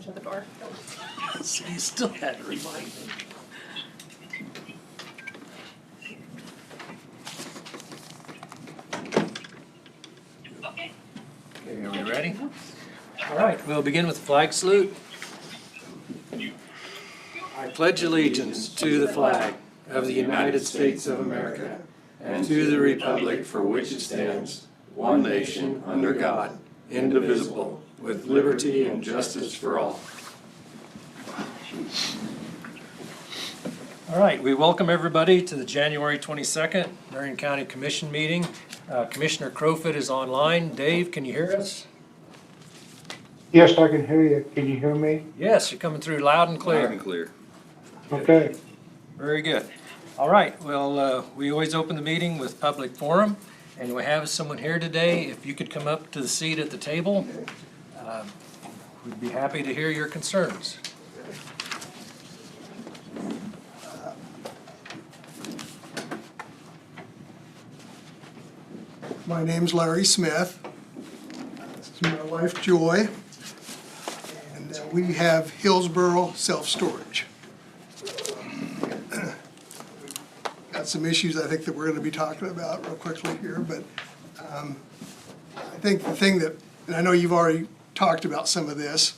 Shut the door. So you still had to remind me. Okay, are we ready? All right, we'll begin with the flag salute. I pledge allegiance to the flag of the United States of America and to the republic for which it stands, one nation, under God, indivisible, with liberty and justice for all. All right, we welcome everybody to the January 22nd Marion County Commission meeting. Commissioner Crowfoot is online. Dave, can you hear us? Yes, I can hear you. Can you hear me? Yes, you're coming through loud and clear. Loud and clear. Okay. Very good. All right, well, we always open the meeting with public forum, and we have someone here today. If you could come up to the seat at the table, we'd be happy to hear your concerns. My name's Larry Smith. This is my wife Joy. And we have Hillsboro Self-Storage. Got some issues I think that we're going to be talking about real quickly here, but I think the thing that, and I know you've already talked about some of this,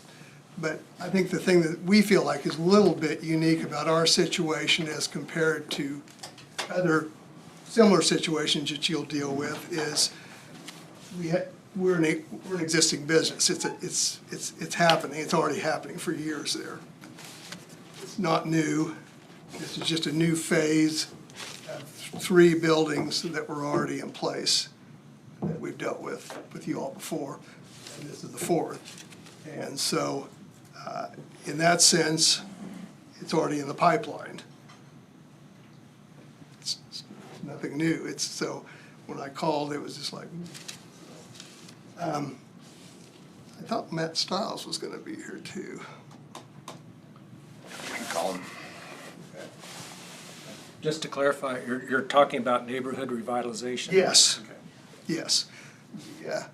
but I think the thing that we feel like is a little bit unique about our situation as compared to other similar situations that you'll deal with is we're an existing business. It's happening. It's already happening for years there. It's not new. This is just a new phase of 3 buildings that were already in place that we've dealt with you all before, and this is the 4th. And so, in that sense, it's already in the pipeline. It's nothing new. So when I called, it was just like, I thought Matt Stiles was going to be here too. I can call him. Just to clarify, you're talking about neighborhood revitalization? Yes. Okay. Yes. Yeah.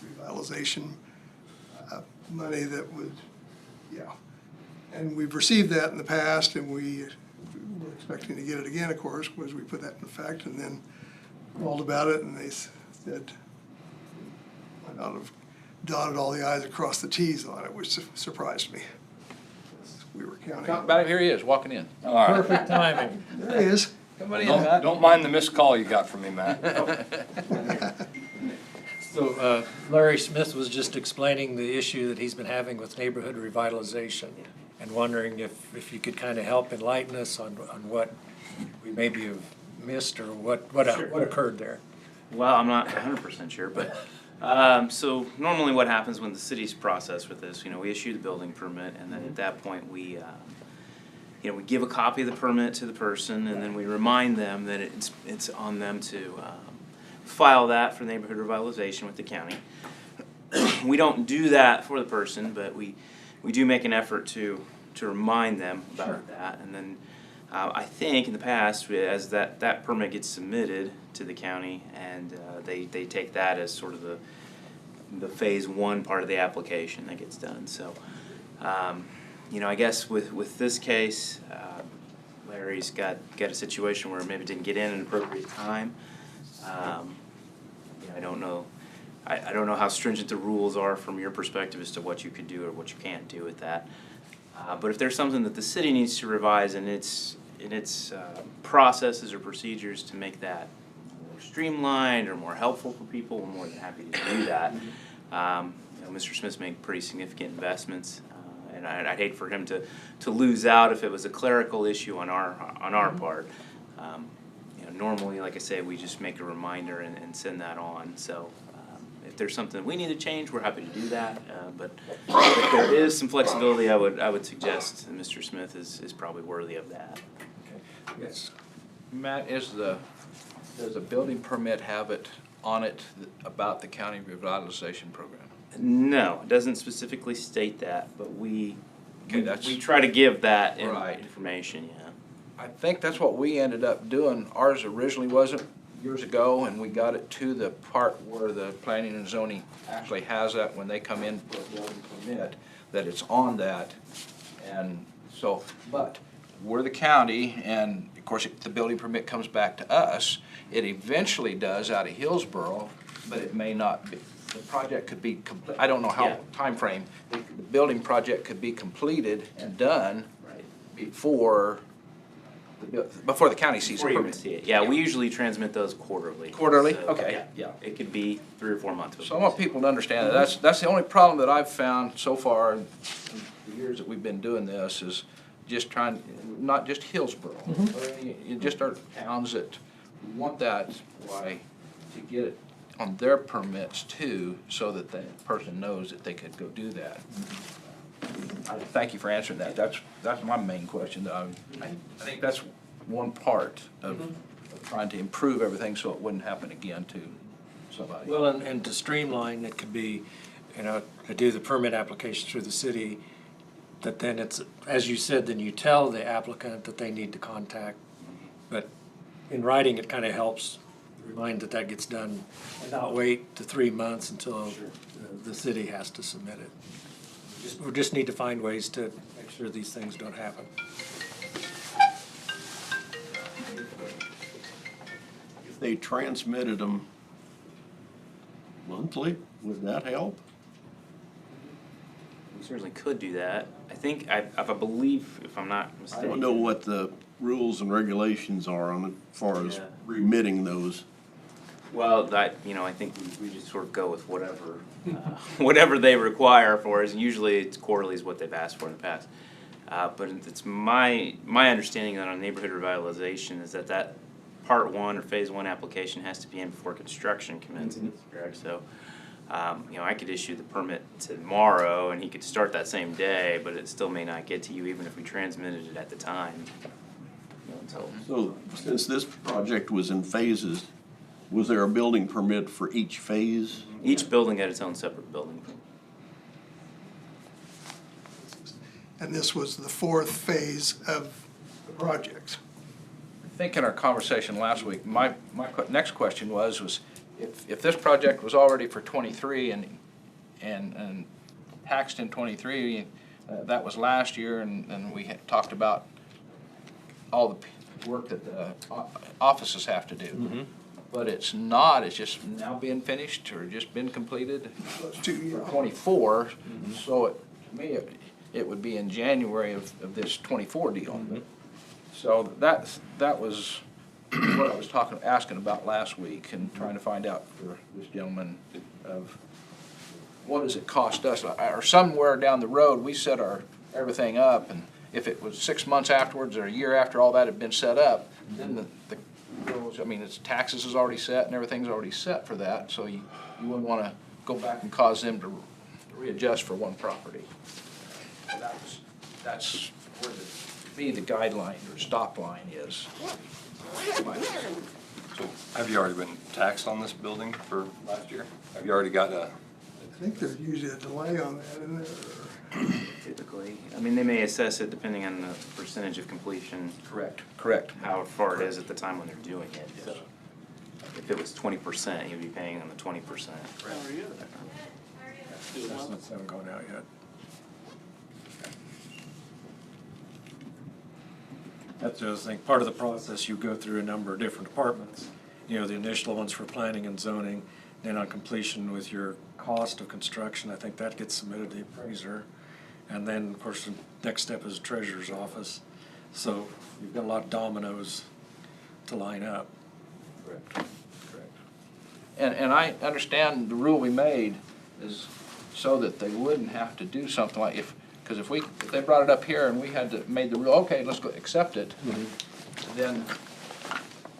Revitalization money that would, yeah. And we've received that in the past, and we were expecting to get it again, of course, because we put that in effect, and then called about it, and they said, might not have dotted all the i's across the t's on it, which surprised me. We were counting. Talk about it. Here he is, walking in. All right. Perfect timing. There he is. Come on in, Matt. Don't mind the missed call you got from me, Matt. So Larry Smith was just explaining the issue that he's been having with neighborhood revitalization and wondering if you could kind of help enlighten us on what we maybe have missed or what occurred there. Well, I'm not 100% sure, but so normally what happens when the city's process with this, we issue the building permit, and then at that point we give a copy of the permit to the person, and then we remind them that it's on them to file that for neighborhood revitalization with the county. We don't do that for the person, but we do make an effort to remind them about that, and then I think in the past, as that permit gets submitted to the county, and they take that as sort of the phase 1 part of the application that gets done. So, I guess with this case, Larry's got a situation where maybe didn't get in an appropriate time. I don't know. I don't know how stringent the rules are from your perspective as to what you could do or what you can't do with that. But if there's something that the city needs to revise in its processes or procedures to make that more streamlined or more helpful for people, we're more than happy to do that. Mr. Smith's made pretty significant investments, and I'd hate for him to lose out if it was a clerical issue on our part. Normally, like I say, we just make a reminder and send that on. So if there's something we need to change, we're happy to do that. But if there is some flexibility, I would suggest that Mr. Smith is probably worthy of that. Okay. Yes. Matt, does the building permit have it on it about the county revitalization program? No, it doesn't specifically state that, but we Okay, we try to give that Right. information. Yeah. I think that's what we ended up doing. Ours originally wasn't years ago, and we got it to the part where the planning and zoning actually has that when they come in for a building permit, that it's on that. And so, but we're the county, and of course, if the building permit comes back to us, it eventually does out of Hillsborough, but it may not be. The project could be complete, I don't know Yeah. how, timeframe, the building project could be completed and done Right. before the county sees Before a you even permit. see it. Yeah, we usually transmit those quarterly. Quarterly? So, Okay, yeah. It could be 3 or 4 months. So I want people to understand that that's the only problem that I've found so far in the years that we've been doing this is just trying, not just Hillsborough, but you just our towns that want that, why, to get it on their permits too, so that the person knows that they could go do that. Thank you for answering that. That's my main question. I think that's one part of trying to improve everything so it wouldn't happen again to somebody. Well, and to streamline, it could be, to do the permit application through the city, that then it's, as you said, then you tell the applicant that they need to contact. But in writing, it kind of helps remind that gets done and not wait to 3 months until the city has to submit it. We just need to find ways to make sure these things don't happen. If they transmitted them monthly, would that help? We certainly could do that. I think, I believe, if I'm not I mistaken. don't know what the rules and regulations are on it as far as Yeah. remitting those. Well, I think we just sort of go with whatever, whatever they require for us. Usually it's quarterly is what they've asked for in the past. But it's my understanding that on neighborhood revitalization is that part 1 or phase 1 application has to be in before construction commences, correct? So, I could issue the permit tomorrow and he could start that same day, but it still may not get to you even if we transmitted it at the time. So since this project was in phases, was there a building permit for each phase? Each building had its own separate building permit. And this was the 4th phase of the project. I think in our conversation last week, my next question was if this project was already for 23 and taxed in 23, that was last year, and we had talked about all the work that the offices have to do. But it's not, it's just now being finished or just been completed Those 2 years. 24, so to me, it would be in January of this 24 deal. So that was what I was asking about last week and trying to find out for this gentleman of what does it cost us? Or somewhere down the road, we set everything up, and if it was 6 months afterwards or a year after all that had been set up, then the bills, its taxes is already set and everything's already set for that, so you wouldn't want to go back and cause them to readjust for one property. That's where to me the guideline or stop line is. So have you already been taxed on this building for last year? Have you already got a, I think there's usually a delay on that, isn't there? Typically, they may assess it depending on the percentage of completion, Correct. how far it is at the time when they're doing it. So if it was 20%, you'd be paying on the 20%. Estimates haven't gone out yet. That's the other thing. Part of the process, you go through a number of different departments. The initial ones for planning and zoning, then on completion with your cost of construction, I think that gets submitted to the appraiser. And then, of course, the next step is treasurer's office. So you've got a lot of dominoes to line up. Correct. And I understand the rule we made is so that they wouldn't have to do something like because if they brought it up here and we had made the rule, okay, let's go accept it, then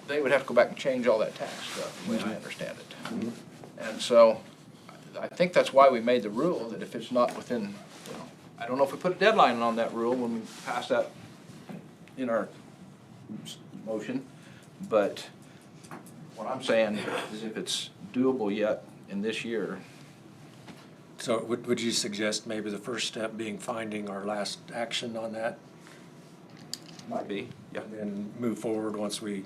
they would have to go back and change all that tax stuff, the way I understand it. And so I think that's why we made the rule, that if it's not within, I don't know if we put a deadline on that rule when we passed that in our motion, but what I'm saying is if it's doable yet in this year. So would you suggest maybe the first step being finding our last action on that? Might be, yeah. And move forward once we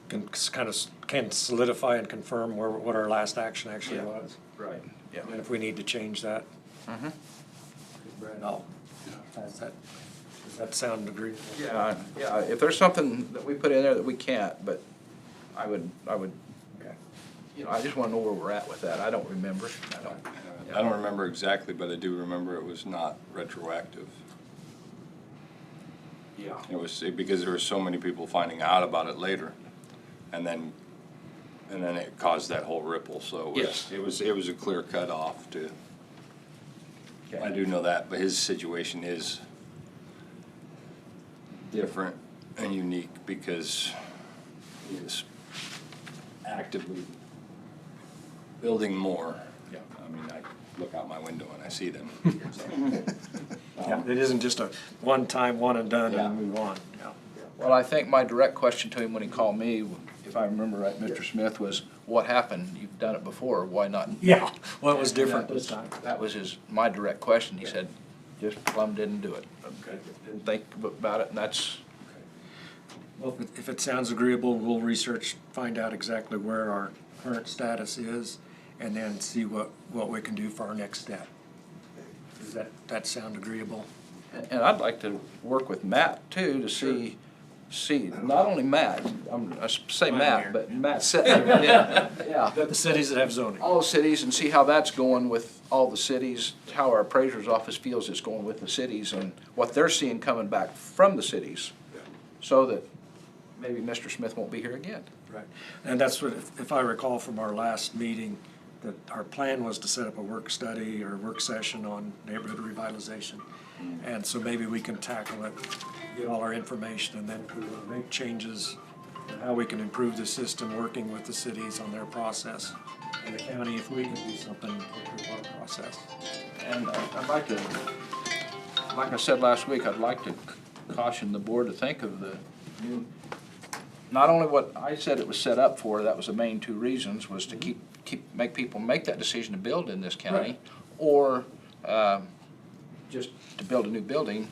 can solidify and confirm what our last action actually Yeah. was. Right, yeah. And if we need to change that. Mhm. Brad, does that sound agreeable? Yeah, yeah, if there's something that we put in there that we can't, but I would, Okay. I just wanna know where we're at with that. I don't remember. I don't remember exactly, but I do remember it was not retroactive. Yeah. It was, because there were so many people finding out about it later, and then it caused that whole ripple, so Yes. it was a clear cut off to, Okay. I do know that, but his situation is different and unique because he is actively building more. Yeah. I mean, I look out my window and I see them. Yeah, it isn't just a one-time, one and done Yeah. and move on. Yeah. Well, I think my direct question to him when he called me, if I remember right, Mr. Smith, was, what happened? You've done it before, why not? Yeah, well, it was different this time. That was my direct question. He said, just plumb didn't do it. Didn't think about it, and that's, Well, if it sounds agreeable, we'll research, find out exactly where our current status is, and then see what we can do for our next step. Does that sound agreeable? and I'd like to work with Matt too, to see, not only Matt, I say Matt, but Matt said, yeah. The cities that have zoning. All the cities, and see how that's going with all the cities, how our appraiser's office feels it's going with the cities, and what they're seeing coming back from the cities, so that maybe Mr. Smith won't be here again. Right, and that's what, if I recall from our last meeting, that our plan was to set up a work study or work session on neighborhood revitalization. And so maybe we can tackle it, get all our information, and then we will make changes on how we can improve the system, working with the cities on their process. And the county, if we can do something to improve our process. And I'd like to, like I said last week, I'd like to caution the board to think of the new, not only what I said it was set up for, that was the main two reasons, was to make people make that decision to build in this county, Right. or just to build a new building,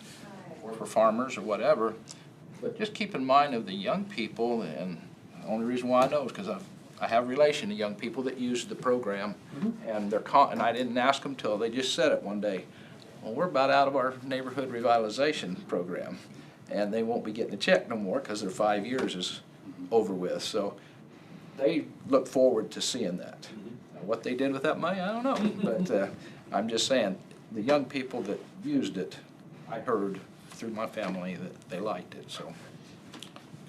or for farmers or whatever. But just keep in mind of the young people, and the only reason why I know is because I have a relation to young people that use the program, and and I didn't ask them till they just said it one day. Well, we're about out of our neighborhood revitalization program, and they won't be getting a check no more because their 5 years is over with. So they look forward to seeing that. Now, what they did with that money, I don't know, but I'm just saying, the young people that used it, I heard through my family that they liked it, so.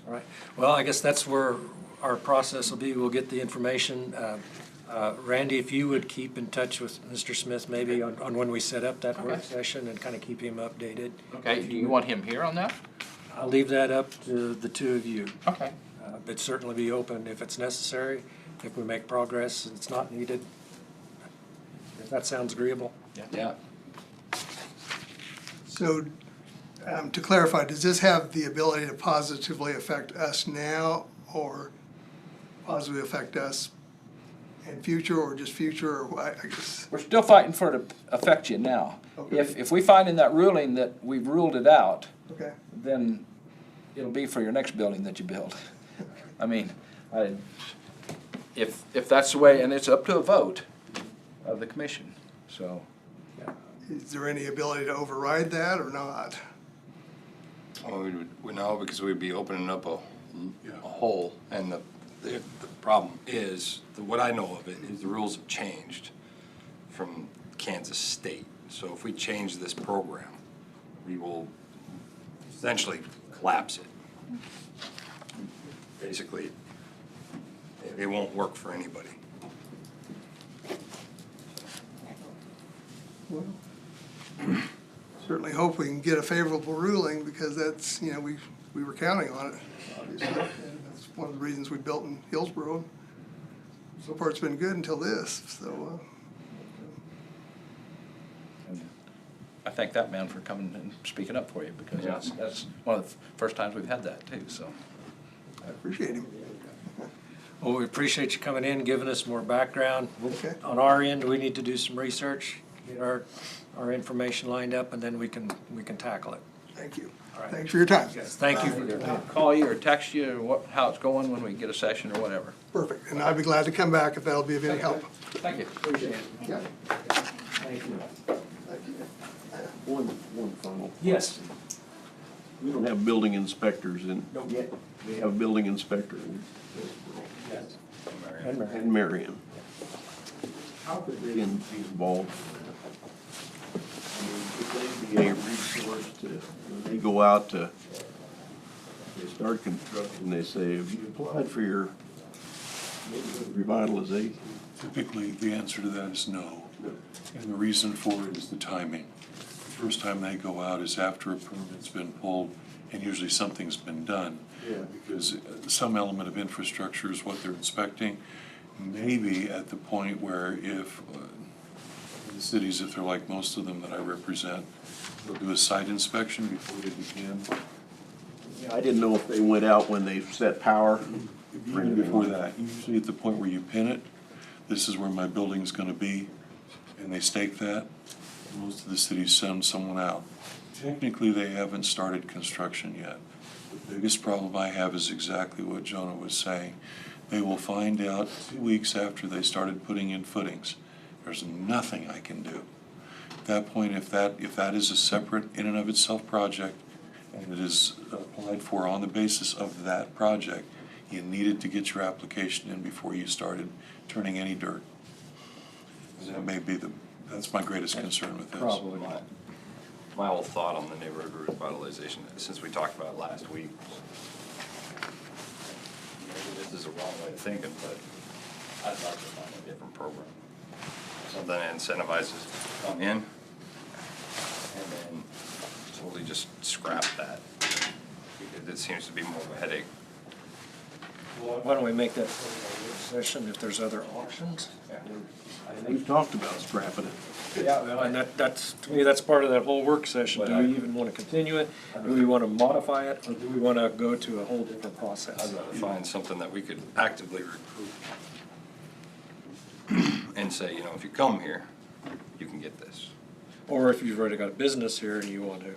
All right, well, I guess that's where our process will be. We'll get the information. Randy, if you would keep in touch with Mr. Smith maybe on when we set up that work session and kind of keep him updated. Okay, do you want him here on that? I'll leave that up to the two of you. Okay. But certainly be open if it's necessary, if we make progress, and it's not needed. If that sounds agreeable. Yeah. So, to clarify, does this have the ability to positively affect us now, or positively affect us in future, or just future, or what, I guess? We're still fighting for it to affect you now. Okay. If we find in that ruling that we've ruled it out, Okay, then it'll be for your next building that you build. I mean, if that's the way, and it's up to a vote of the commission, so. is there any ability to override that or not? Well, we know, because we'd be opening up a hole, and the problem is, what I know of it, is the rules have changed from Kansas State. So if we change this program, we will essentially collapse it. Basically, it won't work for anybody. Well, certainly hope we can get a favorable ruling, because that's, we were counting on it, obviously. And that's one of the reasons we built in Hillsborough. So far, it's been good until this, so, I thank that man for coming and speaking up for you, because that's one of the first times we've had that too, so. I appreciate him. Well, we appreciate you coming in, giving us more background. Okay. On our end, we need to do some research, get our information lined up, and then we can tackle it. Thank you. Thanks for your time. Thank you for your time. Call you or text you or what, how it's going when we get a session or whatever. Perfect, and I'd be glad to come back if that'll be of any help. Thank you. Appreciate it. Yeah. Thank you. One final. Yes. We don't have building inspectors in, Don't get. we have building inspector in Yes. in Marion. How could they be involved in that? I mean, could they be a resource to, when they go out to, they start construction, they say, have you applied for your revitalization? Typically, the answer to that is no. And the reason for it is the timing. The first time they go out is after a permit's been pulled and usually something's been done. Yeah. Because some element of infrastructure is what they're inspecting. Maybe at the point where if the cities, if they're like most of them that I represent, they'll do a site inspection before they begin. I didn't know if they went out when they set power. Even before that, usually at the point where you pin it, this is where my building's gonna be, and they stake that, most of the cities send someone out. Technically, they haven't started construction yet. The biggest problem I have is exactly what Jonah was saying. They will find out 2 weeks after they started putting in footings. There's nothing I can do. At that point, if that is a separate in and of itself project, and it is applied for on the basis of that project, you needed to get your application in before you started turning any dirt. And that may be that's my greatest concern with this. Probably. My whole thought on the neighborhood revitalization, since we talked about it last week, maybe this is a wrong way of thinking, but I'd like to find a different program. Something that incentivizes to come in and then totally just scrap that, because it seems to be more of a headache. Why don't we make that part of our work session if there's other options? We've talked about scrapping it. Yeah, well, and that's, to me, that's part of that whole work session. Do we even want to continue it? Do we want to modify it? Or do we want to go to a whole different process? I'd rather find something that we could actively recruit and say, you know, if you come here, you can get this. Or if you've already got a business here and you want to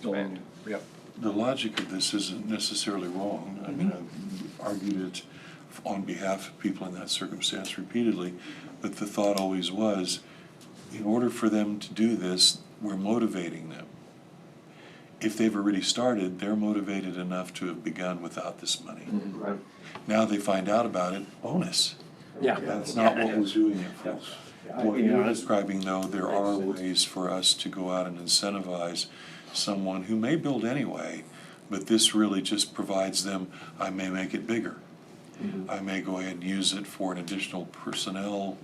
go Expand. on, yep. The logic of this isn't necessarily wrong. I mean, I've argued it on behalf of people in that circumstance repeatedly, but the thought always was, in order for them to do this, we're motivating them. If they've already started, they're motivated enough to have begun without this money. Right. Now they find out about it, bonus. Yeah. That's not what we're doing it for. What Yeah. you're describing, though, there are ways for us to go out and incentivize someone who may build anyway, but this really just provides them, I may make it bigger. I may go ahead and use it for an additional personnel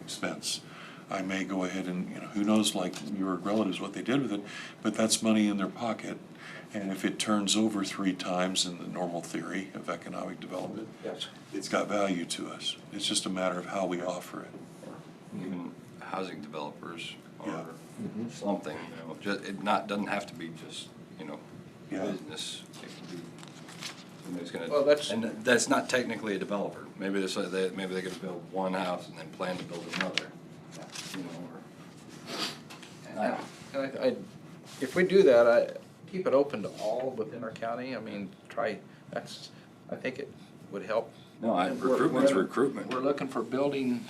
expense. I may go ahead and, you know, who knows, like your relatives, what they did with it, but that's money in their pocket. And if it turns over 3 times in the normal theory of economic development, Yes. it's got value to us. It's just a matter of how we offer it. Even housing developers Yeah. or something, you know, just, doesn't have to be just, you know, Yeah. business. It can be somebody's Well, that's- and that's not technically a developer. Maybe maybe they're gonna build one house and then plan to build another, you know, or. And if we do that, I keep it open to all within our county. I mean, I think it would help. No, We're- recruitment's we're- recruitment. We're looking for building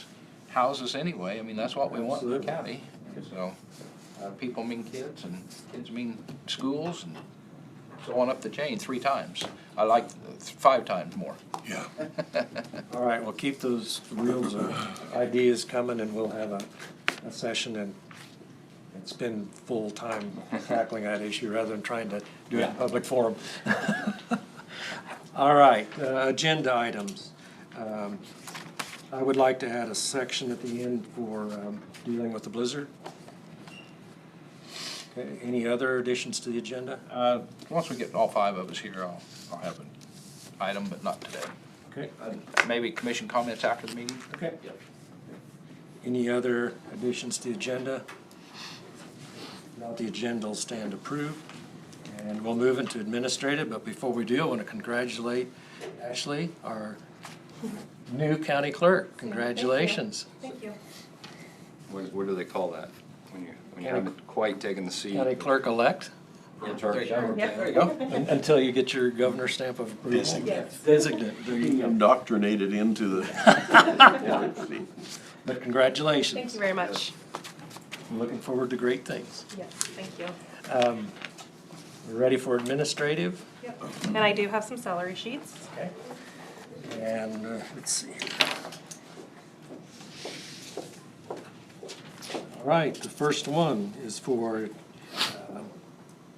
houses anyway. I mean, that's what we want in the county. So, people mean kids and kids mean schools and so on up the chain 3 times. I like 5 times more. Yeah. All right, well, keep those reels of ideas coming and we'll have a session and spend full time tackling that issue rather than trying to do it in public forum. All right, agenda items. I would like to add a section at the end for dealing with the blizzard. Okay, any other additions to the agenda? Once we get all 5 of us here, I'll have an item, but not today. Okay. Maybe commission comments after the meeting? Okay. Yep. Any other additions to the agenda? Now the agenda will stand approved. And we'll move into administrative, but before we do, I want to congratulate Ashley, our new county clerk. Congratulations. Thank you. What do they call that? When you County- haven't quite taken the seat? County clerk-elect. In charge. There you go. Until you get your governor's stamp of approval. Yes. Designate. There you go. Indoctrinated into the. But congratulations. Thank you very much. I'm looking forward to great things. Yes, thank you. We're ready for administrative. Yep. And I do have some salary sheets. Okay. And let's see. All right, the first one is for,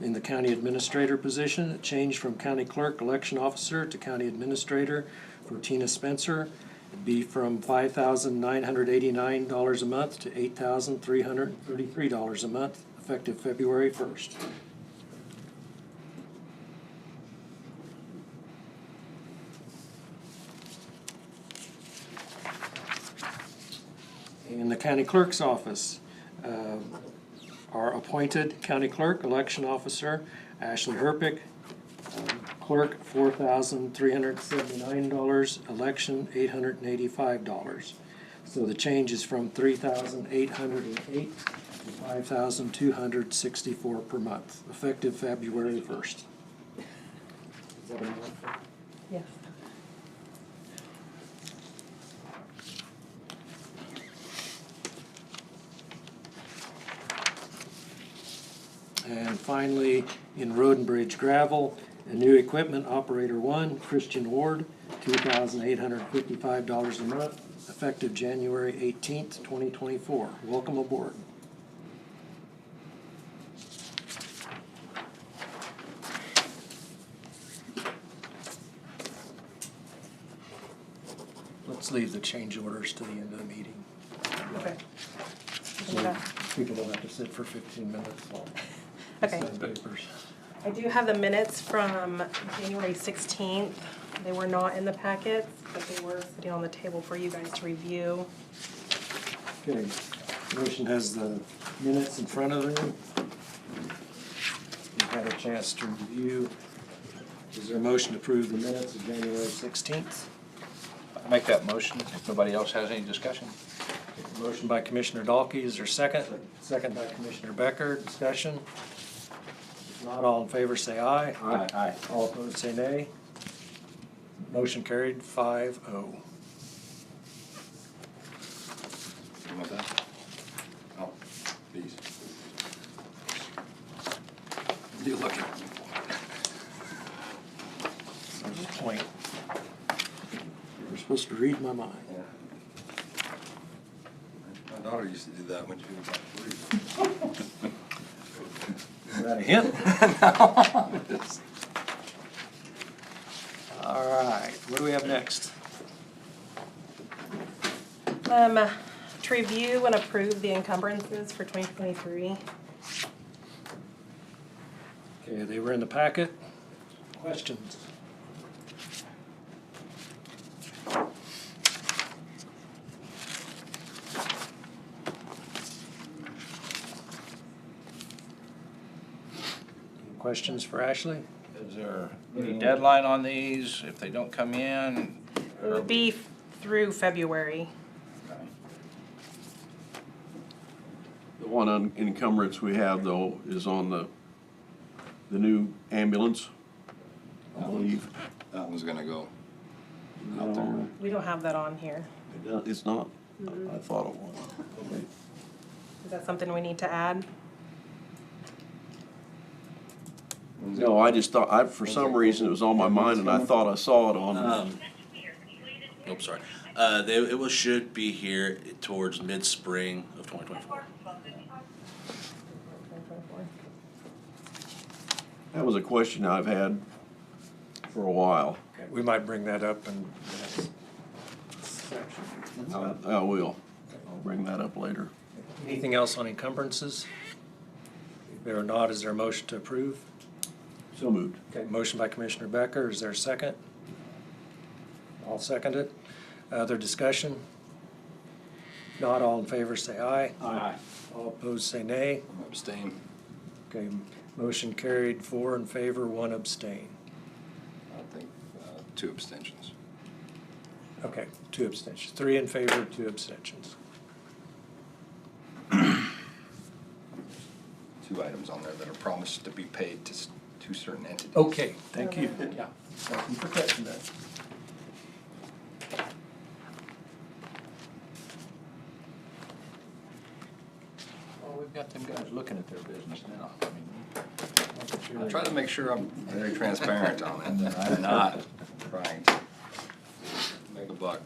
in the county administrator position, a change from county clerk election officer to county administrator for Tina Spencer. It'd be from $5,989 a month to $8,333 a month, effective February 1st. In the county clerk's office, our appointed county clerk, election officer, Ashley Herpick, clerk, $4,379, election, $885. So the change is from $3,808 to $5,264 per month, effective February 1st. Is that enough? Yes. And finally, in road and bridge gravel, a new equipment operator one, Christian Ward, $2,855 a month, effective January 18th, 2024. Welcome aboard. Let's leave the change orders to the end of the meeting. Okay. So people don't have to sit for 15 minutes long. Okay. Sign papers. I do have the minutes from January 16th. They were not in the packets, but they were sitting on the table for you guys to review. Okay, motion has the minutes in front of them. You've had a chance to review. Is there a motion to approve the minutes of January 16th? I'll make that motion if nobody else has any discussion. Motion by Commissioner Dahlke, is there a second? Second by Commissioner Becker, discussion. If not, all in favor say aye. Aye. Aye. All opposed say nay. Motion carried 5-0. You want that? Oh, these. You look at. There's a point. You're supposed to read my mind. My daughter used to do that when she was about 3. Is that a hint? All right, what do we have next? To review and approve the encumbrances for 2023. Okay, they were in the packet. Questions? Any questions for Ashley? Is there any deadline on these if they don't come in? It would be through February. The one on encumbrance we have though is on the new ambulance, I believe. That one's gonna go out there. No, We don't have that on here. it's not. I thought it was. Okay. Is that something we need to add? No, I just thought, for some reason, it was on my mind and I thought I saw it on. Oops, sorry. Should be here towards mid-spring of 2024. That was a question I've had for a while. Okay, we might bring that up in the next section. I will. I'll bring that up later. Anything else on encumbrances? If there are not, is there a motion to approve? So moved. Okay, motion by Commissioner Becker, is there a second? I'll second it. Other discussion? Not all in favor say aye. Aye. All opposed say nay. Abstain. Okay, motion carried, 4 in favor, 1 abstain. I think 2 abstentions. Okay, 2 abstentions, 3 in favor, 2 abstentions. two items on there that are promised to be paid to certain entities. Okay, thank you. Yeah, thank you for catching that. Well, we've got them guys looking at their business now. I mean, making sure I they- try to make sure I'm very transparent on it, that I'm not trying to make a buck.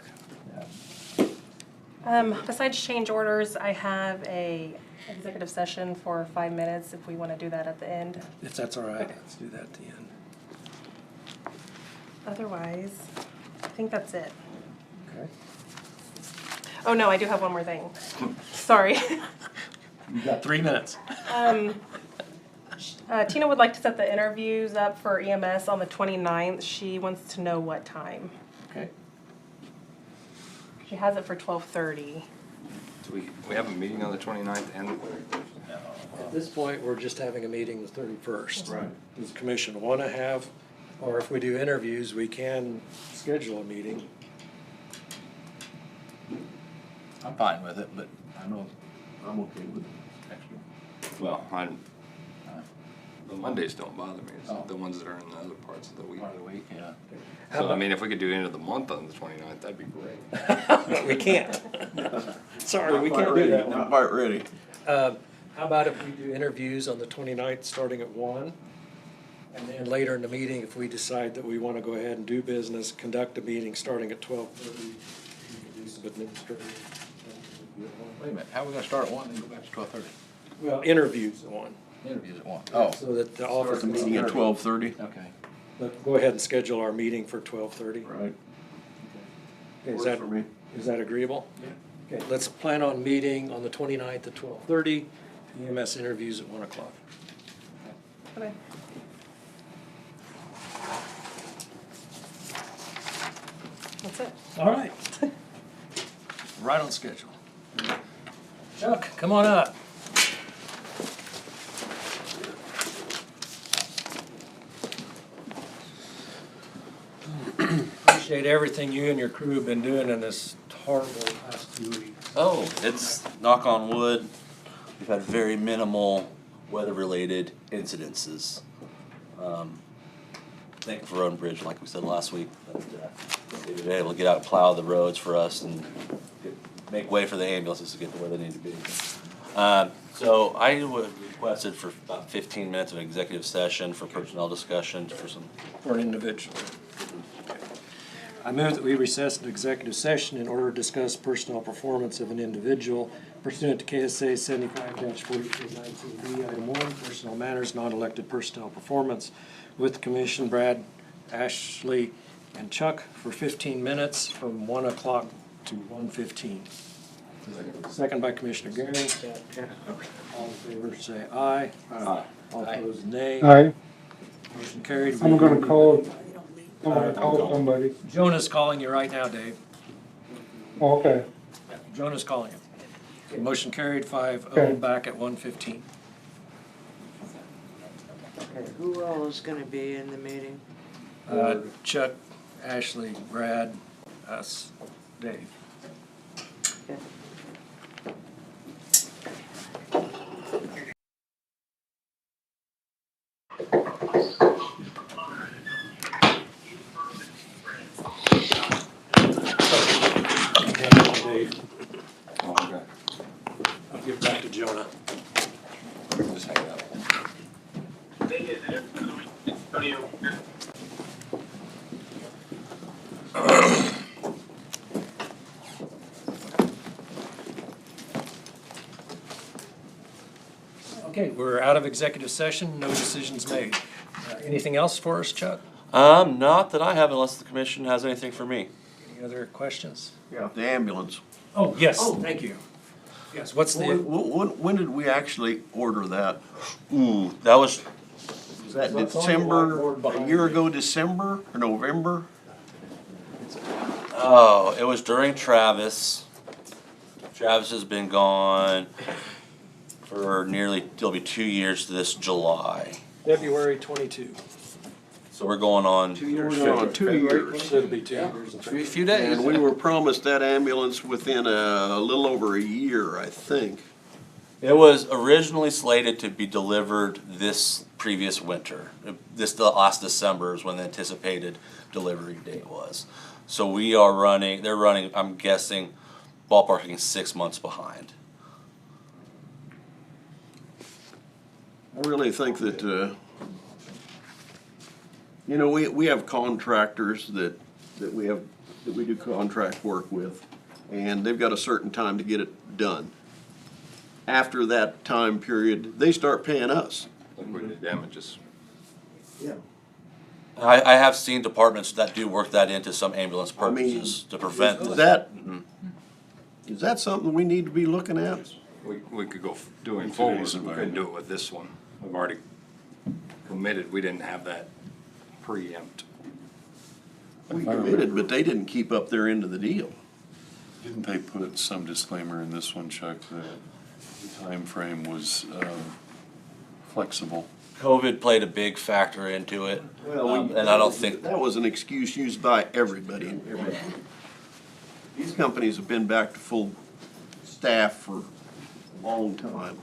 Besides change orders, I have a executive session for 5 minutes if we want to do that at the end. If that's all right, let's do that at the end. Otherwise, I think that's it. Okay. Oh, no, I do have one more thing. Sorry. You got 3 minutes. Tina would like to set the interviews up for EMS on the 29th. She wants to know what time. Okay. She has it for 12:30. So we have a meeting on the 29th and At this point, we're just having a meeting the 31st. Right. Does the commission want to have, or if we do interviews, we can schedule a meeting. I'm fine with it, but I know I'm okay with it. well, the Mondays don't bother me, it's Oh. the ones that are in the other parts of the week. part of the week, yeah. So I mean, if we could do end of the month on the 29th, that'd be great. We can't. Sorry, we can't do that Not one. quite ready. How about if we do interviews on the 29th, starting at 1? And then later in the meeting, if we decide that we want to go ahead and do business, conduct a meeting starting at 12:30. We can do some administrative. Wait a minute, how are we gonna start at 1 and then go back to 12:30? Well, interviews at 1. Interviews at 1. Oh, So that the office. Start the meeting at 12:30. okay. But go ahead and schedule our meeting for 12:30. Right. Okay, Works for me. is that agreeable? Yeah. Okay, let's plan on meeting on the 29th at 12:30, EMS interviews at 1 o'clock. Okay. That's it. All right. Right on schedule. Chuck, come on up. Appreciate everything you and your crew have been doing in this horrible past 2 weeks. Oh, it's, knock on wood, we've had very minimal weather-related incidences. Thank you for Road and Bridge, like we said last week, that they've been able to get out and plow the roads for us and make way for the ambulances to get to where they need to be. So I would requested for about 15 minutes of executive session for personnel discussion for some. For an individual. I move that we recess into executive session in order to discuss personnel performance of an individual pursuant to KSA 75-4319B, Item 1, personnel matters, non-elected personnel performance, with Commission Brad, Ashley, and Chuck for 15 minutes from 1 o'clock to 1:15. Second by Commissioner Garing. All in favor, say aye. Aye. All opposed, nay. Aye. Motion carried. I'm gonna call somebody. Jonah's calling you right now, Dave. Oh, okay. Jonah's calling you. Okay, motion carried 5-0, Okay. back at 1:15. Okay, who all is gonna be in the meeting? Chuck, Ashley, Brad, us, Dave. Okay. Dave, Okay. I'll give it back to Jonah. Just hang it up. Okay, we're out of executive session, no decisions made. Anything else for us, Chuck? Not that I have unless the commission has anything for me. Any other questions? Yeah, the ambulance. Oh, yes, thank you. Yes, what's When did we actually order that? Ooh, that was, Was that What's on the December, whiteboard a behind year you? ago, December or November? oh, it was during Travis. Travis has been gone for nearly, it'll be 2 years this July. February 22. So we're going on. 2 years. We're on 2 years. So it'll be 2 years. A few days. And we were promised that ambulance within a little over a year, I think. It was originally slated to be delivered this previous winter. The last December is when the anticipated delivery date was. So they're running, I'm guessing, ballparking 6 months behind. I really think that, you know, we have contractors that we do contract work with, and they've got a certain time to get it done. After that time period, they start paying us. Liquidated damages. Yeah. I have seen departments that do work that into some ambulance purchases to prevent. Is that something we need to be looking at? We could go doing In forward, today's we couldn't environment. do it with this one. We've already committed, we didn't have that preempt. We committed, but they didn't keep up their end of the deal. Didn't they put some disclaimer in this one, Chuck, that the time frame was flexible? COVID played a big factor into it, and I don't think. That was an excuse used by everybody. These companies have been back to full staff for a long time.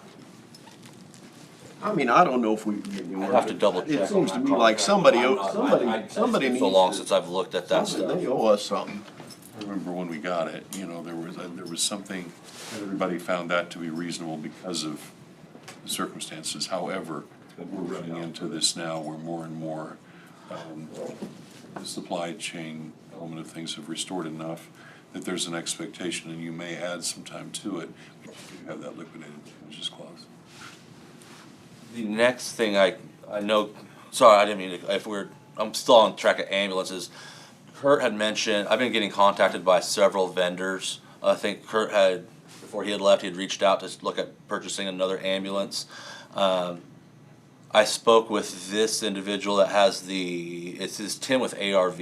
I mean, I don't know if we can get anywhere. I'd have to double check. It seems to me like somebody needs. So long since I've looked at that stuff. They owe us something. I remember when we got it, you know, there was something, everybody found that to be reasonable because of the circumstances. However, we're running into this now where more and more, the supply chain element of things have restored enough that there's an expectation, and you may add some time to it, but you do have that liquidated damages clause. The next thing I know, sorry, I didn't mean to, I'm still on track of ambulances. Kurt had mentioned, I've been getting contacted by several vendors. I think Kurt had, before he had left, he had reached out to look at purchasing another ambulance. I spoke with this individual that has it's Tim with ARV,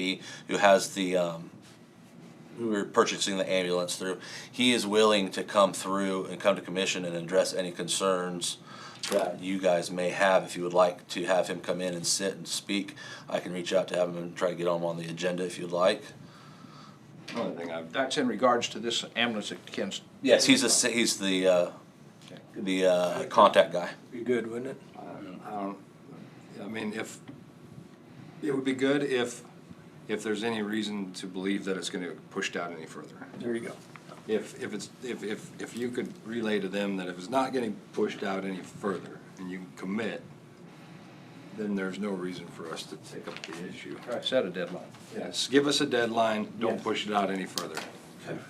who has who we're purchasing the ambulance through. He is willing to come through and come to commission and address any concerns that you guys may have. If you would like to have him come in and sit and speak, I can reach out to have him and try to get him on the agenda if you'd like. Only thing That's in regards to this ambulance that Ken's. Yes, he's the contact guy. Be good, wouldn't it? I mean, if, it would be good if there's any reason to believe that it's gonna get pushed out any further. There you go. If you could relay to them that if it's not getting pushed out any further and you can commit, then there's no reason for us to take up the issue. Try to set a deadline. Yes, give us a deadline, don't push it out any further.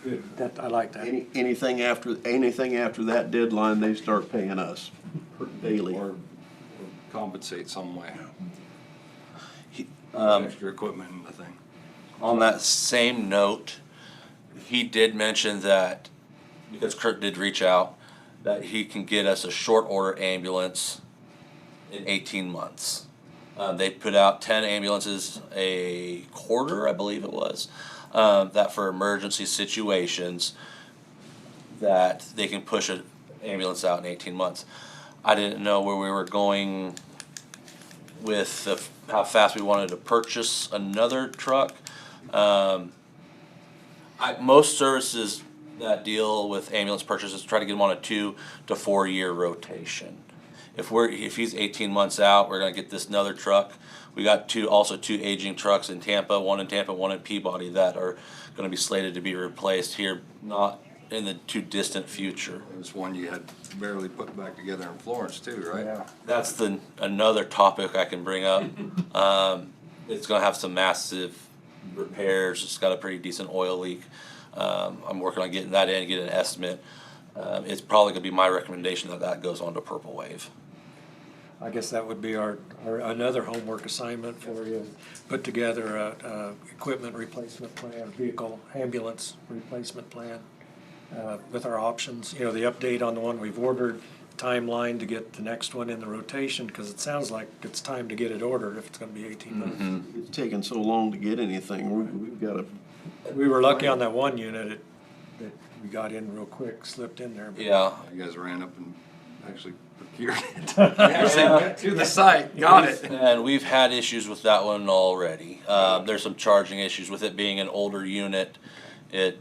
Good. I like that. Anything after that deadline, they start paying us daily. Or compensate some way. Um, Extra equipment and the thing. On that same note, he did mention that, because Kurt did reach out, that he can get us a short order ambulance in 18 months. They put out 10 ambulances a quarter, I believe it was, that for emergency situations, that they can push an ambulance out in 18 months. I didn't know where we were going with how fast we wanted to purchase another truck. Most services that deal with ambulance purchases try to get them on a 2 to 4 year rotation. If he's 18 months out, we're gonna get this another truck. We got two aging trucks in Tampa, one in Peabody, that are gonna be slated to be replaced here, not in the too distant future. There's one you had barely put back together in Florence too, right? Yeah. That's another topic I can bring up. It's gonna have some massive repairs. It's got a pretty decent oil leak. I'm working on getting that in, get an estimate. It's probably gonna be my recommendation that goes on to Purple Wave. I guess that would be our another homework assignment for you. Put together a equipment replacement plan, vehicle ambulance replacement plan with our options. You know, the update on the one we've ordered, timeline to get the next one in the rotation, because it sounds like it's time to get it ordered if it's gonna be 18 months. It's taking so long to get anything, we've got We were lucky on that one unit that we got in real quick, slipped in there. But Yeah. You guys ran up and actually procured it. Actually went to the site, got it. And we've had issues with that one already. There's some charging issues with it being an older unit. It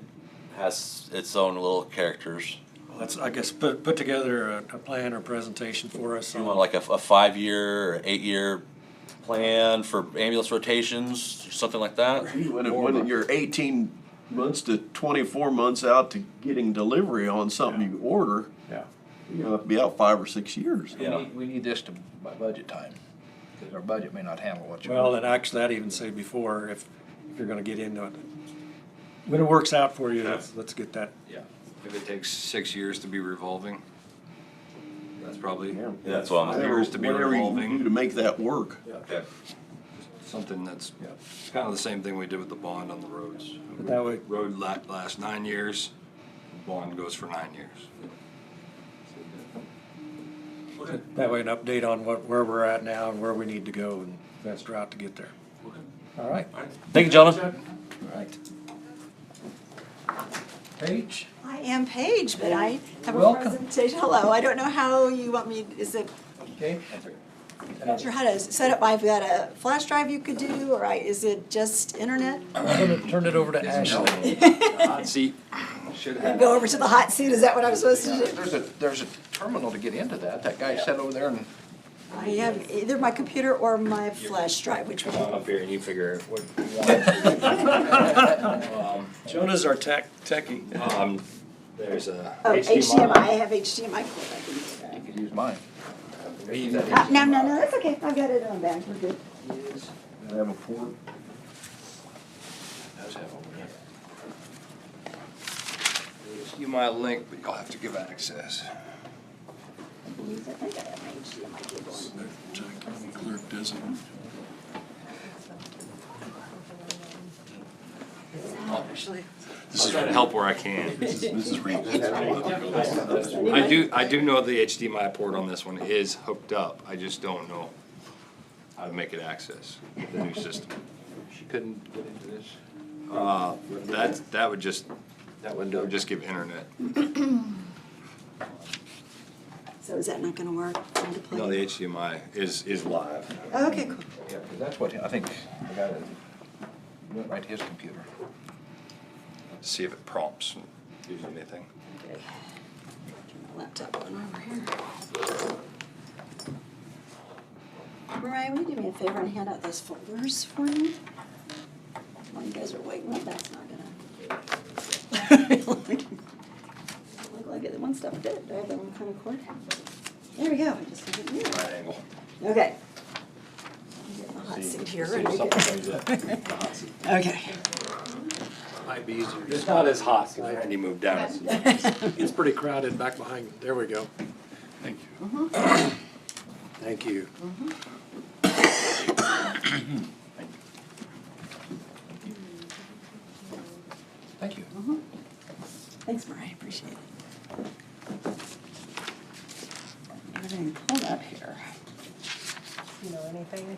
has its own little characters. Let's, I guess, put together a plan or presentation for us. You want like a 5-year or 8-year plan for ambulance rotations, or something like that? When you're 18 months to 24 months out to getting delivery on something you order, Yeah. you have to be out 5 or 6 years. We need this by budget time, because our budget may not handle what you're. Well, and actually, I'd even say before, if you're gonna get into it, when it works out for you, let's get that. Yeah. If it takes 6 years to be revolving, that's probably. Yeah, that's what I'm. Whatever Years to be whatever you revolving. do to make that work. Okay. Something that's kind of the same thing we did with the bond on the roads. But that way, Road lasts 9 years, bond goes for 9 years. that way an update on where we're at now and where we need to go and best route to get there. All right. Thank you, gentlemen. All right. Paige? I am Paige, but I have a Welcome. presentation. Hello, I don't know how you want me, is it, Okay. I'm not sure how to set up, I've got a flash drive you could do, or is it just internet? I'm gonna turn it over to Ashley. Hot seat. Should have. Go over to the hot seat, is that what I'm supposed to do? There's a terminal to get into that. That guy sat over there and. I have either my computer or my flash drive, which would Come up here and you figure what you want. Jonah's our techie. There's a. oh, HDMI, I have HDMI cord, I can do that. You could use mine. No, that's okay, I've got it on back, we're good. I have a port. Does have over there. You might link, but you'll have to give access. I think I have my HDMI cable on. Clerk designate. Actually, I'll try to help where I can. This is Reed. I do know the HDMI port on this one is hooked up. I just don't know how to make it access the new system. She couldn't get into this. That would just give internet. so is that not gonna work? Trying to plug No, it? the HDMI is live. Oh, okay, cool. Yeah, because that's what, I think, the guy that went right to his computer. See if it prompts and gives you anything. Okay. Laptop on over here. Mariah, will you do me a favor and hand out those folders for me? While you guys are waiting, well, that's not gonna. Look like it, one stuff did, do I have the wrong kind of cord? There we go, I just have it here. Right angle. Okay. Get the hot seat here, and we can- Okay. Might be easier. It's not as hot because Randy moved down. It's pretty crowded back behind. There we go. Thank you. Thank you. Thank you. Thanks, Mariah, appreciate it. Everything pulled up here. You know anything?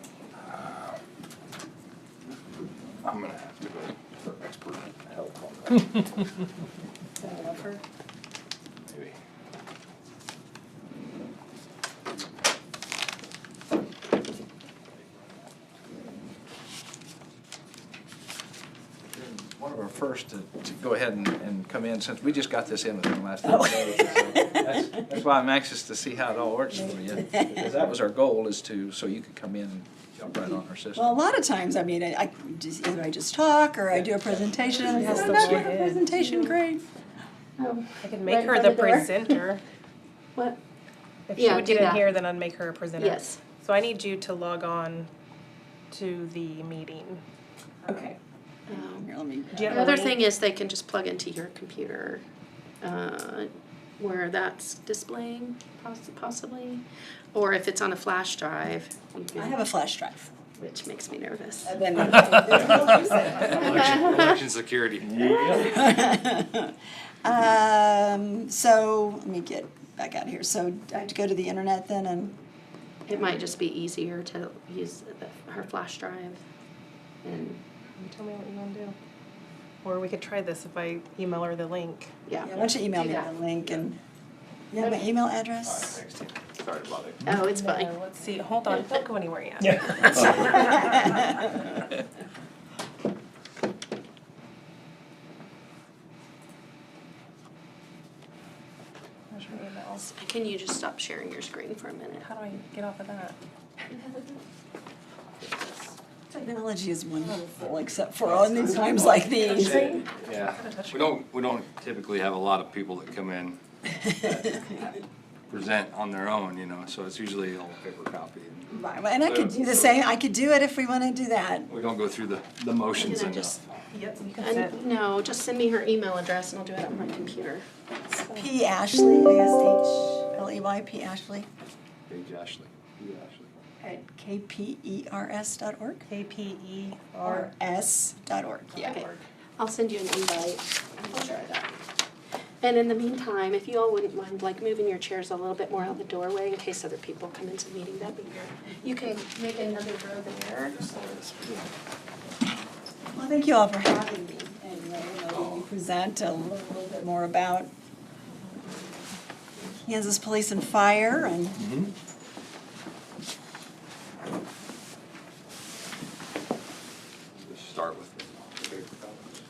I'm gonna have to go for expert help on that, Can I love her? maybe. One of our first to go ahead and come in, since we just got this in within the last few days. So that's why I'm anxious to see how it all works for you. Because that was our goal, is so you could come in and jump right on our system. Well, a lot of times, I mean, I just, either I just talk or I do a presentation and Yes, I that's not what make it a is. presentation, great. I could make her the presenter. What? If she Yeah, would do get in that. here, then I'd make her a presenter. Yes. So I need you to log on to the meeting. Okay. Here, let me. Do you have The a other link? thing is they can just plug into your computer, where that's displaying possibly, or if it's on a flash drive, you I can, have a flash drive. which makes me nervous. And then there's no use in Election security. it. So, let me get back out of here. So I have to go to the internet then and, It might just be easier to use her flash drive, and, You tell me what you want to do. Or we could try this if I email her the link. yeah, why don't you email Do me that. the link and, you have my email address? Sorry to bother you. Oh, it's fine. No, let's see, hold on, don't go anywhere yet. There's your emails. Can you just stop sharing your screen for a minute? How do I get off of that? Technology is wonderful, except for on these times like these. Yeah, we don't typically have a lot of people that come in that present on their own, you know, so it's usually all paper copy. Right, and I could do the same, I could do it if we want to do that. We don't go through the motions Can I enough. just, Yep, you can sit. no, just send me her email address and I'll do it on my computer. P. Ashley, A-S-H-L-E-Y, P. Ashley, Page Ashley, P. Ashley. at kpers.org. KPER. S.org, yeah. Okay. I'll send you an invite. I'll try that. And in the meantime, if you all wouldn't mind, like, moving your chairs a little bit more out the doorway in case other people come into the meeting, that'd be good. You can make another row there. Well, thank you all for having me. Anyway, let me present a little bit more about Kansas Police and Fire and Just start with the paper copies.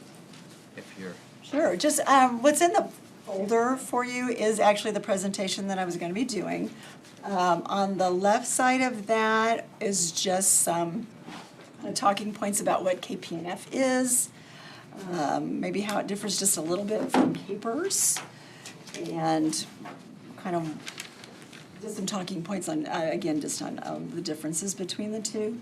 If you're, Sure, just what's in the folder for you is actually the presentation that I was going to be doing. On the left side of that is just some talking points about what KPNF is, maybe how it differs just a little bit from papers, and kind of just some talking points on, again, just on the differences between the two.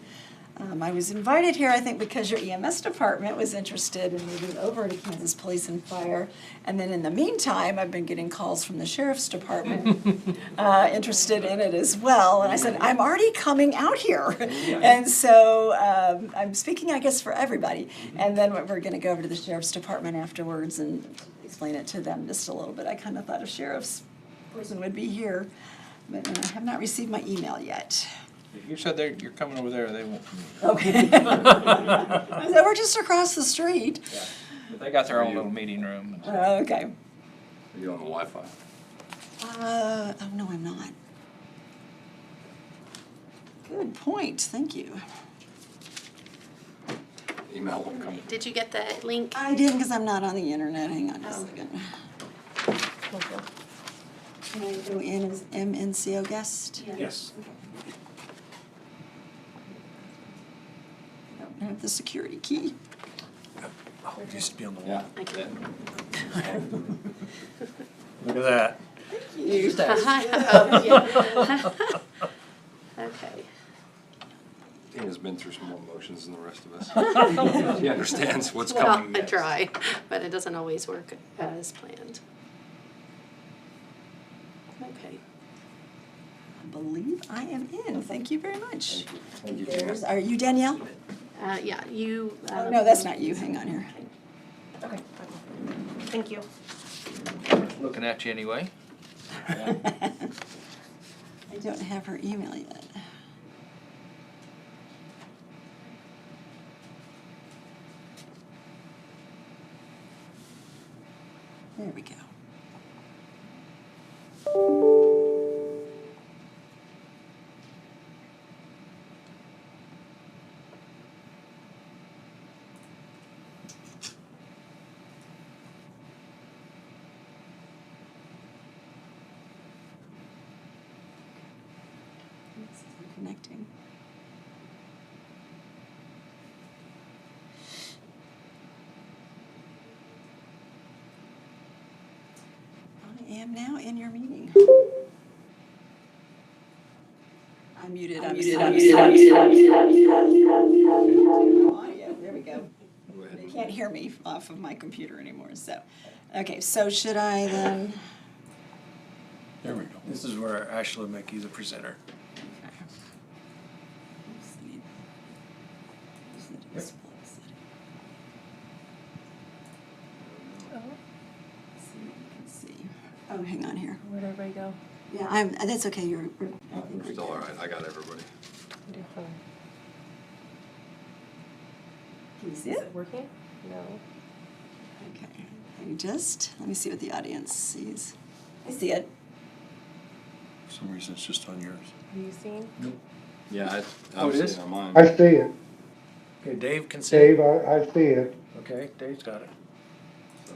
I was invited here, I think, because your EMS department was interested in moving over to Kansas Police and Fire. And then in the meantime, I've been getting calls from the Sheriff's Department interested in it as well. And I said, I'm already coming out here. And so I'm speaking, I guess, for everybody. And then we're going to go over to the Sheriff's Department afterwards and explain it to them just a little bit. I kind of thought a sheriff's person would be here, but I have not received my email yet. if you said you're coming over there, they won't. Okay. I said, we're just across the street. Yeah. But they got their own little meeting room. And Okay. Are you on the Wi-Fi? Oh, no, I'm not. Good point, thank you. Email will come. Did you get the link? I didn't because I'm not on the internet, hang on a second. Can I go in as MNCO guest? Yes. I don't have the security key. Oh, it used to be on the wall. I can. Look at that. Oh, yeah. Okay. Tina's been through some more emotions than the rest of us. She understands what's Well, coming I next. try, but it doesn't always work as planned. Okay. I believe I am in, thank you very much. Thank you, Tina. Are you Danielle? Yeah, you. Oh, no, that's not you, hang on here. Okay. Thank you. Looking at you anyway. I don't have her email yet. There we go. Connecting. I am now in your meeting. I'm muted. There we go. They can't hear me off of my computer anymore, so. Okay, so should I then? There we go. This is where Ashley will make you the presenter. Oh, hang on here. Where'd everybody go? Yeah, that's okay, I think We're we're still all good. right. I got everybody. Can you see Is it? it working? No. Okay, let me see what the audience sees. I see it. For some reason, it's just on yours. Have you seen? Yeah, Oh, I'm it is? seeing on mine. I see it. Okay, Dave can see. Dave, I see it. Okay, Dave's got it.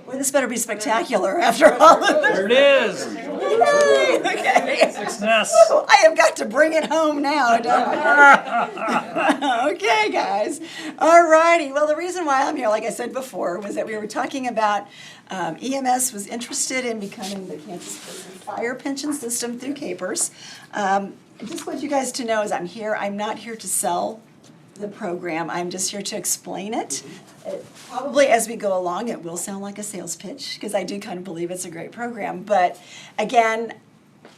Well, this better be spectacular after all of this. There it is. Okay. Success. I have got to bring it home now, don't I? Okay, guys. All righty. Well, the reason why I'm here, like I said before, was that we were talking about EMS was interested in becoming the Kansas Police and Fire pension system through CAPERS. I just want you guys to know as I'm here, I'm not here to sell the program. I'm just here to explain it. Probably as we go along, it will sound like a sales pitch because I do kind of believe it's a great program. But again,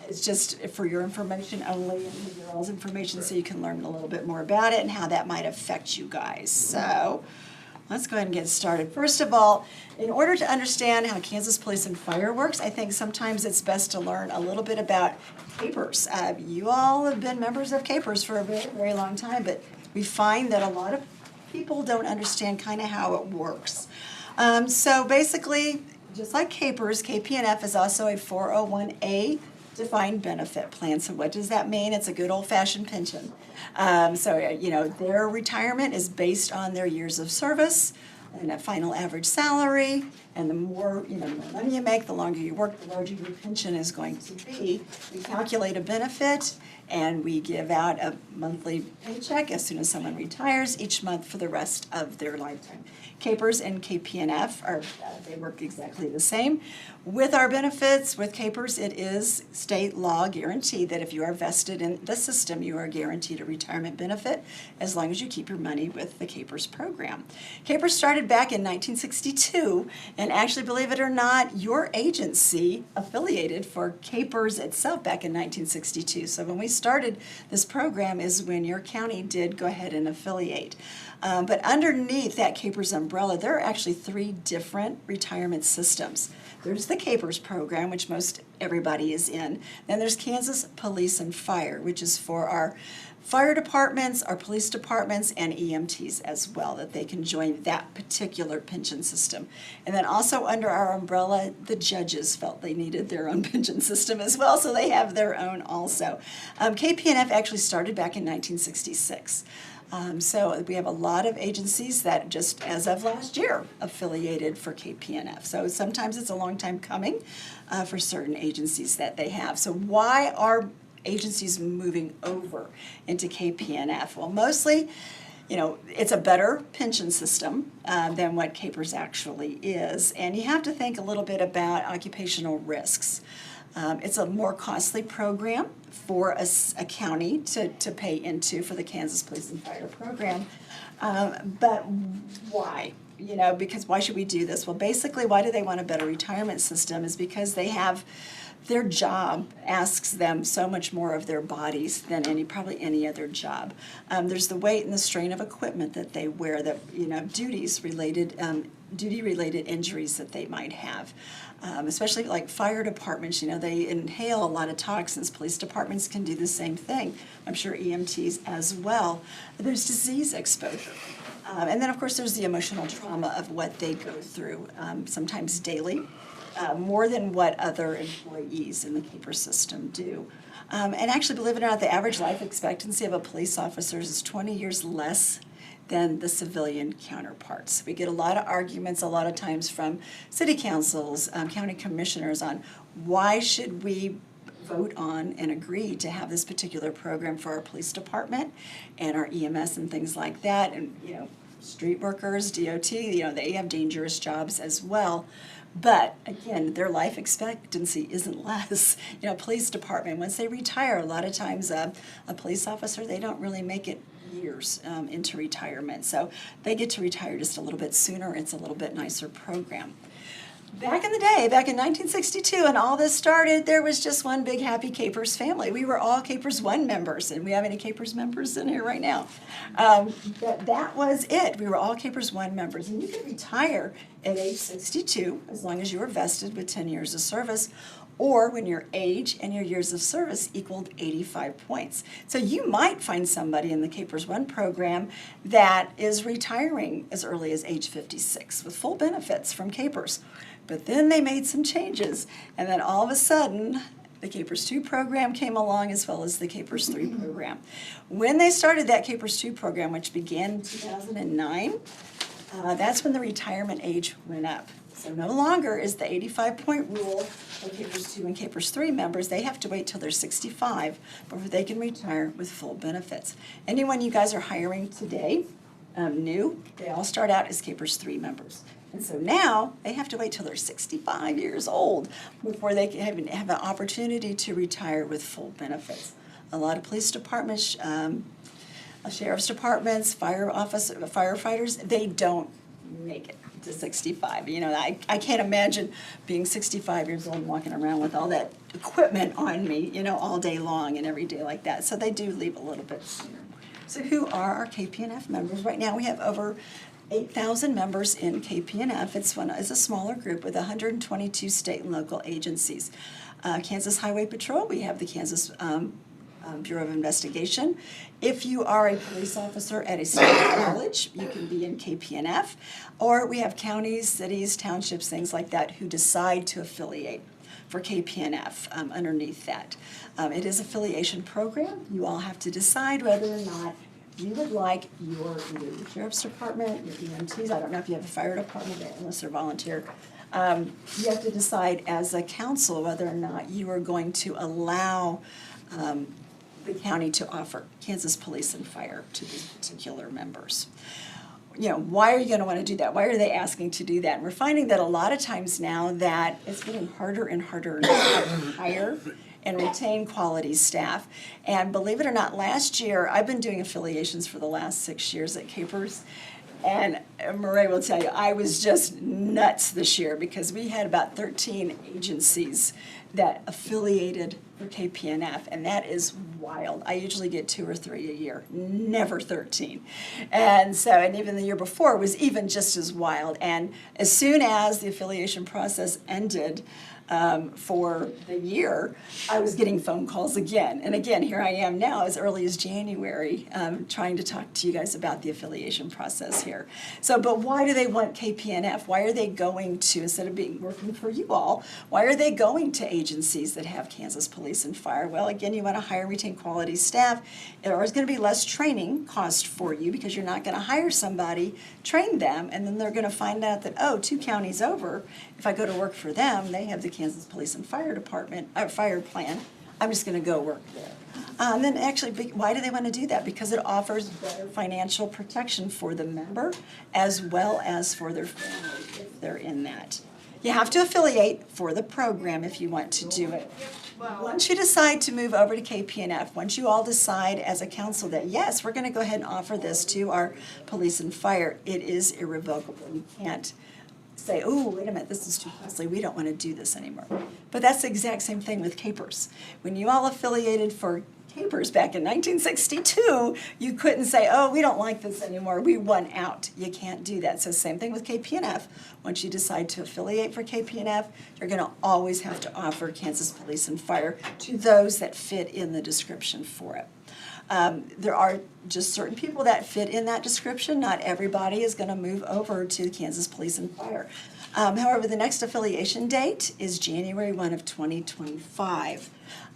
it's just for your information only and for your all's information so you can learn a little bit more about it and how that might affect you guys. So let's go ahead and get started. First of all, in order to understand how Kansas Police and Fire works, I think sometimes it's best to learn a little bit about CAPERS. You all have been members of CAPERS for a very, very long time, but we find that a lot of people don't understand kind of how it works. So basically, just like CAPERS, KPNF is also a 401A defined benefit plan. So what does that mean? It's a good old-fashioned pension. Their retirement is based on their years of service and a final average salary. And the more money you make, the longer you work, the larger your pension is going to be. We calculate a benefit and we give out a monthly paycheck as soon as someone retires each month for the rest of their lifetime. CAPERS and KPNF they work exactly the same. With our benefits, with CAPERS, it is state law guaranteed that if you are vested in the system, you are guaranteed a retirement benefit as long as you keep your money with the CAPERS program. CAPERS started back in 1962, and actually, believe it or not, your agency affiliated for CAPERS itself back in 1962. So when we started this program is when your county did go ahead and affiliate. But underneath that CAPERS umbrella, there are actually 3 different retirement systems. There's the CAPERS program, which most everybody is in. Then there's Kansas Police and Fire, which is for our fire departments, our police departments, and EMTs as well, that they can join that particular pension system. And then also under our umbrella, the judges felt they needed their own pension system as well, so they have their own also. KPNF actually started back in 1966. So we have a lot of agencies that just as of last year affiliated for KPNF. So sometimes it's a long time coming for certain agencies that they have. So why are agencies moving over into KPNF? Well, mostly, it's a better pension system than what CAPERS actually is. And you have to think a little bit about occupational risks. It's a more costly program for a county to pay into for the Kansas Police and Fire program. But why? Because why should we do this? Well, basically, why do they want a better retirement system is because they have their job asks them so much more of their bodies than probably any other job. There's the weight and the strain of equipment that they wear, that duty-related injuries that they might have. Especially like fire departments, they inhale a lot of toxins. Police departments can do the same thing. I'm sure EMTs as well. There's disease exposure. And then, of course, there's the emotional trauma of what they go through, sometimes daily, more than what other employees in the CAPERS system do. And actually, believe it or not, the average life expectancy of a police officer is 20 years less than the civilian counterparts. We get a lot of arguments a lot of times from city councils, county commissioners on why should we vote on and agree to have this particular program for our police department and our EMS and things like that, and street workers, DOT, they have dangerous jobs as well. But again, their life expectancy isn't less. Police department, once they retire, a lot of times a police officer, they don't really make it years into retirement. So they get to retire just a little bit sooner. It's a little bit nicer program. Back in the day, back in 1962, and all this started, there was just one big happy CAPERS family. We were all CAPERS 1 members, and we have any CAPERS members in here right now. That was it. We were all CAPERS 1 members, and you could retire at age 62 as long as you were vested with 10 years of service, or when your age and your years of service equaled 85 points. So you might find somebody in the CAPERS 1 program that is retiring as early as age 56 with full benefits from CAPERS. But then they made some changes, and then all of a sudden, the CAPERS 2 program came along as well as the CAPERS 3 program. When they started that CAPERS 2 program, which began in 2009, that's when the retirement age went up So no longer is the 85-point rule for Capers 2 and Capers 3 members, they have to wait till they're 65 before they can retire with full benefits. Anyone you guys are hiring today, new, they all start out as Capers 3 members. And so now, they have to wait till they're 65 years old before they can have an opportunity to retire with full benefits. A lot of police departments, sheriff's departments, firefighters, they don't make it to 65. You know, I can't imagine being 65 years old and walking around with all that equipment on me, you know, all day long and every day like that. So they do leave a little bit sooner. So who are our KPNF members? Right now we have over 8,000 members in KPNF. It's a smaller group with 122 state and local agencies. Kansas Highway Patrol, we have the Kansas Bureau of Investigation. If you are a police officer at a state college, you can be in KPNF. Or we have counties, cities, townships, things like that who decide to affiliate for KPNF underneath that. It is an affiliation program. You all have to decide whether or not you would like your sheriff's department, your EMTs, I don't know if you have a fire department unless they're volunteer. You have to decide as a council whether or not you are going to allow the county to offer Kansas Police and Fire to these particular members. You know, why are you going to want to do that? Why are they asking to do that? And we're finding that a lot of times now that it's getting harder and harder to hire and retain quality staff. And believe it or not, last year, I've been doing affiliations for the last 6 years at Capers. And Murray will tell you, I was just nuts this year because we had about 13 agencies that affiliated for KPNF, and that is wild. I usually get 2 or 3 a year, never 13. And so, and even the year before was even just as wild. And as soon as the affiliation process ended, for the year, I was getting phone calls again. And again, here I am now as early as January trying to talk to you guys about the affiliation process here. So, but why do they want KPNF? Why are they going to, instead of working for you all, why are they going to agencies that have Kansas Police and Fire? Well, again, you want to hire and retain quality staff. There's going to be less training cost for you because you're not going to hire somebody, train them, and then they're going to find out that, oh, 2 counties over, if I go to work for them, they have the Kansas Police and Fire Department, fire plan, I'm just going to go work there. And then actually, why do they want to do that? Because it offers better financial protection for the member as well as for their family if they're in that. You have to affiliate for the program if you want to do it. Once you decide to move over to KPNF, once you all decide as a council that, yes, we're going to go ahead and offer this to our police and fire, it is irrevocable. You can't say, oh, wait a minute, this is too costly, we don't want to do this anymore. But that's the exact same thing with Capers. When you all affiliated for Capers back in 1962, you couldn't say, oh, we don't like this anymore, we want out. You can't do that. So same thing with KPNF. Once you decide to affiliate for KPNF, you're going to always have to offer Kansas Police and Fire to those that fit in the description for it. There are just certain people that fit in that description. Not everybody is going to move over to Kansas Police and Fire. However, the next affiliation date is January 1 of 2025.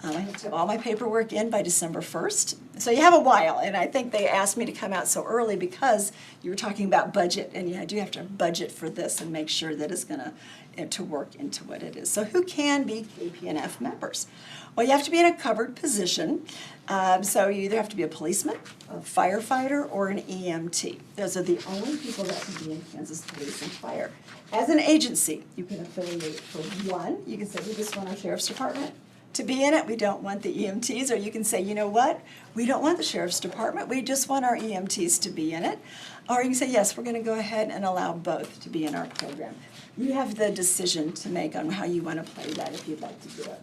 I have to have all my paperwork in by December 1st. So you have a while, and I think they asked me to come out so early because you were talking about budget, and you do have to budget for this and make sure that it's going to work into what it is. So who can be KPNF members? Well, you have to be in a covered position. So you either have to be a policeman, a firefighter, or an EMT. Those are the only people that can be in Kansas Police and Fire. As an agency, you can affiliate for one. You can say, we just want our sheriff's department to be in it. We don't want the EMTs. Or you can say, you know what? We don't want the sheriff's department. We just want our EMTs to be in it. Or you can say, yes, we're going to go ahead and allow both to be in our program. You have the decision to make on how you want to play that if you'd like to do it.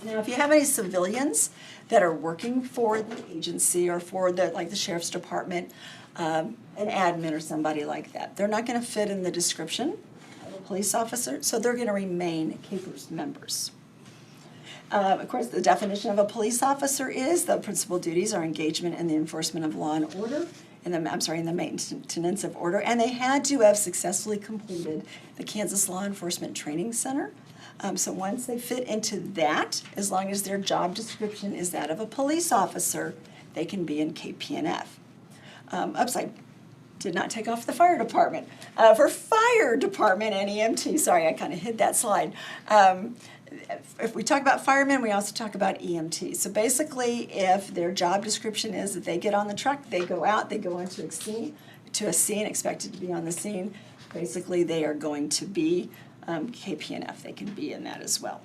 Now, if you have any civilians that are working for the agency or for the sheriff's department, an admin or somebody like that, they're not going to fit in the description of a police officer, so they're going to remain Capers members. Of course, the definition of a police officer is the principal duties are engagement in the enforcement of law and order, in the maintenance of order, and they had to have successfully completed the Kansas Law Enforcement Training Center. So once they fit into that, as long as their job description is that of a police officer, they can be in KPNF. Did not take off the fire department. For fire department and EMT, sorry, I kind of hid that slide. If we talk about firemen, we also talk about EMT. So basically, if their job description is that they get on the truck, they go out, they go into a scene, expected to be on the scene, basically they are going to be KPNF. They can be in that as well.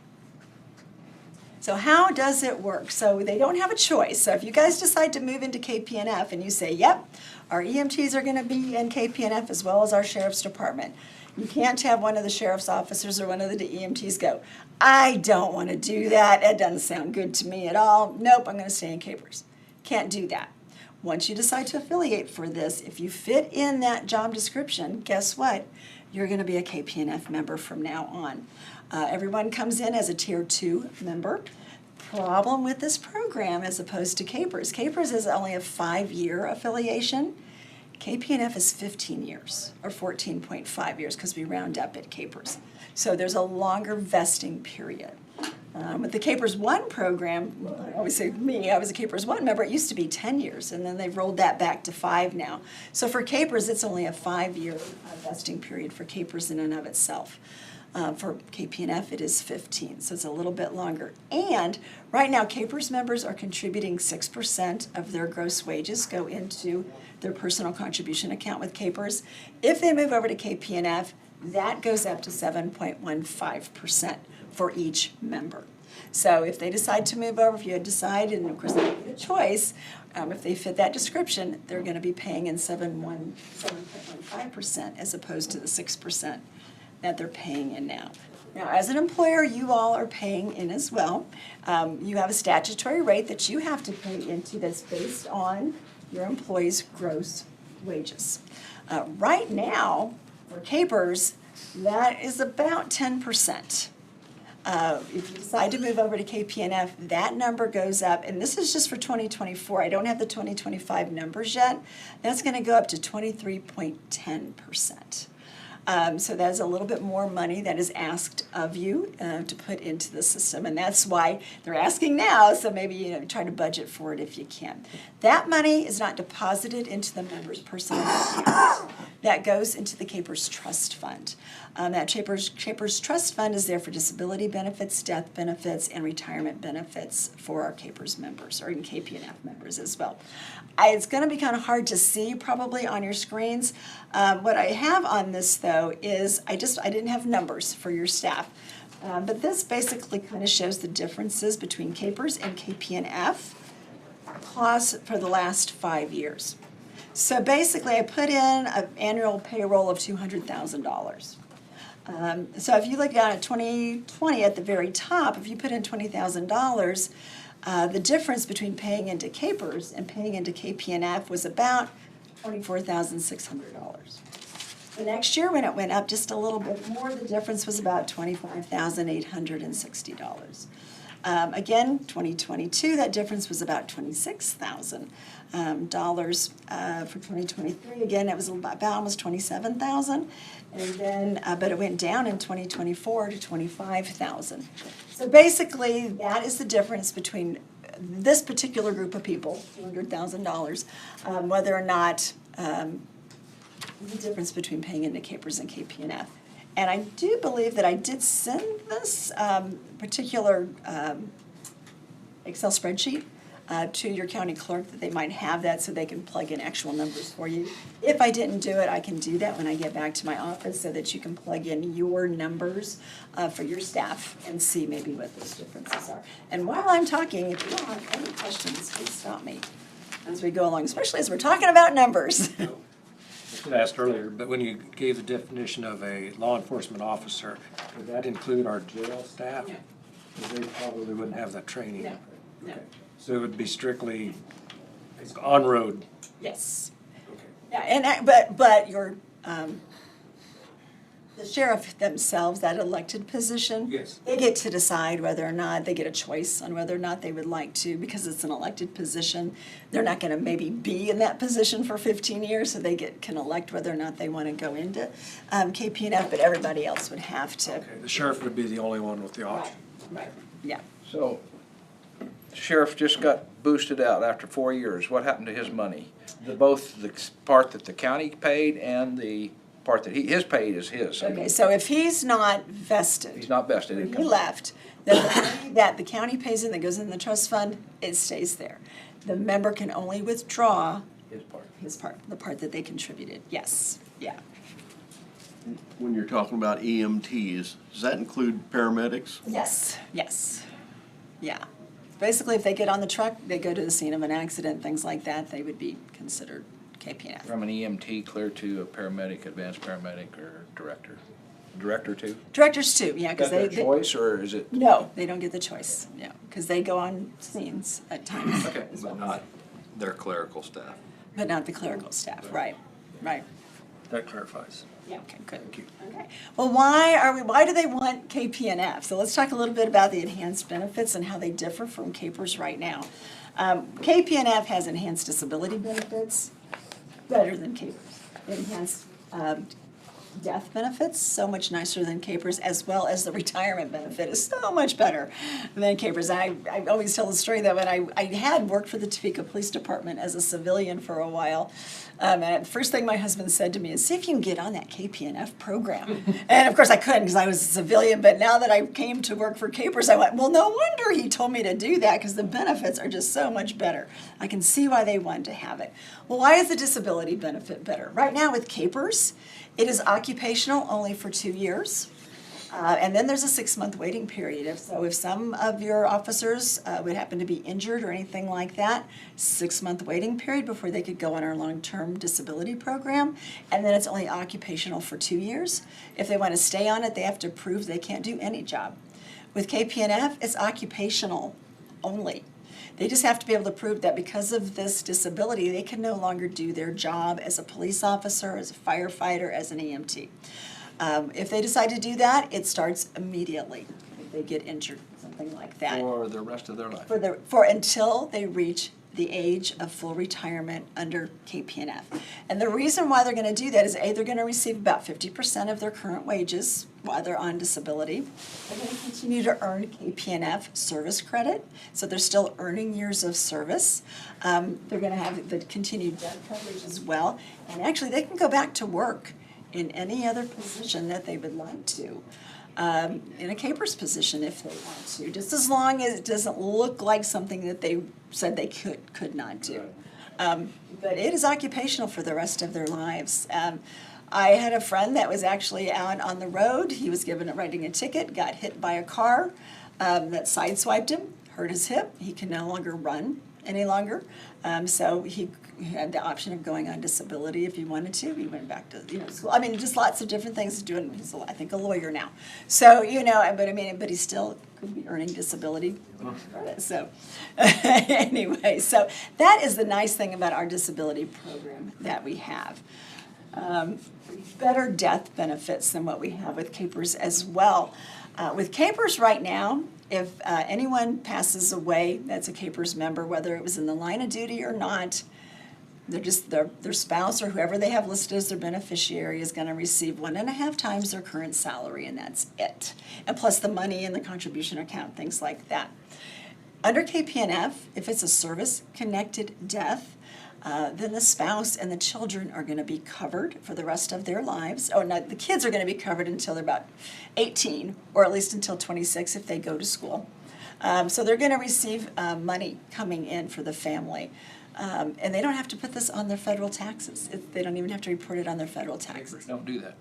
So how does it work? So they don't have a choice. So if you guys decide to move into KPNF and you say, yep, our EMTs are going to be in KPNF as well as our sheriff's department, you can't have one of the sheriff's officers or one of the EMTs go, I don't want to do that. It doesn't sound good to me at all. Nope, I'm going to stay in Capers. Can't do that. Once you decide to affiliate for this, if you fit in that job description, guess what? You're going to be a KPNF member from now on. Everyone comes in as a Tier 2 member. Problem with this program as opposed to Capers. Capers is only a 5-year affiliation. KPNF is 15 years, or 14.5 years, because we round up at Capers. So there's a longer vesting period. With the Capers 1 program, I always say me, I was a Capers 1 member, it used to be 10 years, and then they've rolled that back to 5 now. So for Capers, it's only a 5-year vesting period for Capers in and of itself. For KPNF, it is 15, so it's a little bit longer. And right now, Capers members are contributing 6% of their gross wages go into their personal contribution account with Capers. If they move over to KPNF, that goes up to 7.15% for each member. So if they decide to move over, if you decide, and of course they have a choice, if they fit that description, they're going to be paying in 7.15% as opposed to the 6% that they're paying in now. Now, as an employer, you all are paying in as well. You have a statutory rate that you have to pay into that's based on your employees' gross wages. Right now, for Capers, that is about 10%. If you decide to move over to KPNF, that number goes up, and this is just for 2024. I don't have the 2025 numbers yet. That's going to go up to 23.10%. So that's a little bit more money that is asked of you to put into the system, and that's why they're asking now, so maybe try to budget for it if you can. That money is not deposited into the member's personal account. That goes into the Capers Trust Fund. That Capers Trust Fund is there for disability benefits, death benefits, and retirement benefits for our Capers members, or even KPNF members as well. It's going to be kind of hard to see probably on your screens. What I have on this though is I didn't have numbers for your staff, but this basically kind of shows the differences between Capers and KPNF costs for the last 5 years. So basically I put in an annual payroll of $200,000. So if you look down at 2020 at the very top, if you put in $20,000, the difference between paying into Capers and paying into KPNF was about $24,600. The next year, when it went up just a little bit more, the difference was about $25,860. Again, 2022, that difference was about $26,000 for 2023. Again, it was about almost $27,000, and then but it went down in 2024 to $25,000. So basically, that is the difference between this particular group of people, $200,000, whether or not the difference between paying into Capers and KPNF. And I do believe that I did send this particular Excel spreadsheet to your county clerk, that they might have that so they can plug in actual numbers for you. If I didn't do it, I can do that when I get back to my office so that you can plug in your numbers for your staff and see maybe what those differences are. And while I'm talking, if you don't have any questions, please stop me as we go along, especially as we're talking about numbers. I asked earlier, but when you gave the definition of a law enforcement officer, would that include our jail staff? Because they probably wouldn't have that training. No, no. Okay. So it would be strictly on-road. Yes. Okay. Yeah, and but your the sheriff themselves, that elected position, Yes. they get to decide whether or not they get a choice on whether or not they would like to, because it's an elected position. They're not going to maybe be in that position for 15 years, so they can elect whether or not they want to go into KPNF, but everybody else would have to. Okay, the sheriff would be the only one with the option. Right. Yeah. So, sheriff just got boosted out after 4 years. What happened to his money? Both the part that the county paid and the part that his paid is his. Okay, so if he's not vested. He's not vested. He left, then the money that the county pays in that goes in the trust fund, it stays there. The member can only withdraw His part. the part that they contributed, yes, yeah. When you're talking about EMTs, does that include paramedics? Yes, yes, yeah. Basically, if they get on the truck, they go to the scene of an accident, things like that, they would be considered KPNF. From an EMT clear to a paramedic, advanced paramedic, or director? Director too? Directors too, yeah, Is because that they. their choice, or is it? No, they don't get the choice, no, because they go on scenes at times. Okay. But not their clerical staff. But not the clerical staff, right, right. That clarifies. Yeah, okay, good. Thank you. Okay. Well, why do they want KPNF? So let's talk a little bit about the enhanced benefits and how they differ from CAPERS right now. KPNF has enhanced disability benefits, better than CAPERS. Enhanced death benefits, so much nicer than CAPERS, as well as the retirement benefit is so much better than CAPERS. I always tell the story that when I had worked for the Topeka Police Department as a civilian for a while, and the first thing my husband said to me is, see if you can get on that KPNF program. And of course I couldn't because I was a civilian, but now that I came to work for CAPERS, I went, well, no wonder he told me to do that because the benefits are just so much better. I can see why they wanted to have it. Well, why is the disability benefit better? Right now with CAPERS, it is occupational only for 2 years. And then there's a 6-month waiting period. If some of your officers would happen to be injured or anything like that, 6-month waiting period before they could go on our long-term disability program. And then it's only occupational for 2 years. If they want to stay on it, they have to prove they can't do any job. With KPNF, it's occupational only. They just have to be able to prove that because of this disability, they can no longer do their job as a police officer, as a firefighter, as an EMT. If they decide to do that, it starts immediately if they get injured, something like that. For the rest of their life. For until they reach the age of full retirement under KPNF. And the reason why they're going to do that is they're going to receive about 50% of their current wages while they're on disability. They're going to continue to earn KPNF service credit, so they're still earning years of service. They're going to have the continued debt coverage as well, and actually they can go back to work in any other position that they would like to. In a CAPERS position if they want to, just as long as it doesn't look like something that they said they could not do. But it is occupational for the rest of their lives. I had a friend that was actually out on the road. He was writing a ticket, got hit by a car that sideswiped him, hurt his hip. He can no longer run any longer. So he had the option of going on disability if he wanted to. He went back to school. I mean, just lots of different things. He's I think a lawyer now. So but he still could be earning disability credit. So anyway, so that is the nice thing about our disability program that we have. Better death benefits than what we have with CAPERS as well. With CAPERS right now, if anyone passes away that's a CAPERS member, whether it was in the line of duty or not, their spouse or whoever they have listed as their beneficiary is going to receive 1.5 times their current salary, and that's it. And plus the money in the contribution account, things like that. Under KPNF, if it's a service-connected death, then the spouse and the children are going to be covered for the rest of their lives. Oh, no, the kids are going to be covered until they're about 18, or at least until 26 if they go to school. So they're going to receive money coming in for the family. And they don't have to put this on their federal taxes. They don't even have to report it on their federal taxes. Don't do that.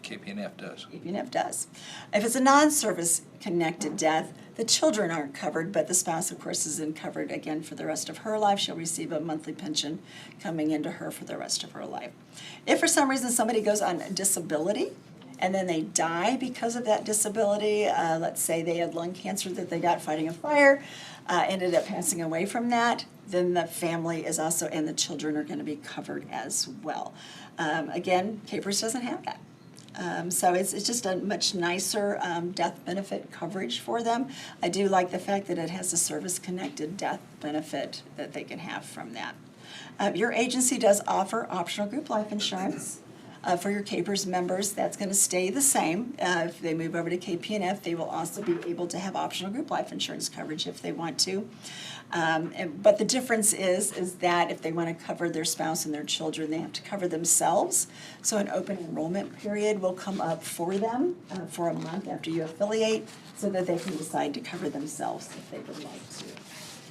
KPNF does. KPNF does. If it's a non-service connected death, the children aren't covered, but the spouse, of course, is covered again for the rest of her life. She'll receive a monthly pension coming into her for the rest of her life. If for some reason somebody goes on disability and then they die because of that disability, let's say they had lung cancer that they got fighting a fire, ended up passing away from that, then the family is also, and the children are going to be covered as well. Again, CAPERS doesn't have that. So it's just a much nicer death benefit coverage for them. I do like the fact that it has a service-connected death benefit that they can have from that. Your agency does offer optional group life insurance. For your Capers members, that's going to stay the same. If they move over to KPNF, they will also be able to have optional group life insurance coverage if they want to. But the difference is that if they want to cover their spouse and their children, they have to cover themselves. So an open enrollment period will come up for them for a month after you affiliate, so that they can decide to cover themselves if they would like to.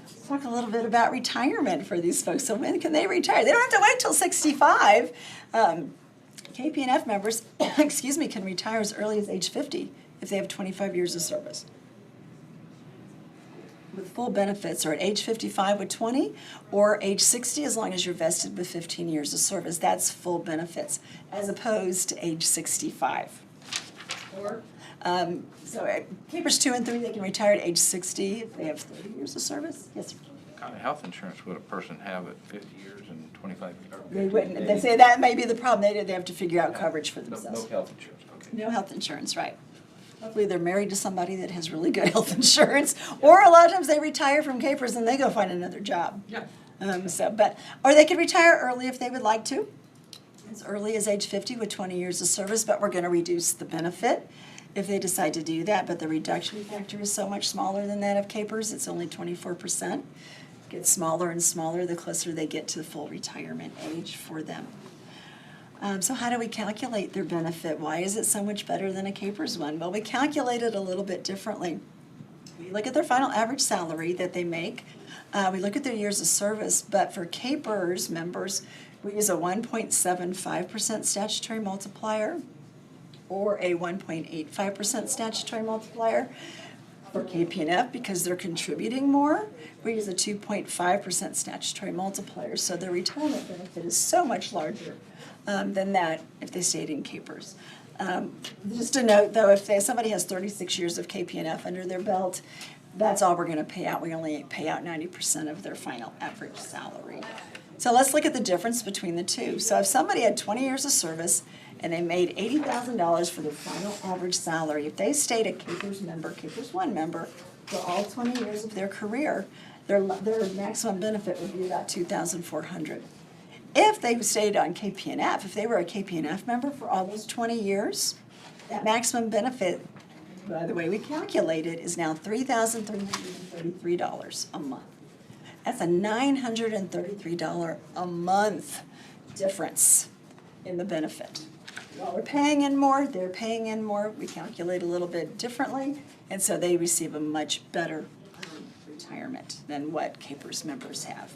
Let's talk a little bit about retirement for these folks. So when can they retire? They don't have to wait till 65. KPNF members, excuse me, can retire as early as age 50 if they have 25 years of service. With full benefits, or at age 55 with 20, or age 60 as long as you're vested with 15 years of service. That's full benefits, as opposed to age 65. Or, Capers 2 and 3, they can retire at age 60 if they have 30 years of service. Yes, sir. What kind of health insurance would a person have at 50 years and 25 years? They wouldn't. They say that may be the problem. They have to figure out coverage for themselves. No health insurance, okay. No health insurance, right. Hopefully they're married to somebody that has really good health insurance, or a lot of times they retire from Capers and they go find another job. Yeah. Or they could retire early if they would like to, as early as age 50 with 20 years of service, but we're going to reduce the benefit if they decide to do that. But the reduction factor is so much smaller than that of Capers. It's only 24%. It gets smaller and smaller the closer they get to full retirement age for them. So how do we calculate their benefit? Why is it so much better than a Capers one? Well, we calculate it a little bit differently. We look at their final average salary that they make. We look at their years of service, but for Capers members, we use a 1.75% statutory multiplier or a 1.85% statutory multiplier. For KPNF, because they're contributing more, we use a 2.5% statutory multiplier. So the retirement benefit is so much larger than that if they stayed in Capers. Just a note, though, if somebody has 36 years of KPNF under their belt, that's all we're going to pay out. We only pay out 90% of their final average salary. So let's look at the difference between the two. So if somebody had 20 years of service and they made $80,000 for their final average salary, if they stayed a Capers member, Capers 1 member, for all 20 years of their career, their maximum benefit would be about $2,400. If they stayed on KPNF, if they were a KPNF member for all those 20 years, that maximum benefit, by the way we calculate it, is now $3,333 a month. That's a $933 a month difference in the benefit. While we're paying in more, they're paying in more. We calculate a little bit differently, and so they receive a much better retirement than what Capers members have.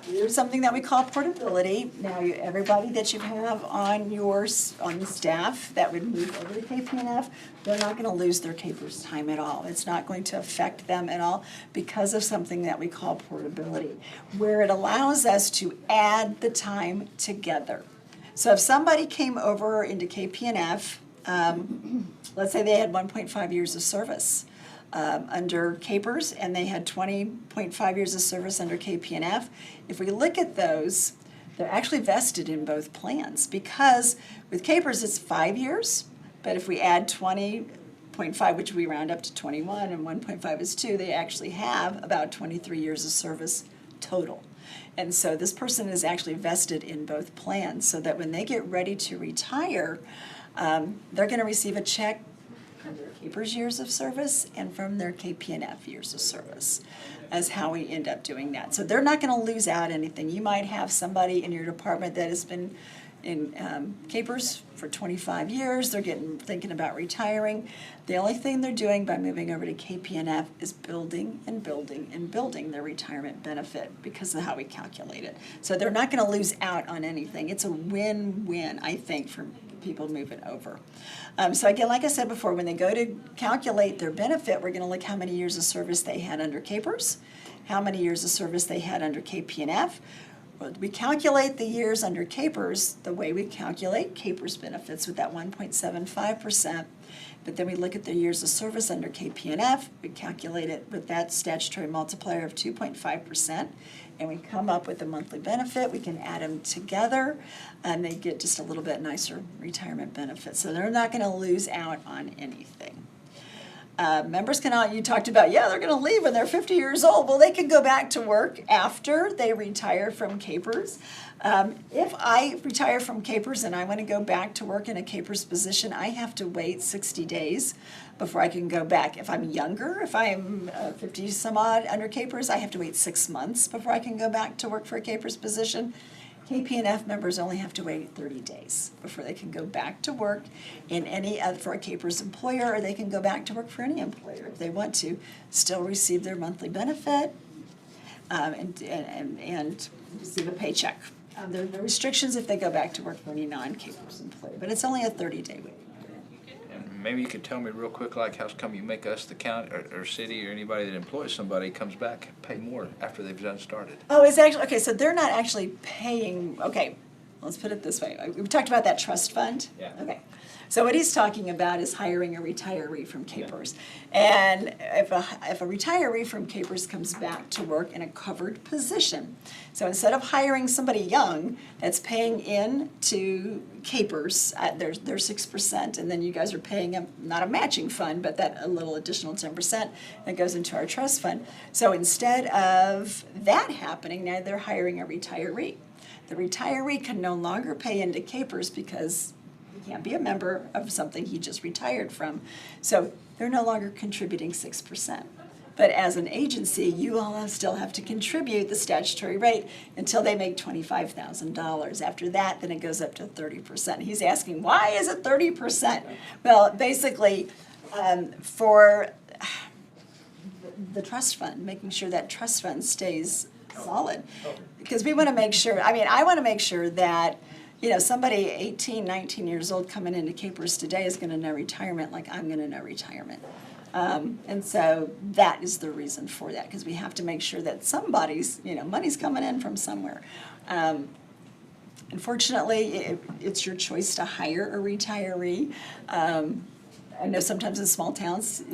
There's something that we call portability. Now, everybody that you have on the staff that would move over to KPNF, they're not going to lose their Capers time at all. It's not going to affect them at all because of something that we call portability, where it allows us to add the time together. So if somebody came over into KPNF, let's say they had 1.5 years of service under Capers, and they had 20.5 years of service under KPNF. If we look at those, they're actually vested in both plans, because with Capers it's 5 years, but if we add 20.5, which we round up to 21, and 1.5 is 2, they actually have about 23 years of service total. And so this person is actually vested in both plans, so that when they get ready to retire, they're going to receive a check from their Capers years of service and from their KPNF years of service, as how we end up doing that. So they're not going to lose out anything. You might have somebody in your department that has been in Capers for 25 years. They're thinking about retiring. The only thing they're doing by moving over to KPNF is building and building and building their retirement benefit because of how we calculate it. So they're not going to lose out on anything. It's a win-win, I think, for people moving over. So again, like I said before, when they go to calculate their benefit, we're going to look how many years of service they had under Capers, how many years of service they had under KPNF. Well, we calculate the years under Capers the way we calculate Capers benefits with that 1.75%, but then we look at the years of service under KPNF, we calculate it with that statutory multiplier of 2.5%, and we come up with a monthly benefit. We can add them together, and they get just a little bit nicer retirement benefit. So they're not going to lose out on anything. Members can, you talked about, yeah, they're gonna leave when they're 50 years old. Well, they can go back to work after they retire from Capers. If I retire from Capers and I wanna go back to work in a Capers position, I have to wait 60 days before I can go back. If I'm younger, if I'm 50 some odd under Capers, I have to wait 6 months before I can go back to work for a Capers position. KP&F members only have to wait 30 days before they can go back to work in any other, for a Capers employer, or they can go back to work for any employer if they want to, still receive their monthly benefit, and receive a paycheck. There are no restrictions if they go back to work for any non-Capers employer, but it's only a 30-day wait. And maybe you could tell me real quick, like, how come you make us, the county, or city, or anybody that employs somebody comes back and pay more after they've done started? Oh, it's actually, okay, so they're not actually paying, okay, let's put it this way. We talked about that trust fund? Yeah. Okay. So what he's talking about is hiring a retiree from Capers. And if a retiree from Capers comes back to work in a covered position, so instead of hiring somebody young that's paying in to Capers at their 6%, and then you guys are paying not a matching fund, but that a little additional 10% that goes into our trust fund. So instead of that happening, now they're hiring a retiree. The retiree can no longer pay into Capers because he can't be a member of something he just retired from. So they're no longer contributing 6%. But as an agency, you all still have to contribute the statutory rate until they make $25,000. After that, then it goes up to 30%. He's asking, why is it 30%? Well, basically, for the trust fund, making sure that trust fund stays solid. Because we want to make sure, I want to make sure that, somebody 18, 19 years old coming into Capers today is going to know retirement like I'm going to know retirement. And so that is the reason for that, because we have to make sure that somebody's, money's coming in from somewhere. Unfortunately, it's your choice to hire a retiree. I know sometimes in small towns,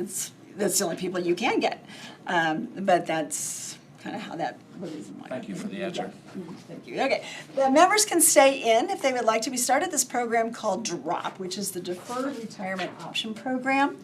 that's the only people you can get. But that's kind of how that works. Thank you for the answer. Thank you. Okay. The members can stay in if they would like to. We started this program called DROP, which is the Deferred Retirement Option Program.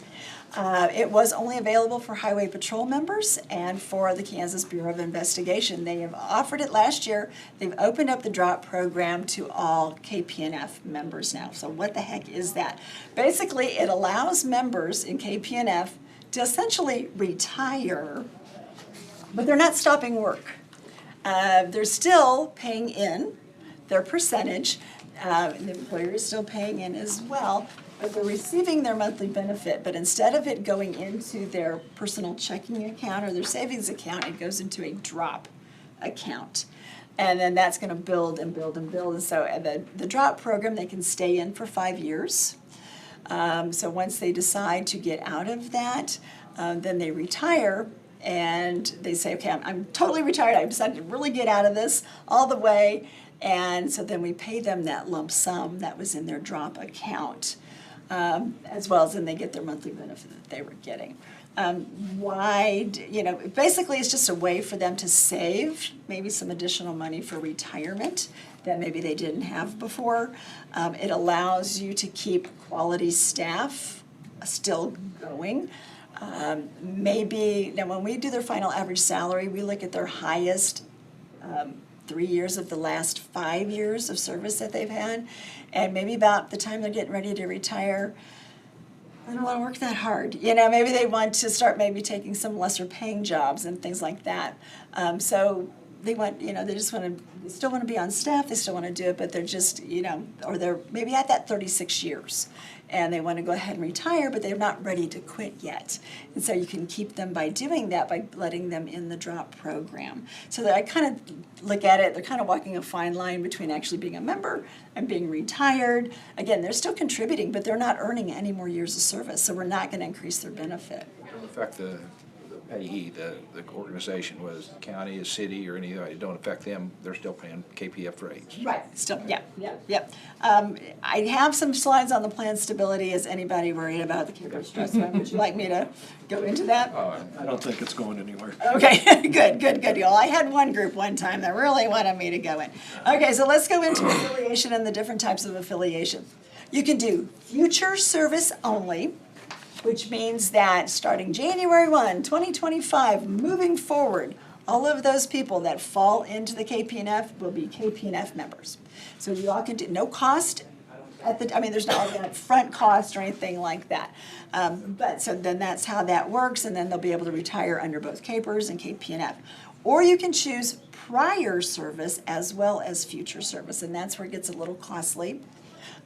It was only available for Highway Patrol members and for the Kansas Bureau of Investigation. They have offered it last year. They've opened up the DROP program to all KP&F members now. So what the heck is that? Basically, it allows members in KP&F to essentially retire, but they're not stopping work. They're still paying in their percentage. The employer is still paying in as well, but they're receiving their monthly benefit. But instead of it going into their personal checking account or their savings account, it goes into a DROP account. And then that's going to build and build and build. And so the DROP program, they can stay in for 5 years. So once they decide to get out of that, then they retire. And they say, okay, I'm totally retired. I've decided to really get out of this all the way. And so then we pay them that lump sum that was in their DROP account, as well as then they get their monthly benefit that they were getting. Basically it's just a way for them to save maybe some additional money for retirement that maybe they didn't have before. It allows you to keep quality staff still going. Now when we do their final average salary, we look at their highest 3 years of the last 5 years of service that they've had, and maybe about the time they're getting ready to retire, they don't want to work that hard. Maybe they want to start maybe taking some lesser paying jobs and things like that. So they want, they still want to be on staff, they still want to do it, but they're just, or they're maybe at that 36 years. And they want to go ahead and retire, but they're not ready to quit yet. And so you can keep them by doing that, by letting them in the DROP program. So that I kind of look at it, they're kind of walking a fine line between actually being a member and being retired. Again, they're still contributing, but they're not earning any more years of service, so we're not going to increase their benefit. It'll affect the payee, the organization, whether it's the county, a city, or anything, it don't affect them, they're still paying KPF rates. Right, still, yeah. I have some slides on the plan stability. Is anybody worried about the Capers Trust Fund? Would you like me to go into that? I don't think it's going anywhere. Okay, good. Y'all. I had one group one time that really wanted me to go in. Okay, so let's go into affiliation and the different types of affiliation. You can do future service only, which means that starting January 1, 2025, moving forward, all of those people that fall into the KPNF will be KPNF members. So you all can do, no cost there's not an upfront cost or anything like that. But so then that's how that works, and then they'll be able to retire under both KPERS and KPNF. Or you can choose prior service as well as future service, and that's where it gets a little costly.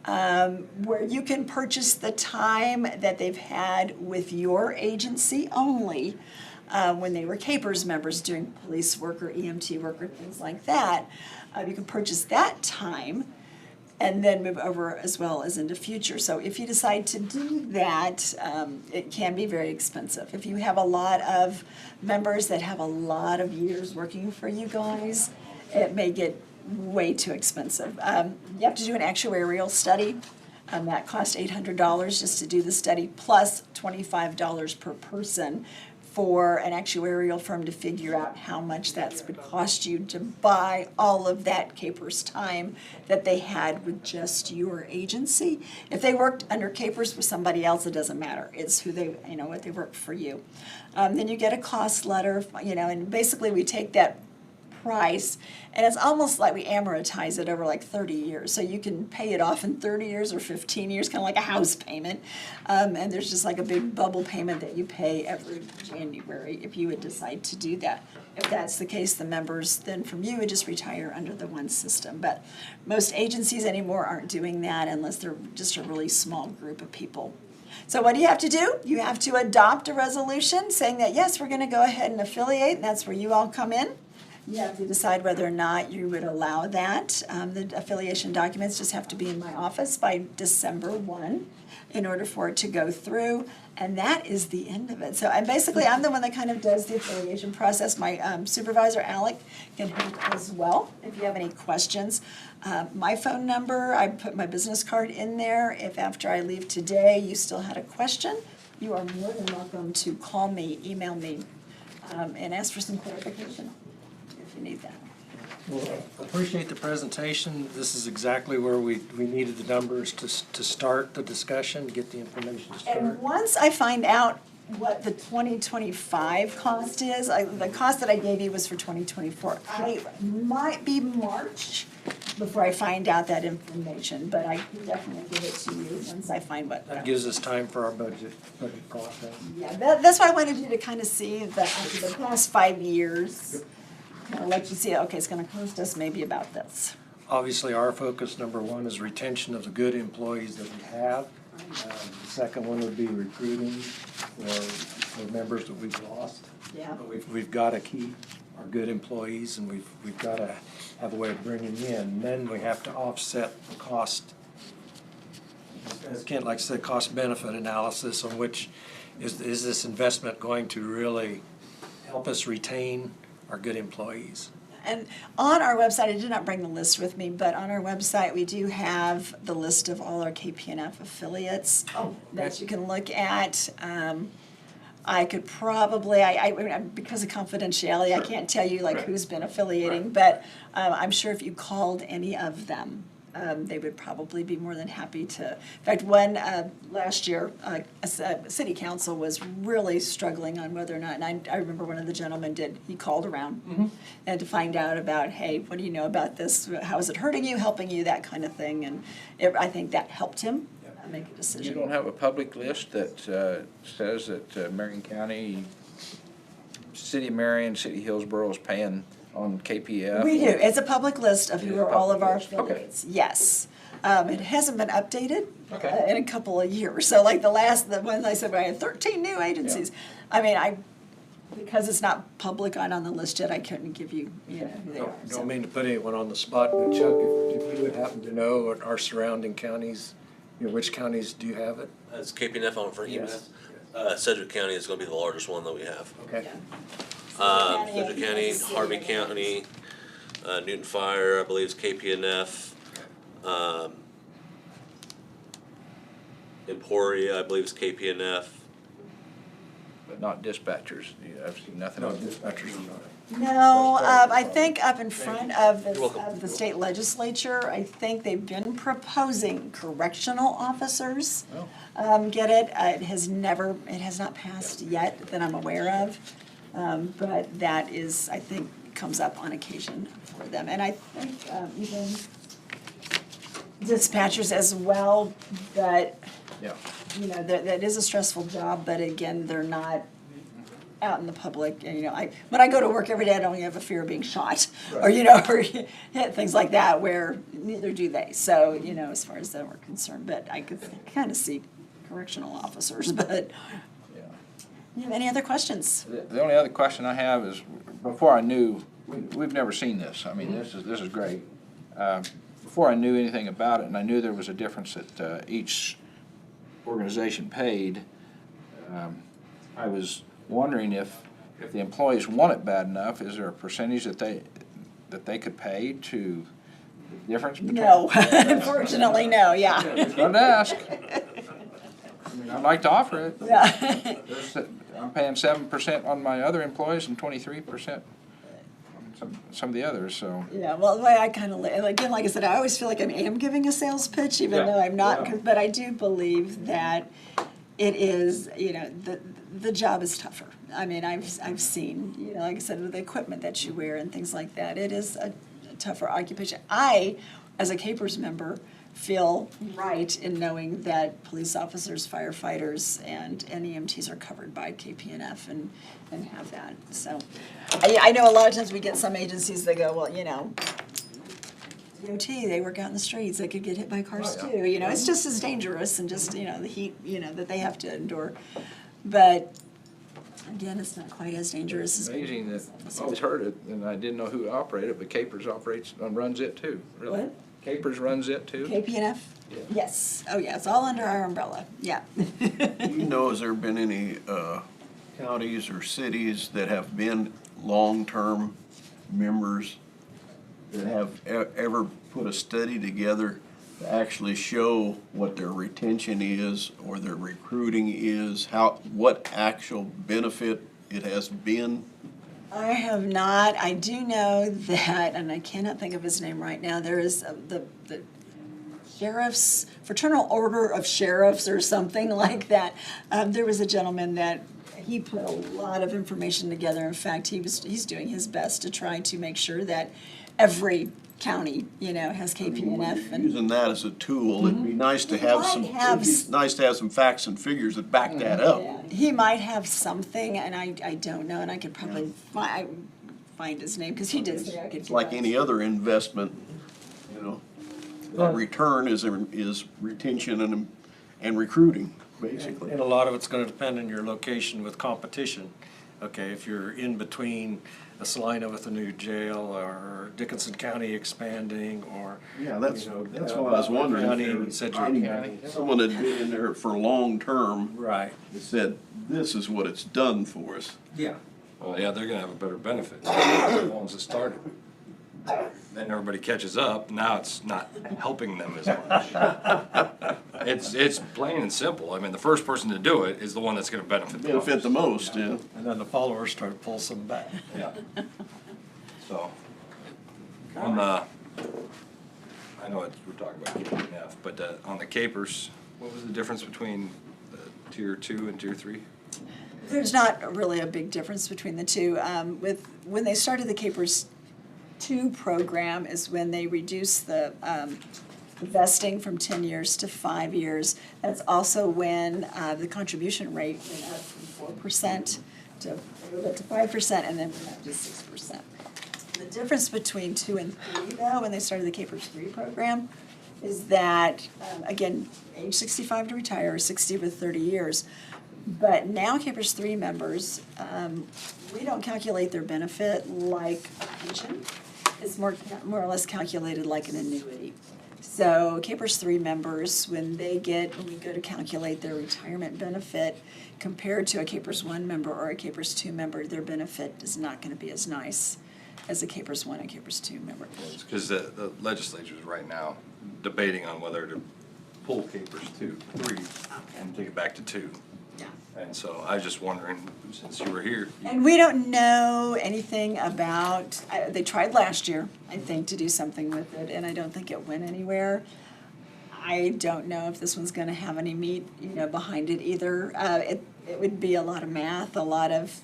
Where you can purchase the time that they've had with your agency only, when they were KPERS members doing police work or EMT work or things like that. You can purchase that time and then move over as well as into future. So if you decide to do that, it can be very expensive. If you have a lot of members that have a lot of years working for you guys, it may get way too expensive. You have to do an actuarial study. That costs $800 just to do the study, plus $25 per person for an actuarial firm to figure out how much that would cost you to buy all of that KPERS time that they had with just your agency. If they worked under KPERS with somebody else, it doesn't matter. It's who they, what they work for you. Then you get a cost letter, and basically we take that price, and it's almost like we amortize it over like 30 years. So you can pay it off in 30 years or 15 years, kind of like a house payment. And there's just like a big bubble payment that you pay every January if you would decide to do that. If that's the case, the members then from you would just retire under the one system. But most agencies anymore aren't doing that unless they're just a really small group of people. So what do you have to do? You have to adopt a resolution saying that, yes, we're going to go ahead and affiliate, and that's where you all come in. You have to decide whether or not you would allow that. The affiliation documents just have to be in my office by December 1 in order for it to go through, and that is the end of it. So I'm the one that kind of does the affiliation process. My supervisor, Alec, can help as well if you have any questions. My phone number, I put my business card in there. If after I leave today you still had a question, you are more than welcome to call me, email me, and ask for some clarification. You need that. Well, appreciate the presentation. This is exactly where we needed the numbers to start the discussion, get the information to start. And once I find out what the 2025 cost is, the cost that I gave you was for 2024. I might be March before I find out that information, but I can definitely give it to you once I find what. That gives us time for our budget process. Yeah, that's why I wanted you to kind of see that after the past 5 years. I'll let you see, okay, it's going to cost us maybe about this. Obviously, our focus, number one, is retention of the good employees that we have. The second one would be recruiting for members that we've lost. Yeah. We've got to keep our good employees, and we've got to have a way of bringing in. And then we have to offset the cost, as Kent likes to say, cost-benefit analysis on which is this investment going to really help us retain our good employees. And on our website, I did not bring the list with me, but on our website, we do have the list of all our KPNF affiliates that you can look at. I could probably, because of confidentiality, I can't tell you like who's been affiliating, but I'm sure if you called any of them, they would probably be more than happy to. In fact, last year, city council was really struggling on whether or not, and I remember one of the gentlemen he called around and to find out about, hey, what do you know about this? How is it hurting you, helping you, that kind of thing. And I think that helped him make a decision. You don't have a public list that says that Marion County, City of Marion, City of Hillsborough is paying on KPF? We do. It's a public list of who are all of our affiliates. Okay. Yes. It hasn't been updated in a couple of years. So like the one I said, I had 13 new agencies. Yeah. I mean, because it's not public on the list yet, I couldn't give you, who they are. Don't mean to put anyone on the spot, but Chuck, if you would happen to know our surrounding counties, which counties do you have it? It's KPNF on for EMS. Sedgwick County is going to be the largest one that we have. Okay. Sedgwick County, Harvey County, Newton Fire, I believe is KPNF. Emporia, I believe is KPNF. but not dispatchers. I've seen nothing on dispatchers. No, I think up in front of the state legislature, I think they've been proposing correctional officers. Get it? It has not passed yet that I'm aware of. But that is, I think, comes up on occasion for them. And I think even dispatchers as well, but, Yeah. you know, that is a stressful job, but again, they're not out in the public. And, you know, when I go to work every day, I don't have a fear of being shot or, you know, or things like that, where neither do they. So, you know, as far as that we're concerned, but I could kind of see correctional officers, but. You have any other questions? The only other question I have is, before I knew, we've never seen this. I mean, this is great. Before I knew anything about it, and I knew there was a difference that each organization paid, I was wondering if the employees want it bad enough, is there a percentage that they could pay to the difference between? No, unfortunately, no, yeah. Just wanted to ask. I mean, I'd like to offer it. Yeah. I'm paying 7% on my other employees and 23% on some of the others, so. Yeah, well, the way I kind of, again, like I said, I always feel like I am giving a sales pitch, even though I'm not, but I do believe that it is, you know, the job is tougher. I mean, I've seen, you know, like I said, with the equipment that you wear and things like that, it is a tougher occupation. I, as a Capers member, feel right in knowing that police officers, firefighters, and EMTs are covered by KPNF and have that. So I know a lot of times we get some agencies that go, well, you know, DOT, they work out in the streets, they could get hit by cars too. You know, it's just as dangerous and just, you know, the heat, you know, that they have to endure. But again, it's not quite as dangerous as. Amazing that I've always heard it, and I didn't know who operated it, but Capers runs it too, really. What? Capers runs it too? KPNF? Yeah. Yes. Oh, yeah, it's all under our umbrella, yeah. Do you know, has there been any counties or cities that have been long-term members that have ever put a study together to actually show what their retention is or their recruiting is, what actual benefit it has been? I have not. I do know that, and I cannot think of his name right now, there is the sheriff's, Fraternal Order of Sheriffs or something like that. There was a gentleman that he put a lot of information together. In fact, he's doing his best to try to make sure that every county, you know, has KPNF. And using that as a tool, it'd be nice to have some facts and figures that back that up. Yeah, he might have something, and I don't know, and I could probably find his name, because he did say I could. It's like any other investment, you know. The return is retention and recruiting, basically. And a lot of it's gonna depend on your location with competition. Okay, if you're in between a Salina with a new jail, or Dickinson County expanding, or, Yeah, that's you know, what I was wondering. County, If Sedgwick County. someone had been in there for long term, Right. that said, this is what it's done for us. Yeah. Well, yeah, they're gonna have a better benefit. They're the ones that started. Then everybody catches up, now it's not helping them as much. It's plain and simple. I mean, the first person to do it is the one that's gonna benefit the most. Benefit the most, yeah. And then the followers start to pull some back. Yeah. So, on the, I know we're talking about KPNF, but on the Capers, what was the difference between tier 2 and tier 3? There's not really a big difference between the two. When they started the Capers 2 program is when they reduced the vesting from 10 years to 5 years. That's also when the contribution rate went up from 4% to 5%, and then went up to 6%. The difference between 2 and 3, though, when they started the Capers 3 program, is that, again, age 65 to retire, 60 with 30 years. But now Capers 3 members, we don't calculate their benefit like a pension. It's more or less calculated like an annuity. So Capers 3 members, when we go to calculate their retirement benefit, compared to a Capers 1 member or a Capers 2 member, their benefit is not going to be as nice as a Capers 1 and Capers 2 member. Because the legislature is right now debating on whether to pull Capers 3 and take it back to 2. Yeah. And so I was just wondering, since you were here, And we don't know anything about, they tried last year, I think, to do something with it, and I don't think it went anywhere. I don't know if this one's gonna have any meat, behind it either. It would be a lot of math, a lot of,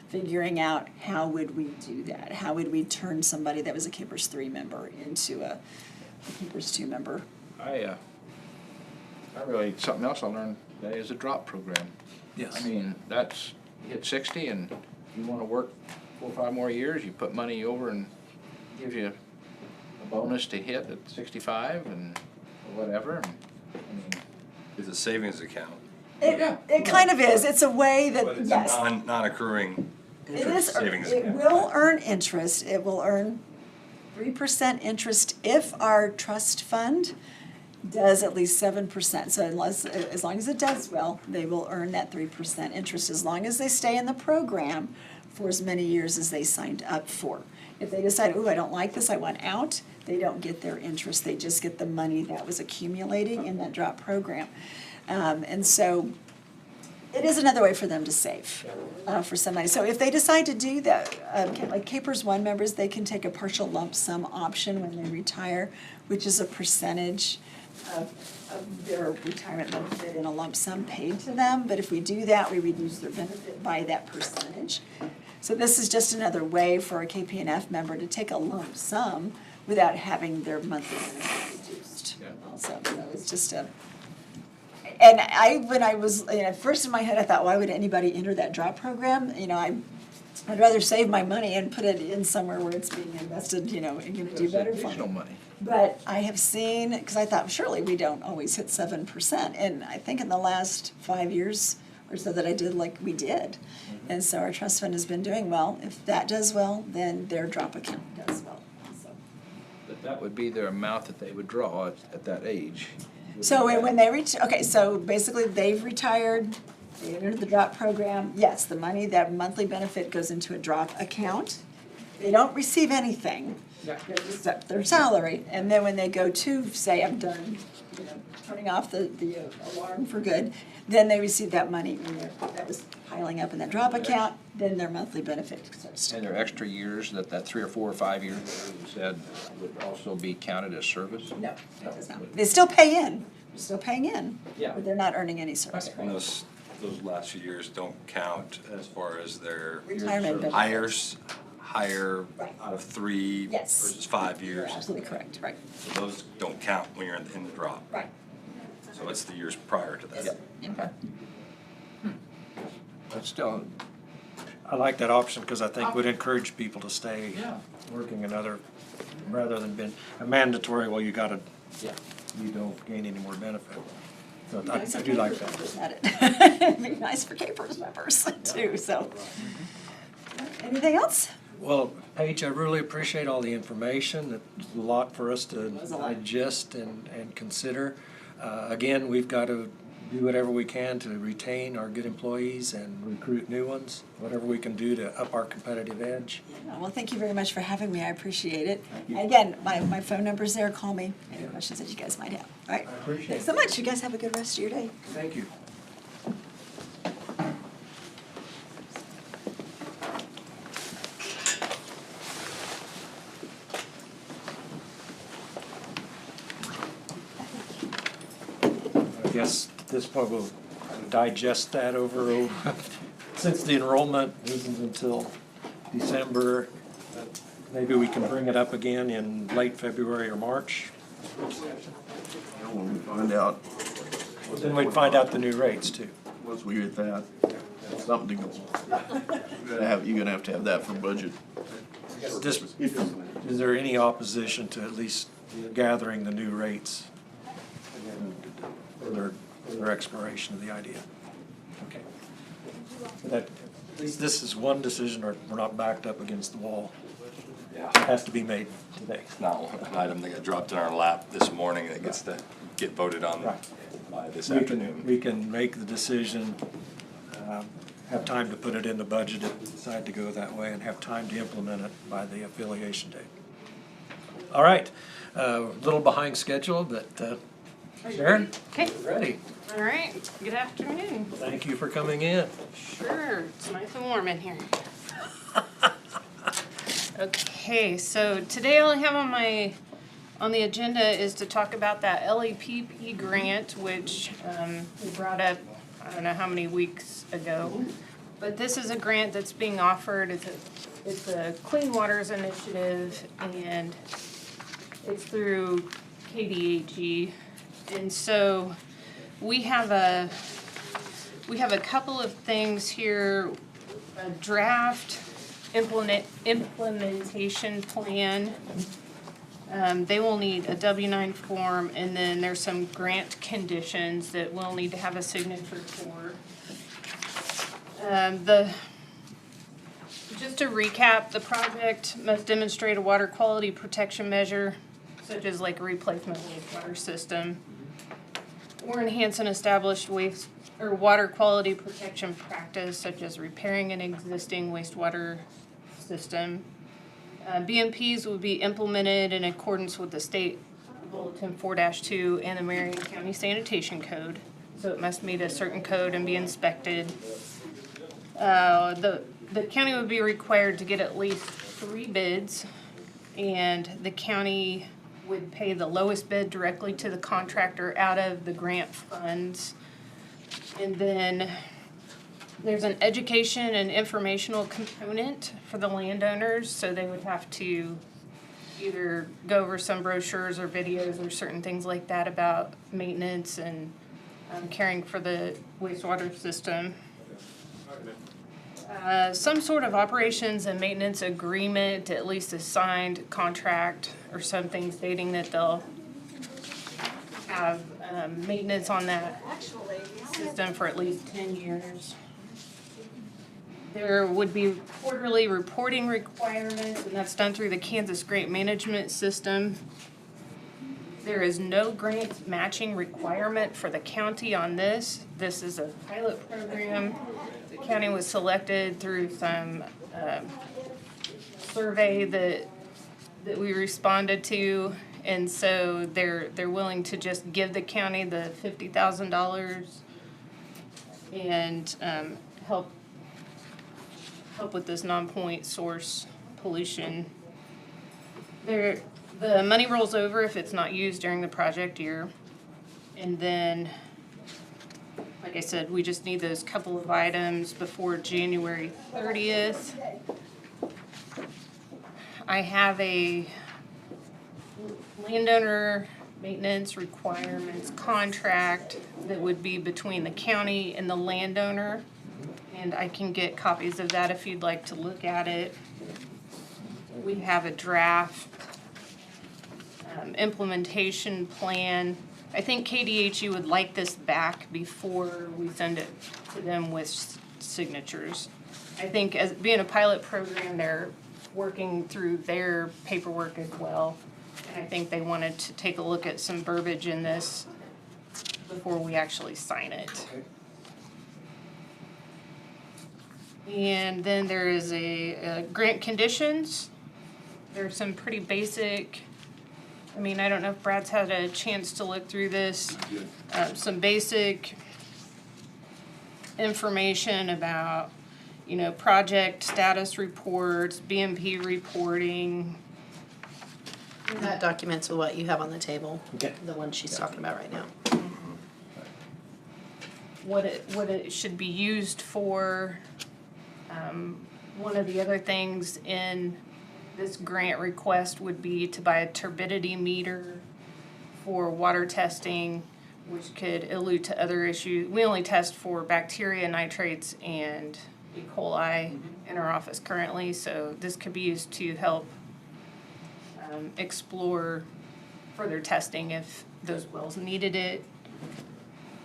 figuring out how would we do that? How would we turn somebody that was a Capers 3 member into a Capers 2 member? I really, something else I learned today is a drop program. Yes. I mean, that's, you hit 60 and you wanna work 4 or 5 more years, you put money over and gives you a bonus to hit at 65 and or whatever. And, I mean, it's a savings account. It kind of is, it's a way that, But it's yes. a non-accruing It is, savings it account. will earn interest, it will earn 3% interest if our trust fund does at least 7%. So as long as it does well, they will earn that 3% interest, as long as they stay in the program for as many years as they signed up for. If they decide, ooh, I don't like this, I want out, they don't get their interest, they just get the money that was accumulating in that drop program. And so it is another way for them to save for somebody. So if they decide to do that, like Capers 1 members, they can take a partial lump sum option when they retire, which is a percentage of their retirement benefit in a lump sum paid to them. But if we do that, we reduce their benefit by that percentage. So this is just another way for a KPNF member to take a lump sum without having their monthly benefit reduced. Also, so it's just a. And when I was, first in my head, I thought, why would anybody enter that drop program? I'd rather save my money and put it in somewhere where it's being invested, and gonna do better for me. additional money. But I have seen, because I thought, surely we don't always hit 7%. And I think in the last 5 years or so that I did, we did. And so our trust fund has been doing well. If that does well, then their drop account does well. So. But that would be their amount that they would draw at that age. So when they okay, so basically they've retired, they entered the drop program. Yes, the money, that monthly benefit goes into a drop account. They don't receive anything. They're just up their salary. And then when they go to say, I'm done, turning off the alarm for good, then they receive that money that was piling up in that drop account, then their monthly benefit starts to. And their extra years, that 3 or 4 or 5 years that you said would also be counted as service? No, it does not. They still pay in, they're still paying in, Yeah. but they're not earning any service. And those last few years don't count as far as their Retirement benefit. higher out of 3 Yes. versus 5 You're years. absolutely correct, right, So those don't count when you're in the drop. right. So it's the years prior to that. Okay. But still, I like that option because I think would encourage people to stay Yeah. working another, rather than being a mandatory, well, you gotta, yeah. you don't gain any more benefit. So Be I nice if do like Capers members that. had it. It'd be nice for Capers members too, so. Anything else? Well, Paige, I really appreciate all the information. It's a lot for us to was a lot. digest and consider. Again, we've got to do whatever we can to retain our good employees and recruit new ones, whatever we can do to up our competitive edge. Well, thank you very much for having me, I appreciate it. And again, my phone number's there, call me, any questions that you guys might have. All right, I appreciate thanks it. so much, you guys have a good rest of your day. Thank you. I guess at this point we'll digest that over, since the enrollment isn't until December, maybe we can bring it up again in late February or March. When we find out, Then we'd find out the new rates too. once we get that, something to go. You're gonna have to have that for budget. Is there any opposition to at least gathering the new rates for their exploration of the idea? Okay. That, at least this is one decision, or we're not backed up against the wall. Yeah. It has to be made today. Now, an item that got dropped in our lap this morning that gets to get voted on by this afternoon. We can make the decision, have time to put it in the budget if we decide to go that way, and have time to implement it by the affiliation date. All right, a little behind schedule, but Sharon? Okay. Ready? All right, good afternoon. Thank you for coming in. Sure, it's nice and warm in here. Okay, so today all I have on the agenda is to talk about that LAPP grant, which we brought up, I don't know how many weeks ago. But this is a grant that's being offered. It's a Clean Waters Initiative, and it's through KDHE. And so we have a couple of things here, a draft implementation plan. They will need a W-9 form, and then there's some grant conditions that we'll need to have a signature for. Just to recap, the project must demonstrate a water quality protection measure, such as like a replacement wastewater system, or enhance an established waste or water quality protection practice, such as repairing an existing wastewater system. BMPs will be implemented in accordance with the state Bulletin 4-2 and the Marion County Sanitation Code. So it must meet a certain code and be inspected. The county would be required to get at least 3 bids, and the county would pay the lowest bid directly to the contractor out of the grant funds. And then there's an education and informational component for the landowners, so they would have to either go over some brochures or videos or certain things like that about maintenance and caring for the wastewater system. Some sort of operations and maintenance agreement, at least a signed contract or something stating that they'll have maintenance on that system for at least 10 years. There would be quarterly reporting requirements, and that's done through the Kansas Grant Management System. There is no grant matching requirement for the county on this. This is a pilot program. The county was selected through some survey that we responded to, and so they're willing to just give the county the $50,000 and help with this non-point source pollution. The money rolls over if it's not used during the project year. And then, like I said, we just need those couple of items before January 30th. I have a landowner maintenance requirements contract that would be between the county and the landowner. And I can get copies of that if you'd like to look at it. We have a draft implementation plan. I think KDHE would like this back before we send it to them with signatures. I think as being a pilot program, they're working through their paperwork as well. And I think they wanted to take a look at some verbiage in this before we actually sign it. Okay. And then there is a grant conditions. There's some pretty basic, I mean, I don't know if Brad's had a chance to look through this. Some basic information about, project status reports, BMP reporting. That documents what you have on the table. Okay. The one she's talking about right now. What it should be used for. One of the other things in this grant request would be to buy a turbidity meter for water testing, which could allude to other issues. We only test for bacteria, nitrates, and E. coli in our office currently, so this could be used to help explore further testing if those wells needed it.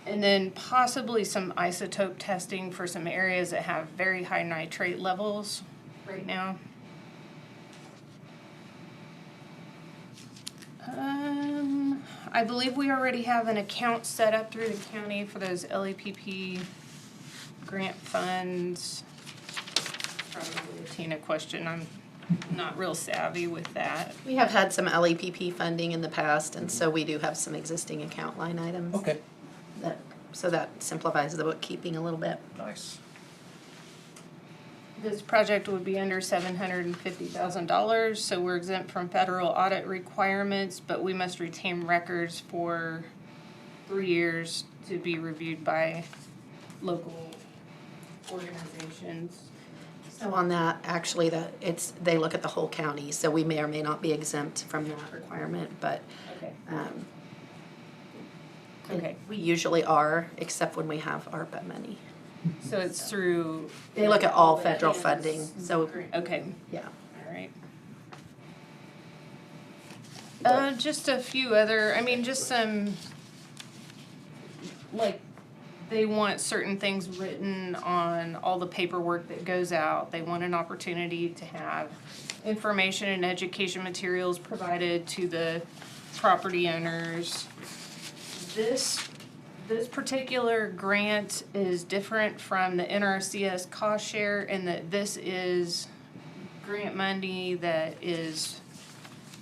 And then possibly some isotope testing for some areas that have very high nitrate levels right now. I believe we already have an account set up through the county for those LAPP grant funds. Probably a Tina question. I'm not real savvy with that. We have had some LAPP funding in the past, and so we do have some existing account line items. Okay. That so that simplifies the bookkeeping a little bit. Nice. This project would be under $750,000, so we're exempt from federal audit requirements, but we must retain records for 3 years to be reviewed by local organizations. So on that, actually, they look at the whole county, so we may or may not be exempt from that requirement, but Okay. and Okay. we usually are, except when we have ARPA money. So it's through. They look at all federal funding, so, Okay, yeah. all right. Just a few other, I mean, just some, like, they want certain things written on all the paperwork that goes out. They want an opportunity to have information and education materials provided to the property owners. This particular grant is different from the NRCS cost share in that this is grant money that is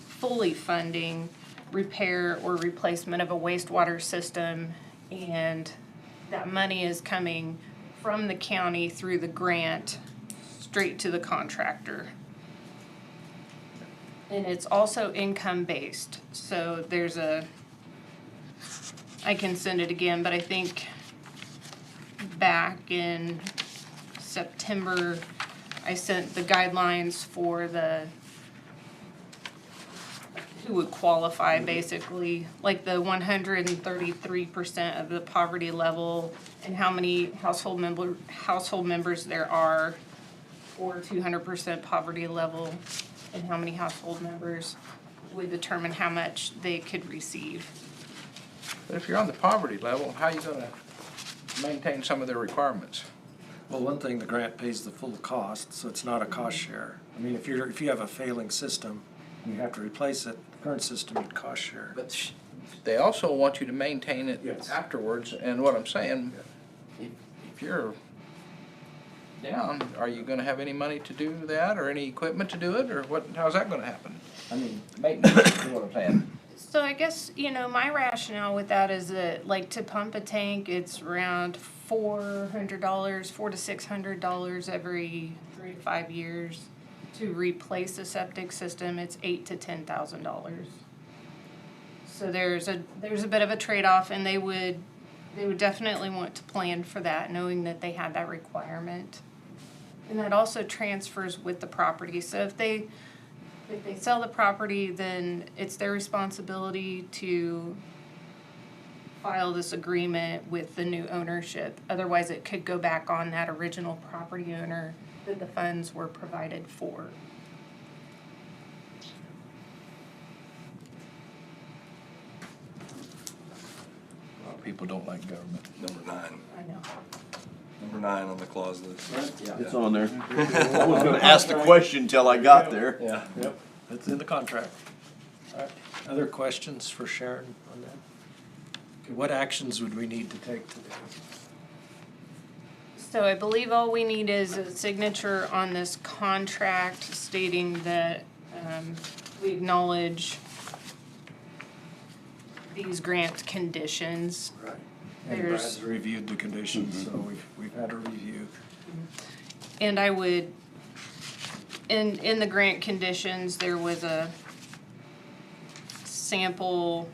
fully funding repair or replacement of a wastewater system, and that money is coming from the county through the grant straight to the contractor. And it's also income-based, so there's I can send it again, but I think back in September, I sent the guidelines for who would qualify, basically, like the 133% of the poverty level and how many household members there are for 200% poverty level, and how many household members would determine how much they could receive. But if you're on the poverty level, how are you gonna maintain some of their requirements? Well, one thing, the grant pays the full cost, so it's not a cost share. I mean, if you have a failing system, and you have to replace it, the current system would cost share. But they also want you to maintain it Yes. afterwards, and what I'm saying, if you're down, are you gonna have any money to do that, or any equipment to do it, or what, how's that gonna happen? I mean, maintenance, is what I'm saying. So I guess, my rationale with that is that, like, to pump a tank, it's around $400, $400 to $600 every 3 to 5 years. To replace a septic system, it's $8,000 to $10,000. So there's a bit of a trade-off, and they would definitely want to plan for that, knowing that they had that requirement. And that also transfers with the property. So if they sell the property, then it's their responsibility to file this agreement with the new ownership. Otherwise, it could go back on that original property owner that the funds were provided for. A lot of people don't like government. Number 9. I know. Number 9 on the clause list. It's on there. I was gonna ask the question till I got there. Yeah, yep, it's in the contract. All right, other questions for Sharon on that? Okay, what actions would we need to take today? So I believe all we need is a signature on this contract stating that we acknowledge these grant conditions. Right. And Brad's reviewed the conditions, so we've had a review. And I would, in the grant conditions, there was a sample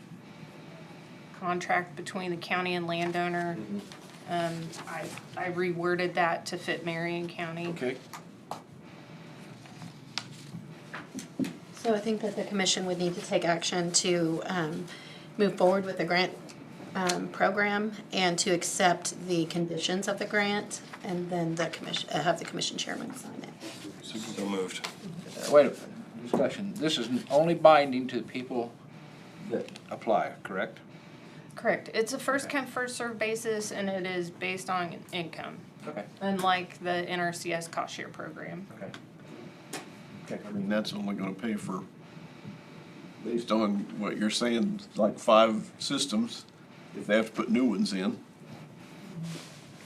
contract between the county and landowner. I reworded that to fit Marion County. Okay. So I think that the commission would need to take action to move forward with the grant program and to accept the conditions of the grant, and then the commission, have the commission chairman sign it. So moved. Wait a minute, discussion. This is only binding to the people that apply, correct? Correct. It's a first come, first served basis, and it is based on income, Okay. unlike the NRCS cost share program. Okay. I mean, that's only gonna pay for, based on what you're saying, like 5 systems, if they have to put new ones in.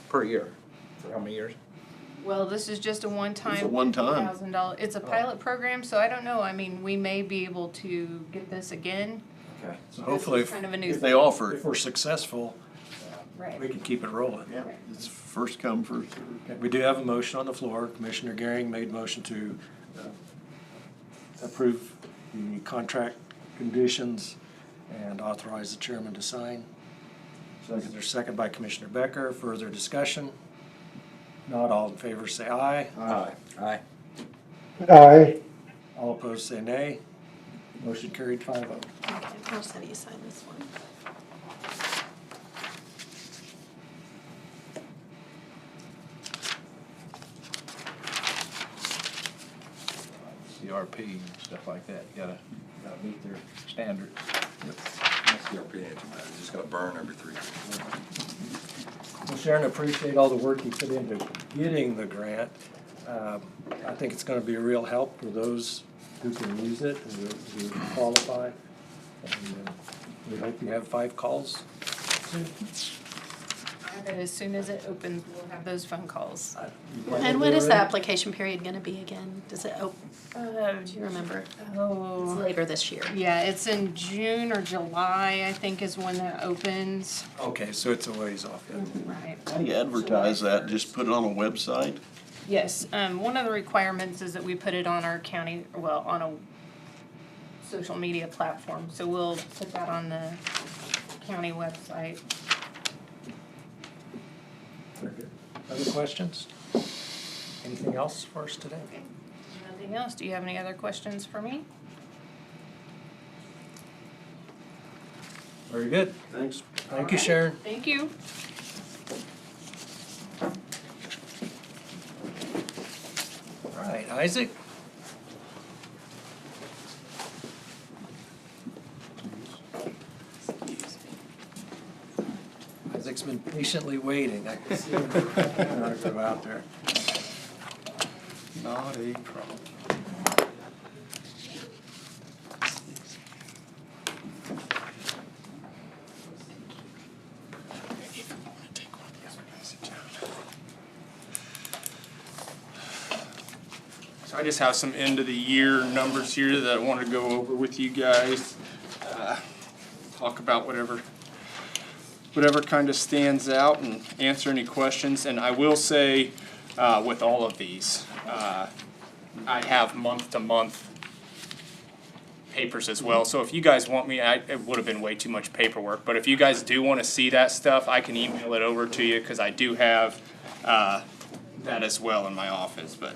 Per year. For how many years? Well, this is just a one-time. It's a one-time. $50,000. It's a pilot program, so I don't know. I mean, we may be able to get this again. Okay. So hopefully, This is kind of a new If they thing. offer it. if we're successful, Right. we can keep it rolling. Yeah, it's first come, first served. Okay, we do have a motion on the floor. Commissioner Gehring made motion to approve the contract conditions and authorize the chairman to sign. There's a second by Commissioner Becker. Further discussion? Not all in favor say aye. Aye. Aye. Aye. All opposed say nay. Motion carried 5-0. Okay, I'll just have you sign this one. CRP and stuff like that, you gotta meet their standards. CRP ain't too bad, it's just gonna burn every 3 years. Well, Sharon, appreciate all the work you put into getting the grant. I think it's gonna be a real help for those who can use it and who qualify. And we hope you have 5 calls soon. But as soon as it opens, we'll have those phone calls. And what is the application period gonna be again? Does it, do you remember? It's Oh, later this year. yeah, it's in June or July, I think is when that opens. Okay, so it's a ways off yet. Right. How do you advertise that? Just put it on a website? Yes, one of the requirements is that we put it on our county, well, on a social media platform, so we'll put that on the county website. Very good. Other questions? Anything else for us today? Nothing else, do you have any other questions for me? Very good. Thanks. Thank you, Sharon. Thank you. All right, Isaac? Isaac's been patiently waiting. I can see him go out there. Not a problem. So I just have some end of the year numbers here that I want to go over with you guys. Talk about whatever kind of stands out and answer any questions. And I will say, with all of these, I have month-to-month papers as well. So if you guys want me, it would have been way too much paperwork. But if you guys do want to see that stuff, I can email it over to you because I do have that as well in my office. But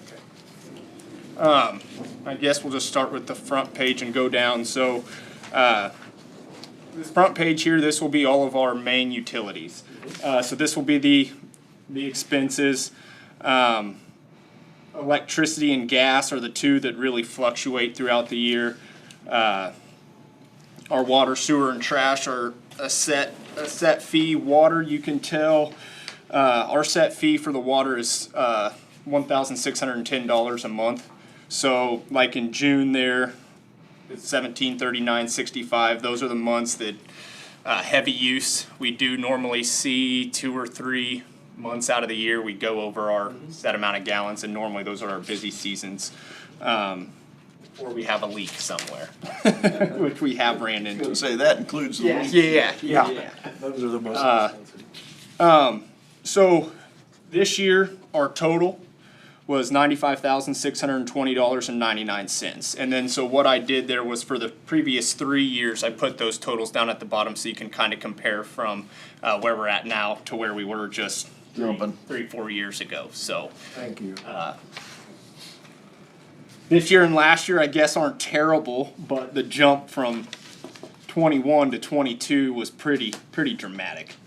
I guess we'll just start with the front page and go down. So this front page here, this will be all of our main utilities. So this will be the expenses. Electricity and gas are the two that really fluctuate throughout the year. Our water, sewer, and trash are a set fee. Water, you can tell, our set fee for the water is $1,610 a month. So like in June there, it's $1,739.65. Those are the months that heavy use. We do normally see 2 or 3 months out of the year we go over our set amount of gallons, and normally those are our busy seasons, or we have a leak somewhere, which we have ran into. I was gonna say, that includes the leak. Yeah. Those are the most expensive. So this year, our total was $95,620.99. And then, so what I did there was for the previous 3 years, I put those totals down at the bottom so you can kind of compare from where we're at now to where we were just 3-4 years ago. So Thank you. this year and last year, I guess, aren't terrible, but the jump from 21 to 22 was pretty dramatic.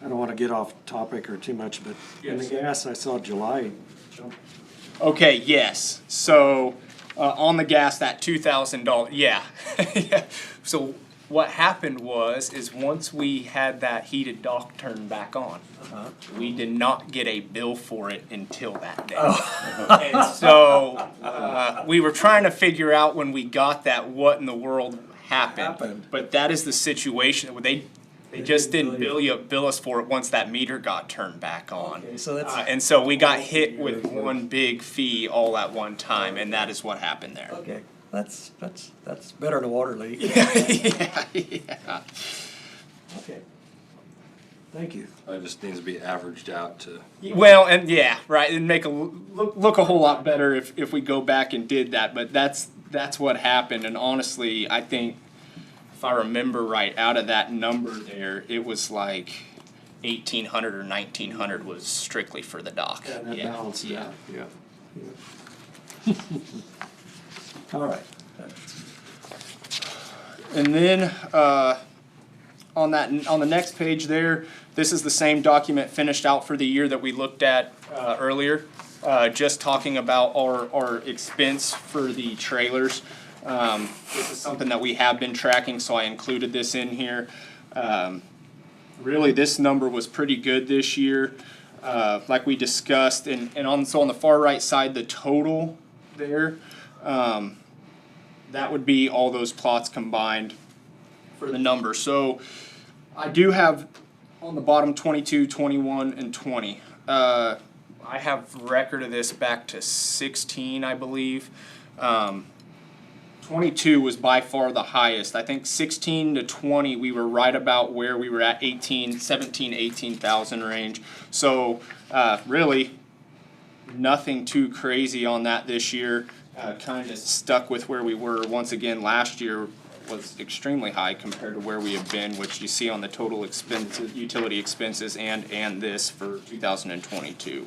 I don't want to get off topic or too much, but in the gas, I saw July jump. Okay, yes. So on the gas, that $2,000, yeah. Yeah. So what happened is once we had that heated dock turned back on, we did not get a bill for it until that day. And so we were trying to figure out when we got that what in the world happened. But that is the situation. They just didn't bill us for it once that meter got turned back on. Okay, so that's and so we got hit with one big fee all at one time, and that is what happened there. okay. That's better than a water leak. Yeah. Okay. Thank you. It just needs to be averaged out to. Well, and yeah, right, it'd make look a whole lot better if we go back and did that, but that's what happened, and honestly, I think, if I remember right, out of that number there, it was like 1,800 or 1,900 was strictly for the dock. Yeah, that Yeah, balances yeah. out, yeah. All right. And then, on the next page there, this is the same document finished out for the year that we looked at, earlier. Just talking about our expense for the trailers. This is something that we have been tracking, so I included this in here. Really, this number was pretty good this year, like we discussed, and on the far right side, the total there, that would be all those plots combined for the number. So I do have on the bottom 22, 21, and 20. I have record of this back to 16, I believe. 22 was by far the highest. I think 16 to 20, we were right about where we were at 18,000 range. So really nothing too crazy on that this year. Kind of stuck with where we were. Once again, last year was extremely high compared to where we have been, which you see on the total expenses, utility expenses, and this for 2022.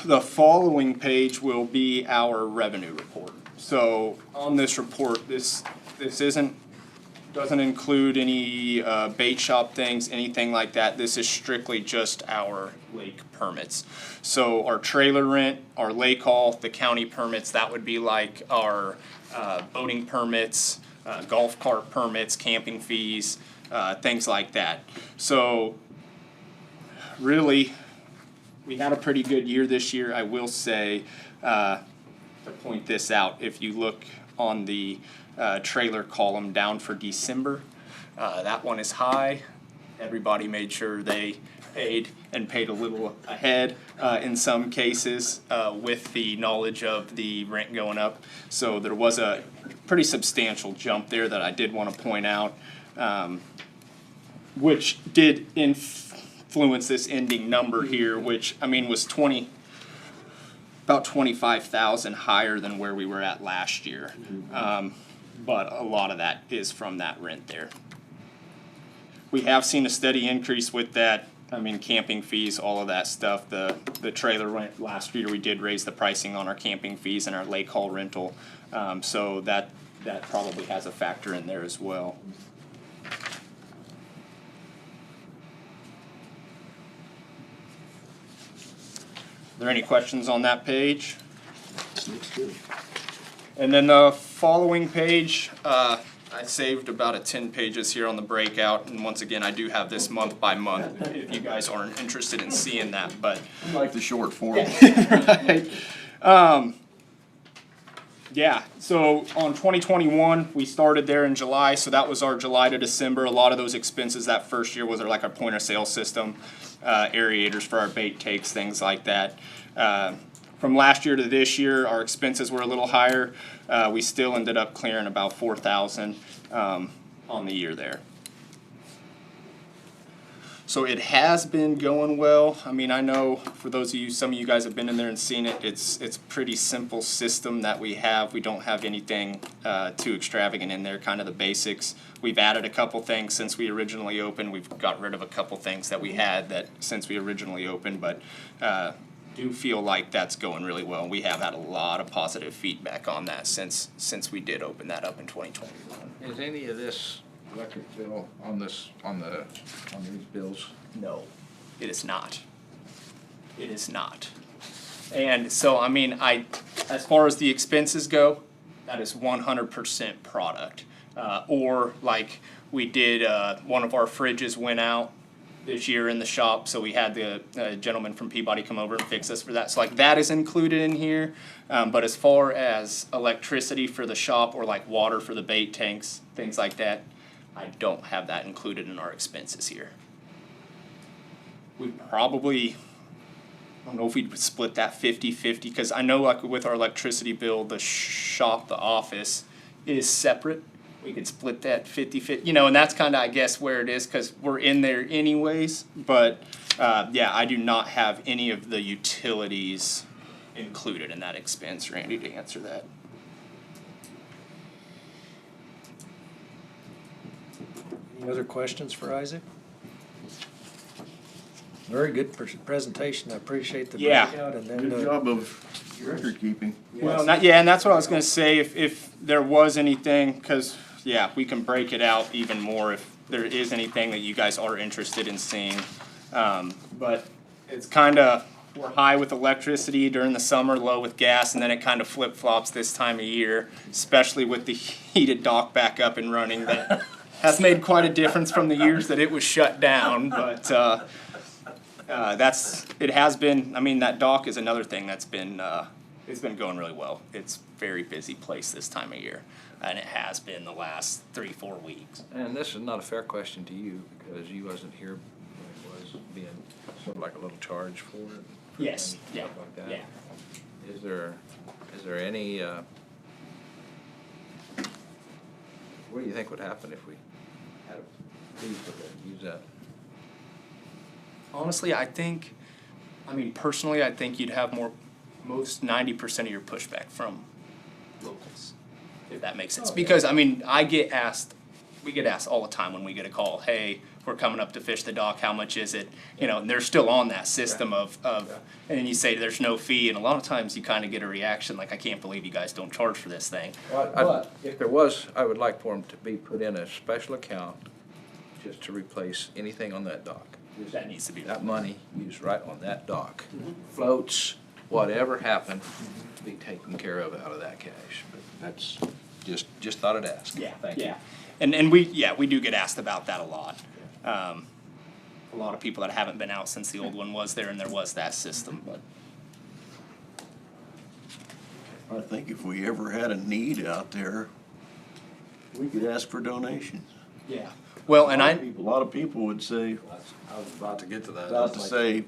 The following page will be our revenue report. So on this report, this doesn't include any bait shop things, anything like that. This is strictly just our lake permits. So our trailer rent, our lake haul, the county permits, that would be like our boating permits, golf cart permits, camping fees, things like that. So really, we had a pretty good year this year. I will say, to point this out, if you look on the trailer column down for December, that one is high. Everybody made sure they paid a little ahead in some cases with the knowledge of the rent going up. So there was a pretty substantial jump there that I did want to point out, which did influence this ending number here, which I mean was about 25,000 higher than where we were at last year. But a lot of that is from that rent there. We have seen a steady increase with that. I mean, camping fees, all of that stuff. The trailer rent last year, we did raise the pricing on our camping fees and our lake haul rental. So that probably has a factor in there as well. Are there any questions on that page? Looks good. And then the following page, I saved about 10 pages here on the breakout, and once again, I do have this month by month, if you guys aren't interested in seeing that, but. I like the short form. Right. Yeah, so on 2021, we started there in July, so that was our July to December. A lot of those expenses that first year was like our point of sale system, aerators for our bait takes, things like that. From last year to this year, our expenses were a little higher. We still ended up clearing about 4,000 on the year there. So it has been going well. I mean, I know for those of you, some of you guys have been in there and seen it. It's a pretty simple system that we have. We don't have anything too extravagant in there, kind of the basics. We've added a couple things since we originally opened. We've got rid of a couple things that we had that since we originally opened, but do feel like that's going really well. We have had a lot of positive feedback on that since we did open that up in 2021. Is any of this electric bill on these bills? No, it is not. It is not. And so, I mean, as far as the expenses go, that is 100% product. Or like we did, one of our fridges went out this year in the shop, so we had the gentleman from Peabody come over and fix us for that. So like that is included in here. But as far as electricity for the shop or like water for the bait tanks, things like that, I don't have that included in our expenses here. We probably, I don't know if we'd split that 50-50, because I know like with our electricity bill, the shop, the office is separate. We could split that 50-50, you know, and that's kind of, I guess, where it is, because we're in there anyways. But, yeah, I do not have any of the utilities included in that expense, Randy, to answer that. Any other questions for Isaac? Very good presentation. I appreciate the Yeah. breakout and then Good job of record keeping. Well, yeah, and that's what I was gonna say, if there was anything, because, yeah, we can break it out even more if there is anything that you guys are interested in seeing. But it's kinda, we're high with electricity during the summer, low with gas, and then it kind of flip-flops this time of year, especially with the heated dock back up and running. That has made quite a difference from the years that it was shut down, but, it has been, I mean, that dock is another thing that's been, it's been going really well. It's a very busy place this time of year, and it has been the last 3-4 weeks. And this is not a fair question to you, because you wasn't here when it was being sort of like a little charge for it. Yes, and yeah, stuff like that. yeah. Is there any, what do you think would happen if we had a fee for that, use that? Honestly, I think, I mean, personally, I think you'd have most 90% of your pushback from locals, if that makes sense. Because, I mean, we get asked all the time when we get a call, hey, we're coming up to fish the dock, how much is it? You know, and they're still on that system of and then you say there's no fee, and a lot of times you kind of get a reaction like, I can't believe you guys don't charge for this thing. But if there was, I would like for them to be put in a special account just to replace anything on that dock. That needs to be. That money used right on that dock. Floats, whatever happened, to be taken care of out of that cash. But that's, just thought I'd ask. Yeah, Thank you. yeah. And we do get asked about that a lot. A lot of people that haven't been out since the old one was there and there was that system, but. I think if we ever had a need out there, we could ask for donations. Yeah. Well, and A lot of people would say, I was about to get to that. about to say,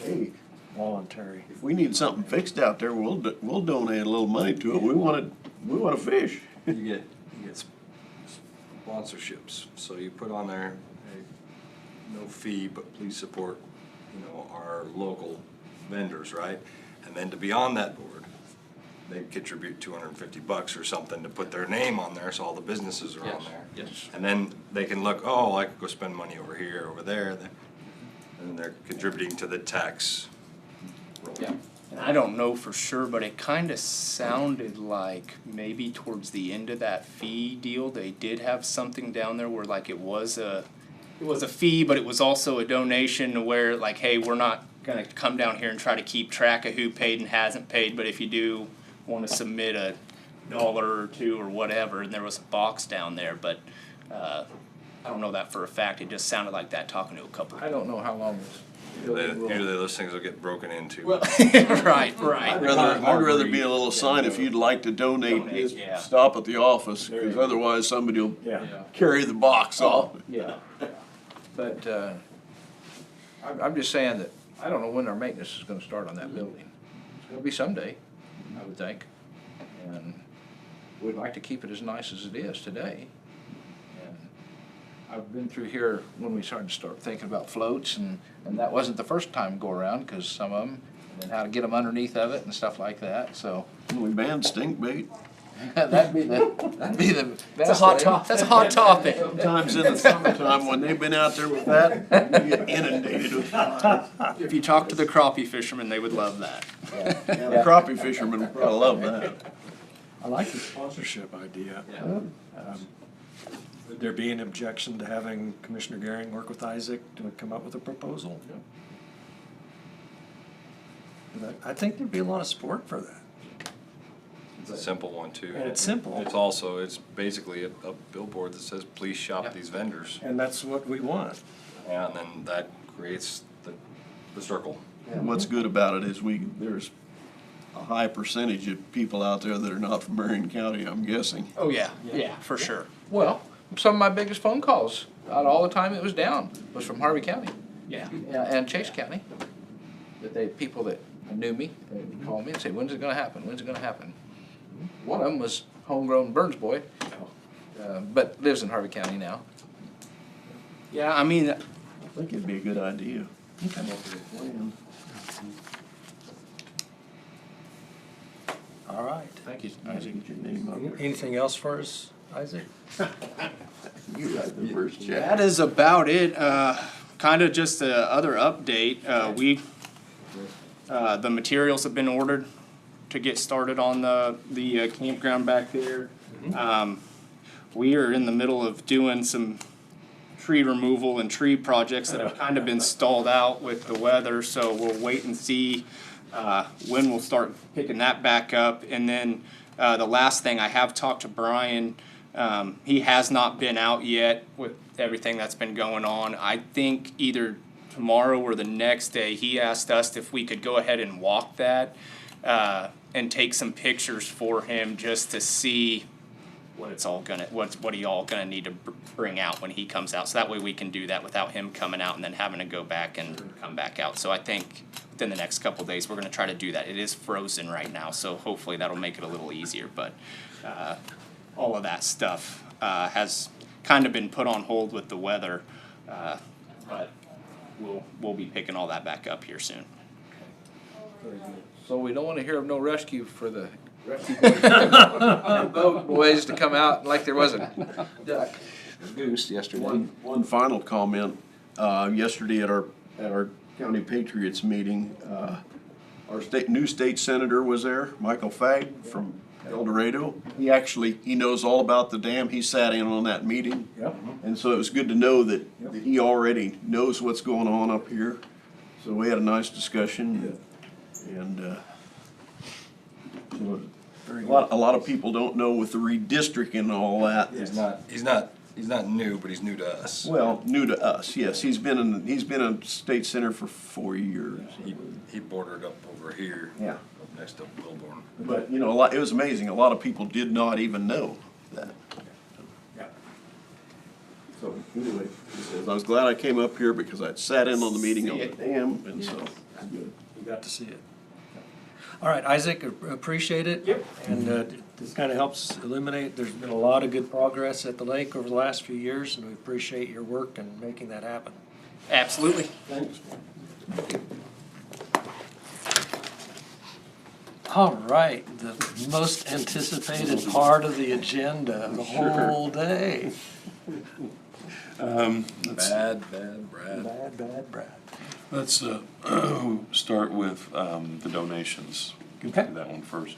hey, Voluntary. if we need something fixed out there, we'll donate a little money to it. We wanna fish. You get sponsorships, so you put on there, hey, no fee, but please support, you know, our local vendors, right? And then to be on that board, they contribute $250 or something to put their name on there, so all the businesses are on there. Yes. And then they can look, oh, I could go spend money over here, over there, and they're contributing to the tax. Yeah. And I don't know for sure, but it kind of sounded like maybe towards the end of that fee deal, they did have something down there where like it was a fee, but it was also a donation where like, hey, we're not gonna come down here and try to keep track of who paid and hasn't paid, but if you do want to submit $1 or $2 or whatever, and there was a box down there, but I don't know that for a fact. It just sounded like that talking to a couple. I don't know how long this. Usually those things will get broken into. Well, right. I'd rather be a little sign if you'd like to donate, just yeah. stop at the office, because otherwise somebody will carry the box off. Yeah. But I'm just saying that I don't know when our maintenance is gonna start on that building. It's gonna be someday, I would think. And we'd like to keep it as nice as it is today. And I've been through here when we started to start thinking about floats, and that wasn't the first time go around, because some of them, and how to get them underneath of it and stuff like that, so. We banned stink bait. That'd be the That's a best hot way. topic. That's a hot topic. Sometimes in the summertime, when they've been out there with that, you get inundated with flies. If you talk to the crappie fishermen, they would love that. The crappie fishermen will probably love that. I like the sponsorship idea. Would there be an objection to having Commissioner Goering work with Isaac to come up with a proposal? I think there'd be a lot of support for that. It's a simple one too. And it's simple. It's basically a billboard that says, please shop these vendors. And that's what we want. And then that creates the circle. And what's good about it is there's a high percentage of people out there that are not from Marion County, I'm guessing. Oh, yeah, for sure. Well, some of my biggest phone calls, out all the time it was down, was from Harvey County. Yeah. And Chase County. That people that knew me, they would call me and say, when's it gonna happen? When's it gonna happen? One of them was homegrown Burns boy, but lives in Harvey County now. Yeah, I mean, I think it'd be a good idea. Come up with a plan. All right. Thank you. Get your name up there. Anything else for us, Isaac? You got the first check. that is about it. Kind of just a other update. The materials have been ordered to get started on the campground back there. We are in the middle of doing some tree removal and tree projects that have kind of been stalled out with the weather, so we'll wait and see when we'll start picking that back up. And then the last thing, I have talked to Brian. He has not been out yet with everything that's been going on. I think either tomorrow or the next day, he asked us if we could go ahead and walk that and take some pictures for him just to see what he all gonna need to bring out when he comes out. So that way we can do that without him coming out and then having to go back and come back out. So I think within the next couple of days, we're gonna try to do that. It is frozen right now, so hopefully that'll make it a little easier, but all of that stuff has kind of been put on hold with the weather, but we'll be picking all that back up here soon. So we don't wanna hear of no rescue for the rescue boat boys to come out like there wasn't duck or goose yesterday. One final comment. Yesterday at our County Patriots meeting, our new state senator was there, Michael Fagg from El Dorado. He knows all about the dam. He sat in on that meeting. Yep. And so it was good to know that he already knows what's going on up here. So we had a nice discussion, and a lot of people don't know with the redistricting and all that. He's not new, but he's new to us. Well, new to us, yes. He's been a state senator for 4 years. He bordered up over here. Yeah. Next to Wilborn. But, it was amazing. A lot of people did not even know that. Yeah. So, anyway, he says, I was glad I came up here because I'd sat in on the meeting on the dam, and so, good. You got to see it. All right, Isaac, appreciate it. Yep. And this kind of helps eliminate, there's been a lot of good progress at the lake over the last few years, and we appreciate your work in making that happen. Absolutely. Thanks. All right, the most anticipated part of the agenda of the whole day. Bad Brad. Let's start with the donations. Okay. Do that one first.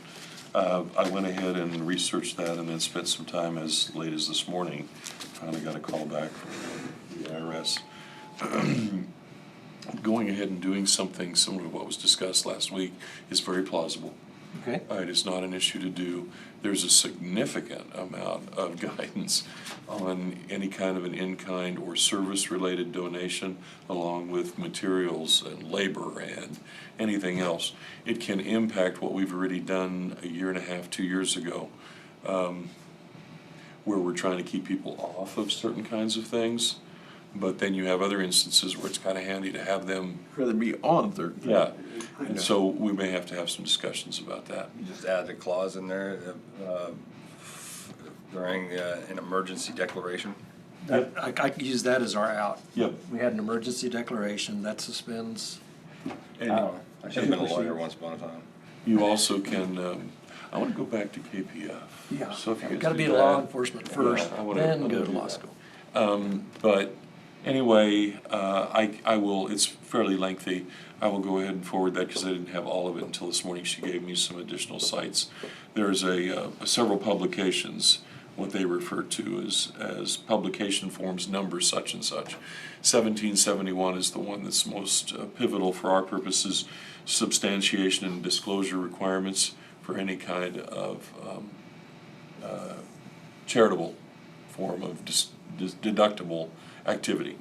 I went ahead and researched that and then spent some time as late as this morning. Finally got a call back from the IRS. Going ahead and doing something similar to what was discussed last week is very plausible. Okay. It is not an issue to do. There's a significant amount of guidance on any kind of an in-kind or service-related donation, along with materials and labor and anything else. It can impact what we've already done a year and a half, 2 years ago, where we're trying to keep people off of certain kinds of things. But then you have other instances where it's kind of handy to have them. Rather be on third. Yeah, and so we may have to have some discussions about that. You just add a clause in there during an emergency declaration. I could use that as our out. Yep. We had an emergency declaration that suspends. And I should have been a lawyer once upon a time. you also can, I want to go back to KPF. Yeah, So if you guys got to be do law that- enforcement first, Yeah, I wanna- then I go wanna to do law that. school. But anyway, I will, it's fairly lengthy. I will go ahead and forward that because I didn't have all of it until this morning. She gave me some additional sites. There's several publications, what they refer to as publication forms number such and such. 1771 is the one that's most pivotal for our purposes, substantiation and disclosure requirements for any kind of charitable form of deductible activity.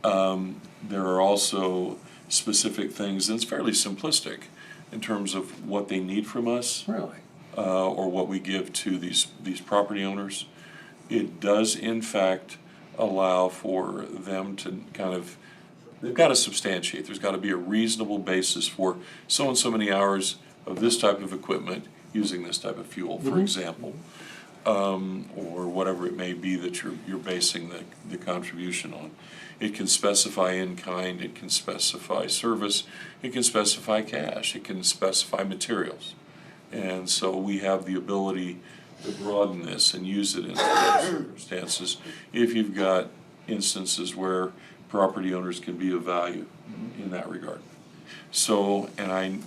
There are also specific things, and it's fairly simplistic in terms of what they need from us. Really? Or what we give to these property owners. It does in fact allow for them to kind of, they've got to substantiate. There's got to be a reasonable basis for so and so many hours of this type of equipment using this type of fuel, for example. or whatever it may be that you're basing the contribution on. It can specify in kind, it can specify service, it can specify cash, it can specify materials. And so we have the ability to broaden this and use it in certain circumstances if you've got instances where property owners can be of value in that regard. So, and I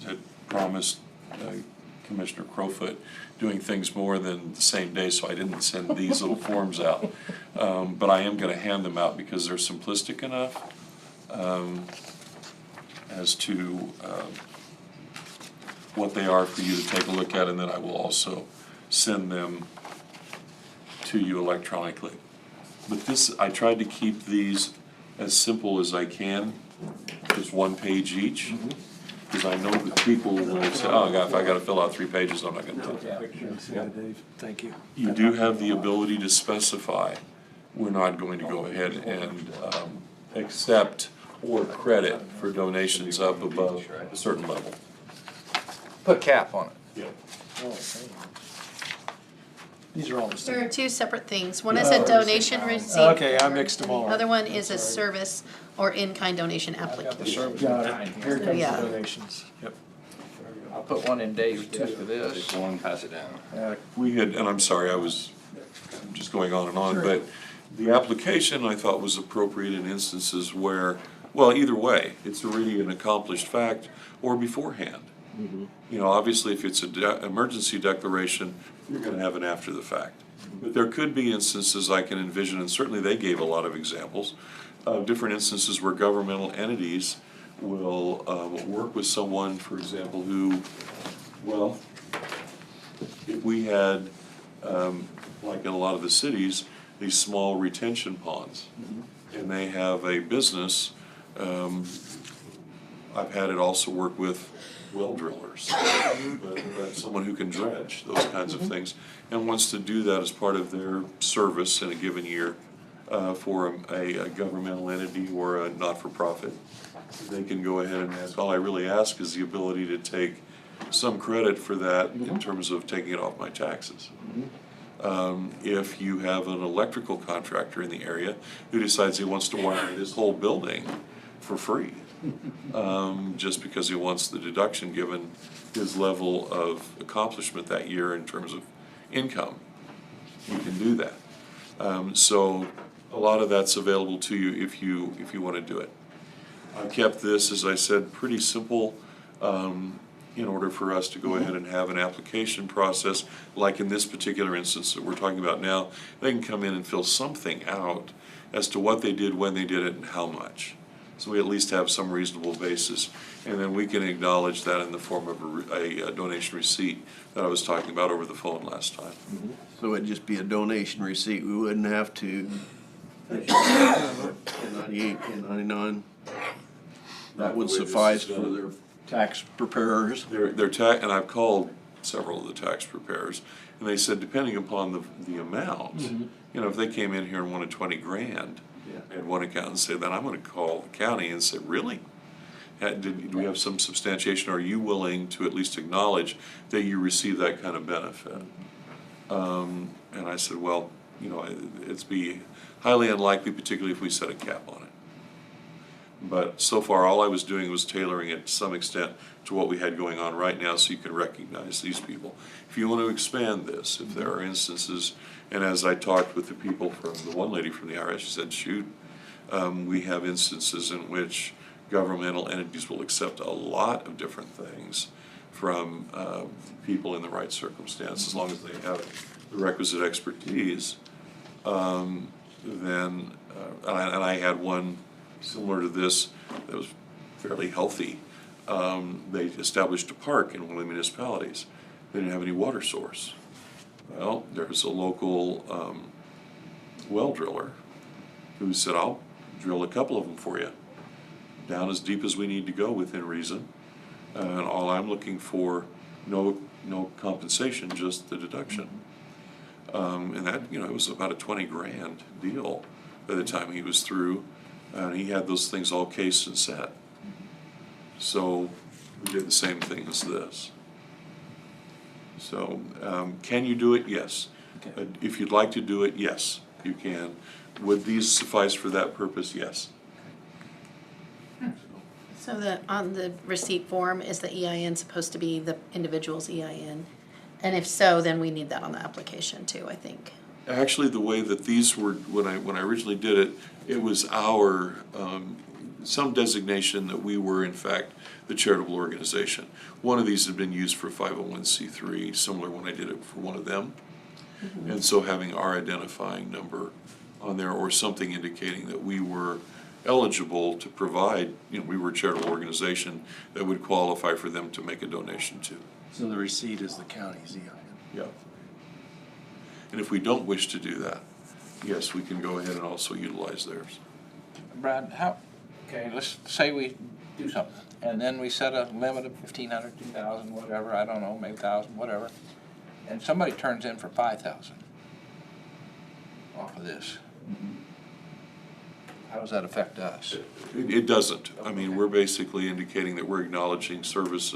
had promised Commissioner Crowfoot doing things more than the same day, so I didn't send these little forms out. But I am gonna hand them out because they're simplistic enough as to what they are for you to take a look at, and then I will also send them to you electronically. But this, I tried to keep these as simple as I can, just one page each. Because I know that people will say, oh, God, if I gotta fill out 3 pages, I'm not gonna do that. Yeah, Dave, thank you. You do have the ability to specify, we're not going to go ahead and accept or credit for donations up above a certain level. Put cap on it. Yeah. These are all the There same. are 2 separate things. One is a donation receipt. Okay, I mixed them all. Other one is a service or in-kind donation application. Got it. Here comes the Yeah. donations. Yep. I'll put one in Dave's too for this. One, pass it down. We had, and I'm sorry, I'm just going on and on, but the application I thought was appropriate in instances where, well, either way, it's already an accomplished fact or beforehand. You know, obviously, if it's an emergency declaration, you're gonna have an after the fact. But there could be instances I can envision, and certainly they gave a lot of examples, of different instances where governmental entities will work with someone, for example, who, well, if we had, like in a lot of the cities, these small retention ponds, and they have a business, I've had it also work with well drillers, but someone who can dredge, those kinds of things, and wants to do that as part of their service in a given year for a governmental entity or a not-for-profit. They can go ahead and ask, all I really ask is the ability to take some credit for that in terms of taking it off my taxes. If you have an electrical contractor in the area who decides he wants to wire this whole building for free, just because he wants the deduction given his level of accomplishment that year in terms of income, you can do that. So a lot of that's available to you if you want to do it. I kept this, as I said, pretty simple in order for us to go ahead and have an application process, like in this particular instance that we're talking about now. They can come in and fill something out as to what they did, when they did it, and how much. So we at least have some reasonable basis, and then we can acknowledge that in the form of a donation receipt that I was talking about over the phone last time. So it'd just be a donation receipt, we wouldn't have to 1098, 1099. That would suffice for their tax preparers. And I've called several of the tax preparers, and they said, depending upon the amount, you know, if they came in here and wanted 20 grand, and one accountant said, then I'm gonna call the county and say, really? Do we have some substantiation? Are you willing to at least acknowledge that you receive that kind of benefit? And I said, well, you know, it's be highly unlikely, particularly if we set a cap on it. But so far, all I was doing was tailoring it to some extent to what we had going on right now, so you can recognize these people. If you want to expand this, if there are instances, and as I talked with the people from, the one lady from the IRS, she said, shoot, we have instances in which governmental entities will accept a lot of different things from people in the right circumstance, as long as they have the requisite expertise. And I had one similar to this that was fairly healthy. They established a park in one of the municipalities. They didn't have any water source. Well, there's a local well driller who said, I'll drill a couple of them for you, down as deep as we need to go within reason. And all I'm looking for, no compensation, just the deduction. And that, you know, it was about a 20 grand deal by the time he was through. And he had those things all cased and set. So we did the same thing as this. So can you do it? Yes. If you'd like to do it, yes, you can. Would these suffice for that purpose? Yes. So on the receipt form, is the EIN supposed to be the individual's EIN? And if so, then we need that on the application too, I think. Actually, the way that these were, when I originally did it, it was our, some designation that we were in fact the charitable organization. One of these had been used for 501c3, similar when I did it for one of them. And so having our identifying number on there or something indicating that we were eligible to provide, we were a charitable organization that would qualify for them to make a donation to. So the receipt is the county's EIN. Yeah. And if we don't wish to do that, yes, we can go ahead and also utilize theirs. Brad, okay, let's say we do something, and then we set a limit of 1,500, 2,000, whatever, I don't know, maybe 1,000, whatever, and somebody turns in for 5,000 off of this. How does that affect us? It doesn't. I mean, we're basically indicating that we're acknowledging service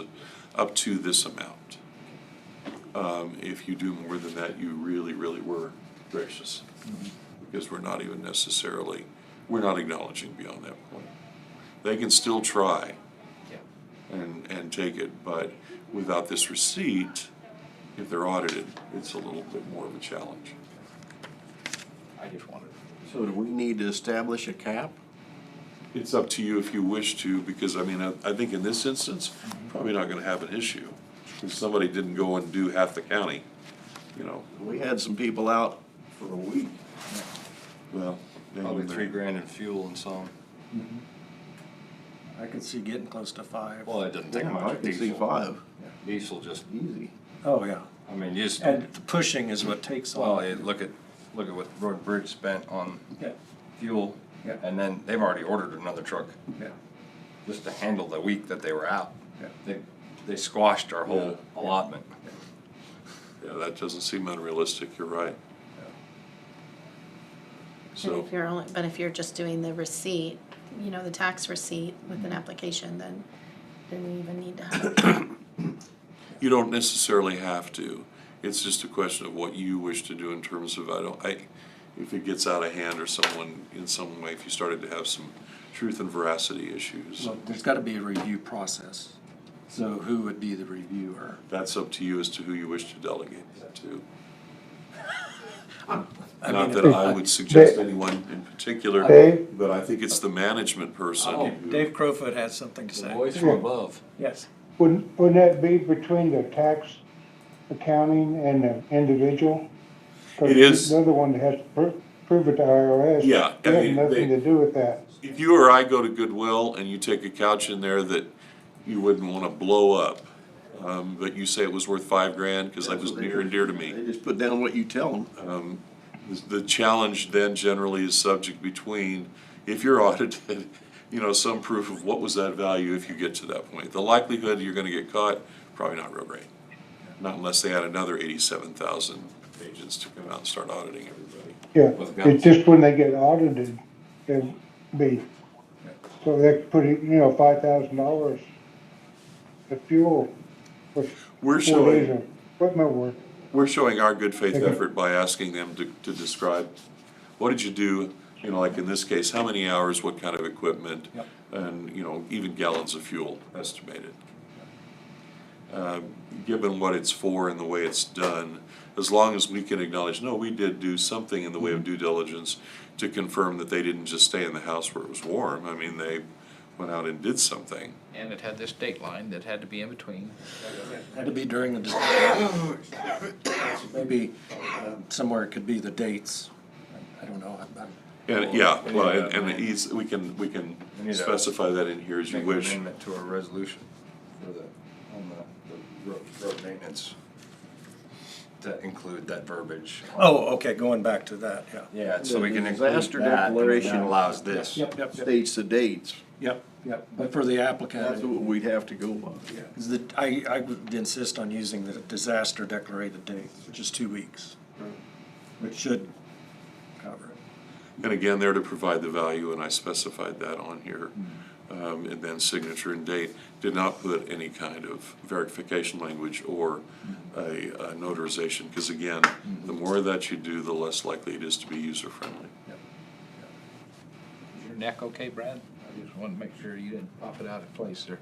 up to this amount. If you do more than that, you really, really were gracious. Because we're not even necessarily, we're not acknowledging beyond that point. They can still try and take it, but without this receipt, if they're audited, it's a little bit more of a challenge. I just wondered. So do we need to establish a cap? It's up to you if you wish to, because I mean, I think in this instance, probably not gonna have an issue. If somebody didn't go and do half the county, We had some people out for a week. well. then Probably you may- $3,000 in fuel and some. I could see getting close to 5. Well, it doesn't take Yeah, much. I can see 5. Diesel just, Easy. Oh, yeah. I mean, you just, And the pushing is what takes well, off. look at what Road Bridge spent on Yeah. fuel. Yeah. And then they've already ordered another truck Yeah. just to handle the week that they were out. Yeah. They squashed our whole allotment. Yeah, that doesn't seem unrealistic, you're right. And So, if you're just doing the receipt, the tax receipt with an application, then do we even need to have it? you don't necessarily have to. It's just a question of what you wish to do in terms of, if it gets out of hand or someone, in some way, if you started to have some truth and veracity issues. So there's got to be a review process. So who would be the reviewer? That's up to you as to who you wish to delegate that to. I Not mean, that I would suggest anyone in particular, Dave? but I think it's the management person. who- Dave Crowfoot has something to say. Voice from above. Yes. Wouldn't that be between the tax accounting and the individual? 'Cause It is. they're the one that has to prove it to IRS. Yeah, I They have mean, nothing to do with that. If you or I go to Goodwill and you take a couch in there that you wouldn't wanna blow up, but you say it was worth $5,000, cause that was near and dear to me. They just put down what you tell them. The challenge then generally is subject between, if you're audited, some proof of what was that value if you get to that point. The likelihood you're gonna get caught, probably not real great. Not unless they had another 87,000 agents to come out and start auditing everybody. Yeah, it's just when they get audited, they'll be, so they could put it, $5,000 of fuel for We're 4 days showing, of equipment work. we're showing our good faith Okay. effort by asking them to describe, what did you do, like in this case, how many hours, what kind of equipment, Yep. and, even gallons of fuel estimated. Given what it's for and the way it's done, as long as we can acknowledge, no, we did do something in the way of due diligence to confirm that they didn't just stay in the house where it was warm. I mean, they went out and did something. And it had this date line that had to be in between. Had to be during the disaster. Maybe somewhere it could be the dates. I don't know. And, yeah, well, and we can We need to specify that in here as you Make an wish. amendment to our resolution for on the road maintenance to include that verbiage. Oh, okay, going back to that, yeah. Yeah, so we can The include disaster that, the declaration resolution allows this. Yep. States the dates. Yep. But for the That's applicant, what we'd have to go by. I would insist on using the disaster declarated date, which is 2 weeks, which should cover it. And again, they're to provide the value, and I specified that on here. and then signature and date, did not put any kind of verification language or a notarization, because again, the more that you do, the less likely it is to be user-friendly. Is your neck okay, Brad? I just wanted to make sure you didn't pop it out of place there.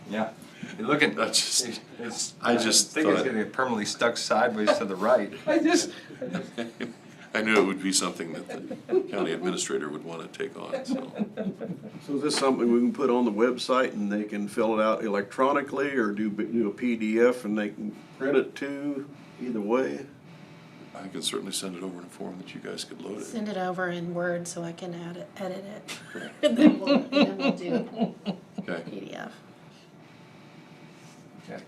Yeah, you're looking, That's just, it's, I just think it's thought- gonna get permanently stuck sideways to the right. I knew it would be something that the county administrator would want to take on, so. So is this something we can put on the website and they can fill it out electronically or do a PDF and they can print it too, either way? I can certainly send it over in a form that you guys could load it. Send it over in Word so I can edit it. And then we'll do Okay. PDF. Okay.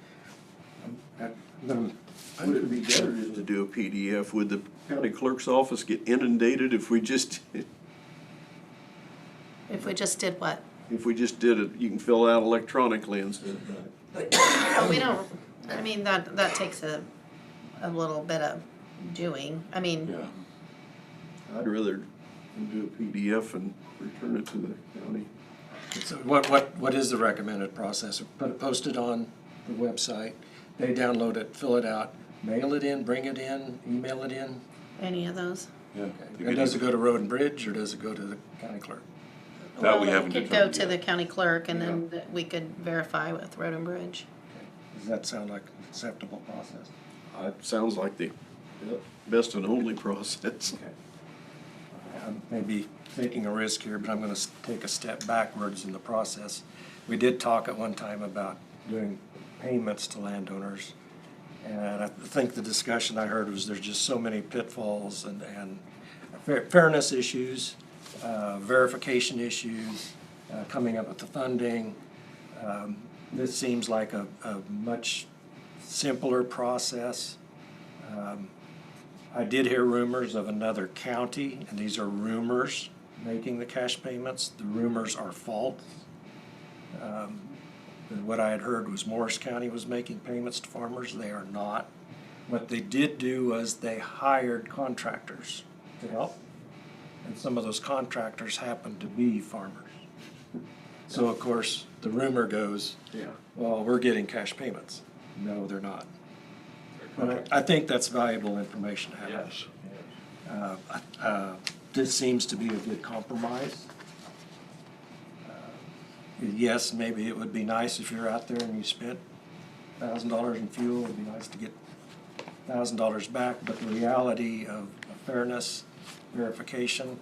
Would it be better to do a PDF? Would the county clerk's office get inundated if we just, If we just did what? if we just did it, you can fill it out electronically instead of Oh, we don't, I mean, that takes a little bit of doing. I mean, Yeah. I'd rather do a PDF and return it to the county. So what is the recommended process? Post it on the website, they download it, fill it out, mail it in, bring it in, email it in? any of those. Yeah. And does it go to Road and Bridge, or does it go to the county clerk? That we Well, haven't it could go determined to yet. the county clerk and then we could verify with Road and Bridge. Does that sound like an acceptable process? It sounds like the best and only process. I may be taking a risk here, but I'm gonna take a step backwards in the process. We did talk at one time about doing payments to landowners. And I think the discussion I heard was there's just so many pitfalls and fairness issues, verification issues, coming up with the funding. This seems like a much simpler process. I did hear rumors of another county, and these are rumors, making the cash payments. The rumors are false. And what I had heard was Morris County was making payments to farmers. They are not. What they did do was they hired contractors to help, and some of those contractors happened to be farmers. So of course, the rumor goes, well, we're getting cash payments. No, they're not. But I think that's valuable information to have. Yes. This seems to be a good compromise. Yes, maybe it would be nice if you're out there and you spent $1,000 in fuel, it'd be nice to get $1,000 back, but the reality of fairness, verification,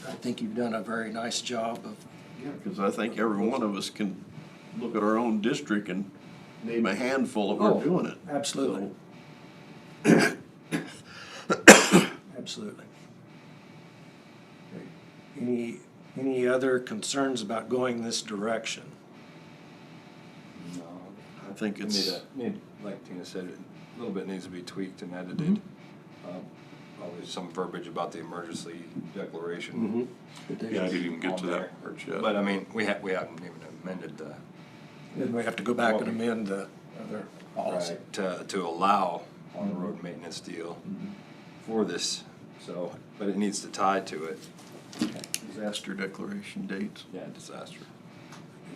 I think you've done a very nice job of. Yeah, because I think every one of us can look at our own district and name a handful of we're doing it. Absolutely. Absolutely. Okay. Any other concerns about going this direction? No. I think it's, Like Tina said, a little bit needs to be tweaked and edited. Probably some verbiage about the emergency declaration. Yeah, I didn't even get on to there. that part yet. But I mean, we haven't even amended the. Then we have to go back and amend the other policy. Right, to allow on the road maintenance deal for this, so, but it needs to tie to it. disaster declaration dates. Yeah, disaster.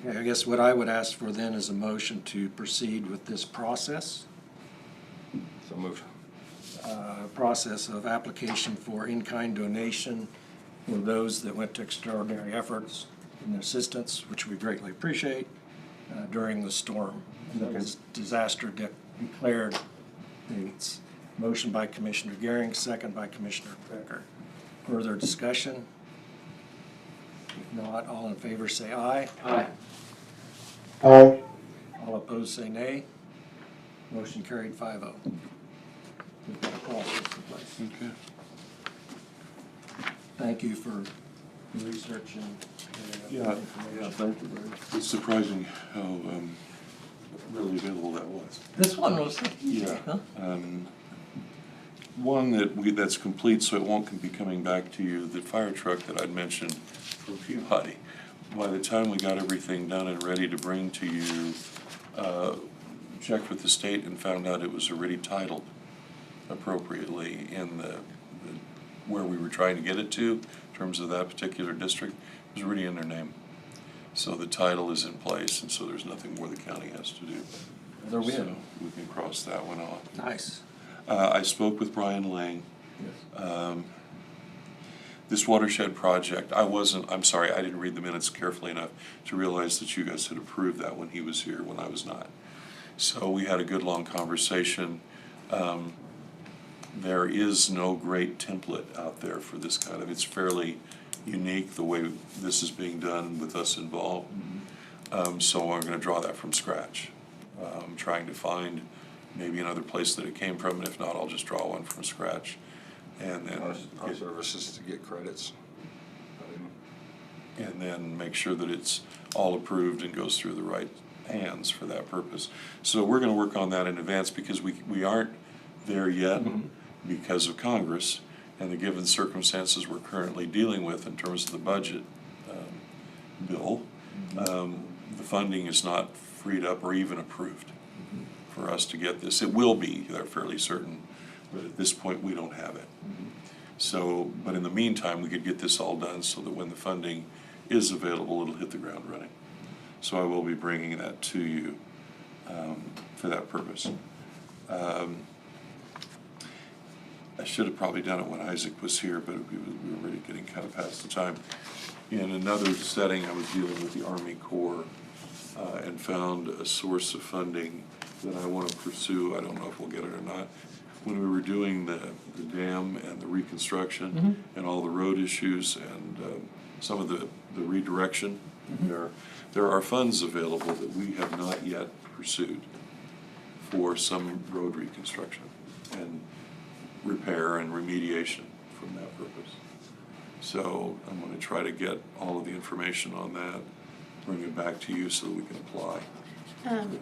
Okay, I guess what I would ask for then is a motion to proceed with this process. So moved. Process of application for in-kind donation for those that went to extraordinary efforts and assistance, which we greatly appreciate, during the storm. And the disaster declared dates. Motion by Commissioner Gehring, second by Commissioner Becker. Further discussion? If not, all in favor say aye. Aye. All opposed say nay. Motion carried 5-0. We've got a process in place. Okay. Thank you for researching. Yeah, Thank you, Brad. It's surprising how really available that was. This one was. Yeah. Huh? One that's complete, so it won't be coming back to you, the fire truck that I'd mentioned from Peabody. By the time we got everything done and ready to bring to you, checked with the state and found out it was already titled appropriately in the where we were trying to get it to in terms of that particular district, is already in their name. So the title is in place, and so there's nothing more the county has to do. There we So go. we can cross that one off. Nice. I spoke with Brian Lang. This watershed project, I'm sorry, I didn't read the minutes carefully enough to realize that you guys had approved that when he was here, when I was not. So we had a good long conversation. There is no great template out there for this kind of, it's fairly unique the way this is being done with us involved. So I'm gonna draw that from scratch. Trying to find maybe another place that it came from, and if not, I'll just draw one from scratch. And then Our services to get credits. and then make sure that it's all approved and goes through the right hands for that purpose. So we're gonna work on that in advance because we aren't there yet because of Congress and the given circumstances we're currently dealing with in terms of the budget bill. The funding is not freed up or even approved for us to get this. It will be, they're fairly certain, but at this point, we don't have it. So, but in the meantime, we could get this all done so that when the funding is available, it'll hit the ground running. So I will be bringing that to you for that purpose. I should have probably done it when Isaac was here, but we were already getting kind of past the time. In another setting, I was dealing with the Army Corps and found a source of funding that I want to pursue. I don't know if we'll get it or not. When we were doing the dam and the reconstruction and all the road issues and some of the redirection, there are funds available that we have not yet pursued for some road reconstruction and repair and remediation from that purpose. So I'm going to try to get all of the information on that, bring it back to you so that we can apply. Okay.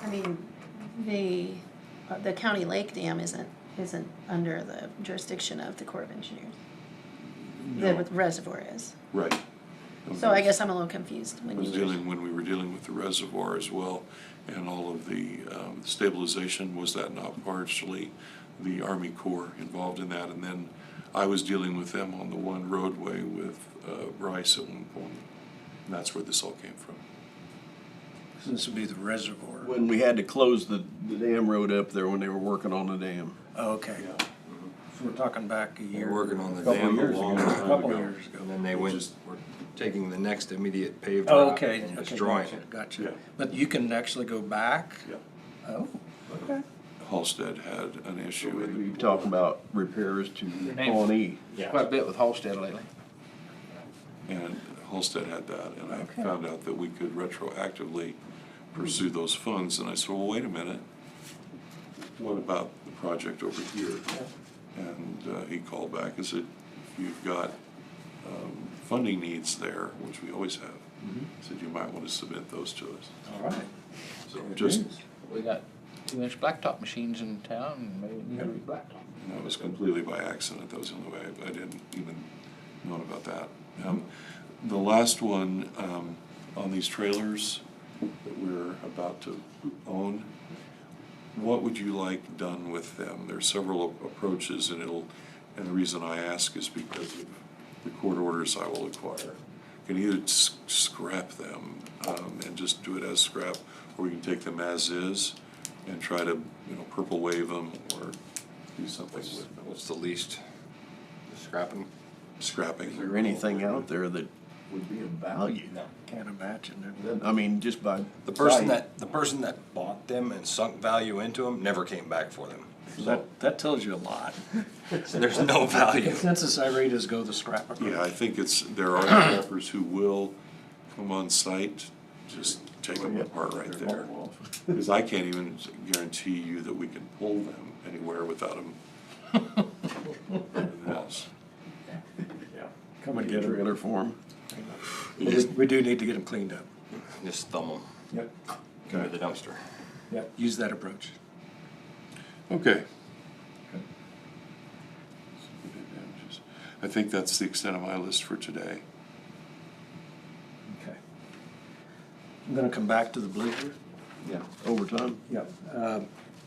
I mean, the county lake dam isn't under the jurisdiction of the Corps of Engineers. No. The reservoir is. Right. So I guess I'm a little confused when When we were dealing with the reservoir as well, and all of the stabilization, was that not partially the Army Corps involved in that? And then I was dealing with them on the one roadway with Bryce at one point, and that's where this all came from. This would be the reservoir. When we had to close the dam road up there when they were working on the dam. Oh, okay. So we're talking back a year. They're working on the Couple dam a years long ago. time Couple ago. years ago. And then they were taking the next immediate paved Oh, route okay. and Okay, destroying it. Gotcha. Yeah. But you can actually go back? Yeah. Oh, okay. Halsted had an issue with We talking about repairs to Pawnee. Quite a bit with Halsted lately. and Halsted had that, and I Okay. found out that we could retroactively pursue those funds, and I said, well, wait a minute, what about the project over here? And he called back and said, if you've got funding needs there, which we always have, said you might want to submit those to us. All right. So just, We got 2-inch blacktop machines in town, and maybe we need to blacktop. and that was completely by accident, that was the only way, I didn't even know about that. The last one, on these trailers that we're about to own, what would you like done with them? There's several approaches, and the reason I ask is because of the court orders I will acquire. You can either scrap them, and just do it as scrap, or you can take them as is and try to, purple wave them or do something with them. What's the least scrapping? Scrapping. Is there anything out there that would be of value? No, can't imagine. I mean, just by. The person that bought them and sunk value into them never came back for them. That tells you a lot. There's no The value. consensus I read is go the scrap approach. Yeah, I think there are scrappers who will come on site, just take them apart right there. Because I can't even guarantee you that we can pull them anywhere without them in the house. Come and get them. Trailer for 'em. We do need to get them cleaned up. Just thumb them. Yep. Into the dumpster. Yep, use that approach. Okay. I think that's the extent of my list for today. Okay. I'm gonna come back to the blizzard. Yeah, overtime. Yep.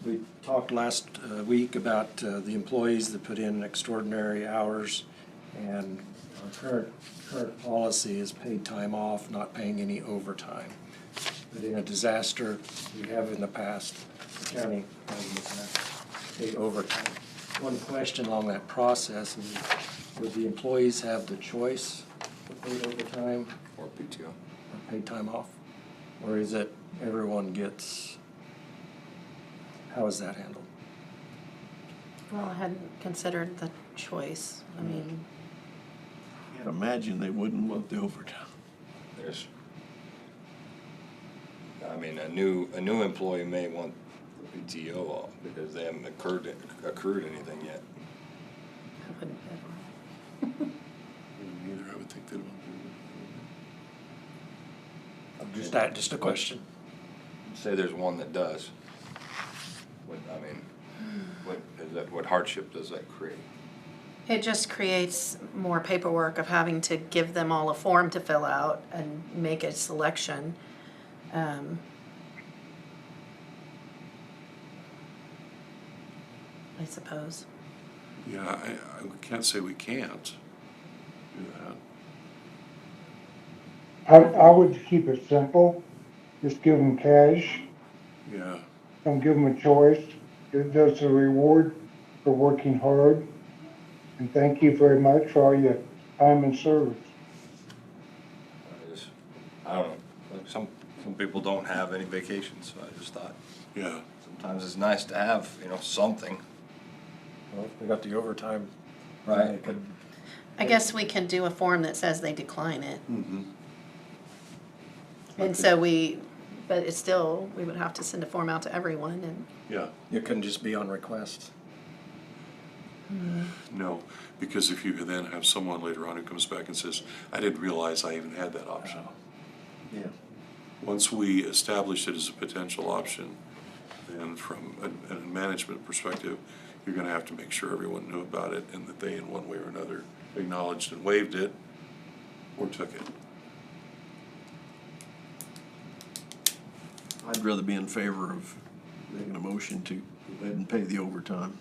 We talked last week about the employees that put in extraordinary hours, and our current policy is paid time off, not paying any overtime. But in a disaster, we have in the past, the county has in the past, paid overtime. One question along that process is, would the employees have the choice of paid overtime Or PTO. or paid time off? Or is it everyone gets, how is that handled? Well, I hadn't considered the choice. I mean, Can't imagine they wouldn't want the overtime. There's, I mean, a new employee may want the PTO off because they haven't accrued anything yet. I wouldn't Either, I would think they'd want Just a question. Say there's one that does. What hardship does that create? It just creates more paperwork of having to give them all a form to fill out and make a selection. I suppose. Yeah, I can't say we can't do that. I would keep it simple, just give them cash, Yeah, don't give them a choice. There's a reward for working hard, and thank you very much for all your time and service. I don't know, like some people don't have any vacations, so I just thought yeah. sometimes it's nice to have, something. Well, if we got the overtime. Right. they could- I guess we can do a form that says they decline it. Mm-hmm. And so but it's still, we would have to send a form out to everyone and. Yeah, It couldn't just be on request. no, because if you then have someone later on who comes back and says, I didn't realize I even had that option. Yeah. Once we establish it as a potential option, then from a management perspective, you're gonna have to make sure everyone knew about it and that they in one way or another acknowledged and waived it or took it. I'd rather be in favor of making a motion to go ahead and pay the overtime.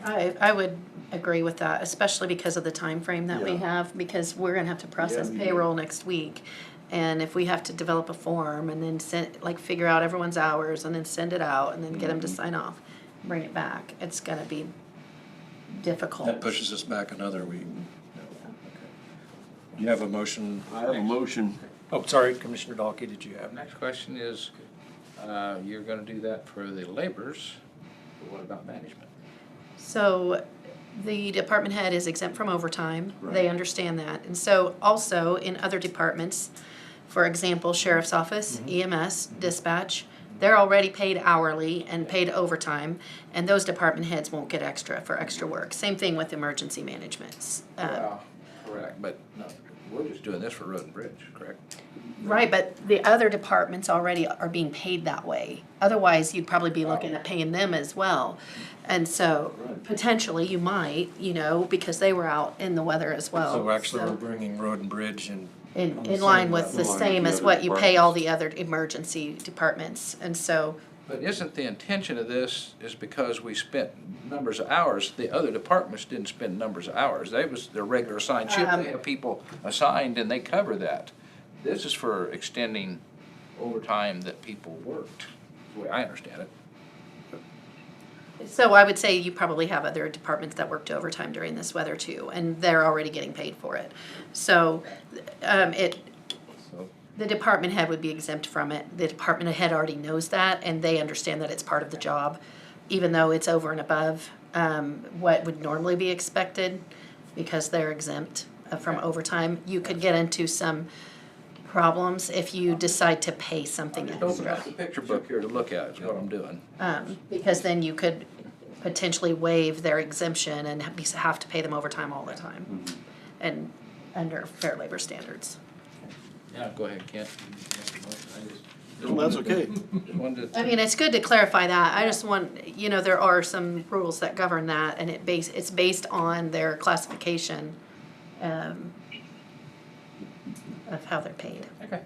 I would agree with that, especially because of the time frame that we Yeah. have, because we're gonna have to process Yeah, we do. payroll next week. And if we have to develop a form and then figure out everyone's hours and then send it out and then get them to sign off, bring it back, it's gonna be difficult. That pushes us back another week. You have a motion? I have a motion. Oh, sorry, Commissioner Dalkey, did you have? Next question is, you're gonna do that for the laborers, but what about management? So the department head is exempt from overtime. They understand that. And so also in other departments, for example, sheriff's office, EMS, dispatch, they're already paid hourly and paid overtime, and those department heads won't get extra for extra work. Same thing with emergency management. Well, correct, but no, we're just doing this for road and bridge, correct? Right, but the other departments already are being paid that way. Otherwise, you'd probably be looking at paying them as well. And so potentially you might, because they were out in the weather as well. So actually, we're bringing road and bridge and. In line with the same as what you pay all the other emergency departments. And so, But isn't the intention of this is because we spent numbers of hours, the other departments didn't spend numbers of hours. They was their regular assigned shift, they have people assigned and they cover that. This is for extending overtime that people worked, the way I understand it. I would say you probably have other departments that worked overtime during this weather too, and they're already getting paid for it. So, the department head would be exempt from it. The department head already knows that, and they understand that it's part of the job, even though it's over and above, what would normally be expected, because they're exempt from overtime. You could get into some problems if you decide to pay something Open extra. up the picture book here to look at, is what I'm doing. Because then you could potentially waive their exemption and have to pay them overtime all the time. And under fair labor standards. Yeah, go ahead, Kent. Well, that's okay. I mean, it's good to clarify that. I just want, there are some rules that govern that, and it's based on their classification of how they're paid. Okay.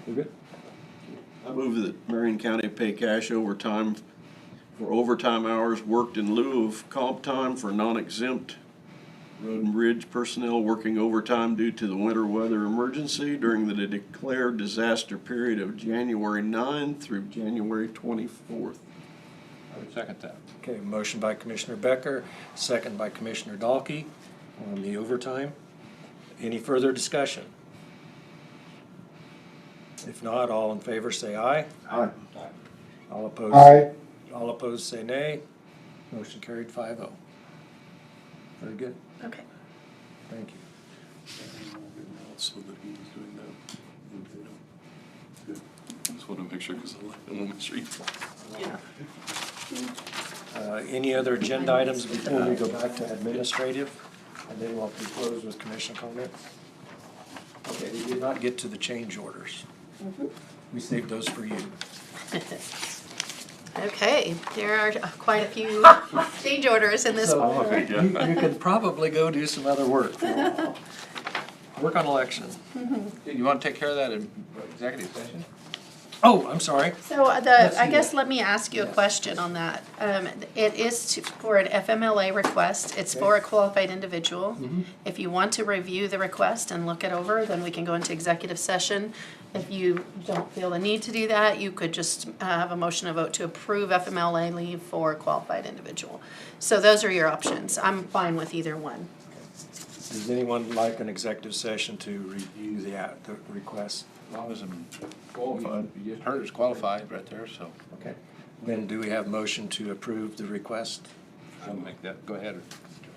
We're good? I move that Marion County pay cash overtime for overtime hours worked in lieu of comp time for non-exempt road and bridge personnel working overtime due to the winter weather emergency during the declared disaster period of January 9 through January 24th. I would second that. Okay, motion by Commissioner Becker, second by Commissioner Dahlke on the overtime. Any further discussion? If not, all in favor say aye. Aye. All opposed? Aye. All opposed say nay. Motion carried 5-0. Very good, Okay. thank you. So that he was doing that. Good. Just want to make sure, because I want to make sure you. Any other agenda items before we go back to administrative? And then we'll be closed with commission comments. Okay, we did not get to the change orders. We saved those for you. Okay, there are quite a few change orders in this So, folder. you can probably go do some other work for a while. Work on election. You want to take care of that in executive session? Oh, I'm sorry. So I guess let me ask you a question on that. It is for an FMLA request. It's for a qualified individual. If you want to review the request and look it over, then we can go into executive session. If you don't feel the need to do that, you could just have a motion to vote to approve FMLA leave for a qualified individual. So those are your options. I'm fine with either one. Does anyone like an executive session to review the request? As long as I'm qualified. You just heard it's qualified right there, so. Okay. Then do we have motion to approve the request? I'll make that, go ahead.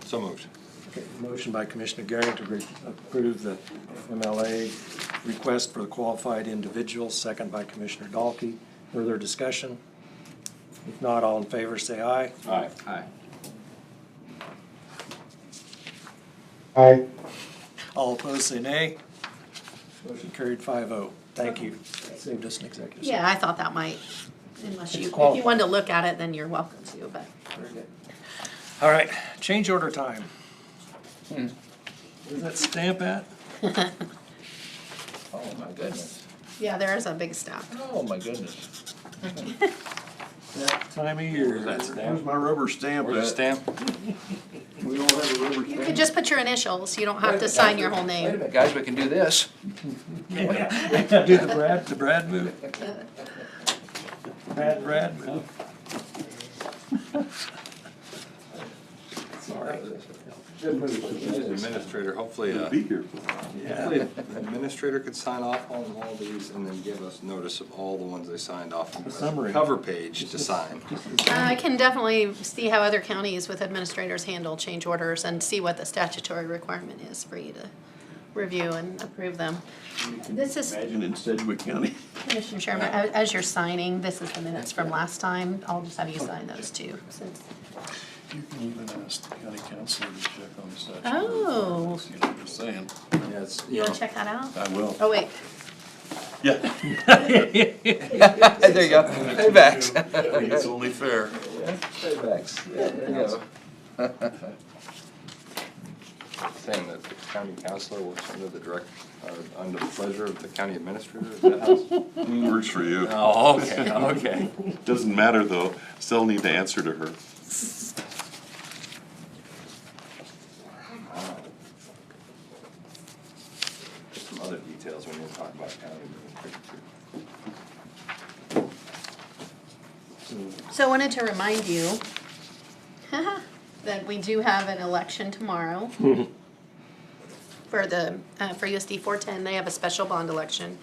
So moved. Okay, motion by Commissioner Garing to approve the MLA request for the qualified individual, second by Commissioner Dahlke. Further discussion? If not, all in favor say aye. Aye. Aye. Aye. All opposed say nay. Motion carried 5-0. Thank you. That saved us an executive session. Yeah, I thought that might, unless It's if you qualified. wanted to look at it, then you're welcome to, but. Very good. All right, change order time. Where's that stamp at? Oh, my goodness. Yeah, there is a big stack. Oh, my goodness. That time of year. Where's that stamp? Where's my rubber stamp Where's the at? stamp? We don't have a rubber You stamp. could just put your initials. You don't have to sign your whole Wait a name. minute, guys, we can do this. Do the Brad move. Brad move. Sorry. Good move. Administrator, hopefully, Be here. hopefully the administrator could sign off on all these and then give us notice of all the ones they signed off on. A summary. Cover page to sign. I can definitely see how other counties with administrators handle change orders and see what the statutory requirement is for you to review and approve them. This is, Imagine in Sedgwick County. Commissioner Chairman, as you're signing, this is the minutes from last time. I'll just have you sign those too, since. You can even ask the county councilor to check on the statute. Oh. See what they're saying. Yeah, it's, You wanna check that out? I will. Oh, wait. Yeah. There you go. Paybacks. I think it's only fair. Paybacks. Yeah, there you go. saying that the county councilor works under the under the pleasure of the county administrator, is that how? Works for you. Oh, okay, okay. Doesn't matter though, still need to answer to her. Some other details when you talk about county administrator. So I wanted to remind you that we do have an election tomorrow. For the, for USD 410, they have a special bond election,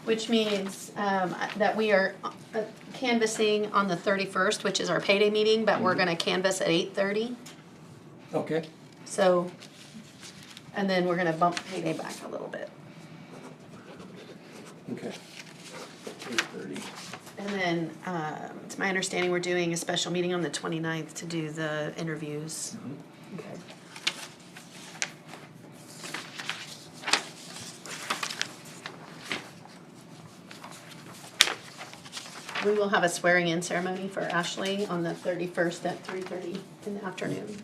which means that we are canvassing on the 31st, which is our payday meeting, but we're gonna canvass at 8:30. Okay. So, and then we're gonna bump payday back a little bit. Okay. 8:30. And then, it's my understanding we're doing a special meeting on the 29th to do the interviews. Okay. We will have a swearing-in ceremony for Ashley on the 31st at 3:30 in the afternoon.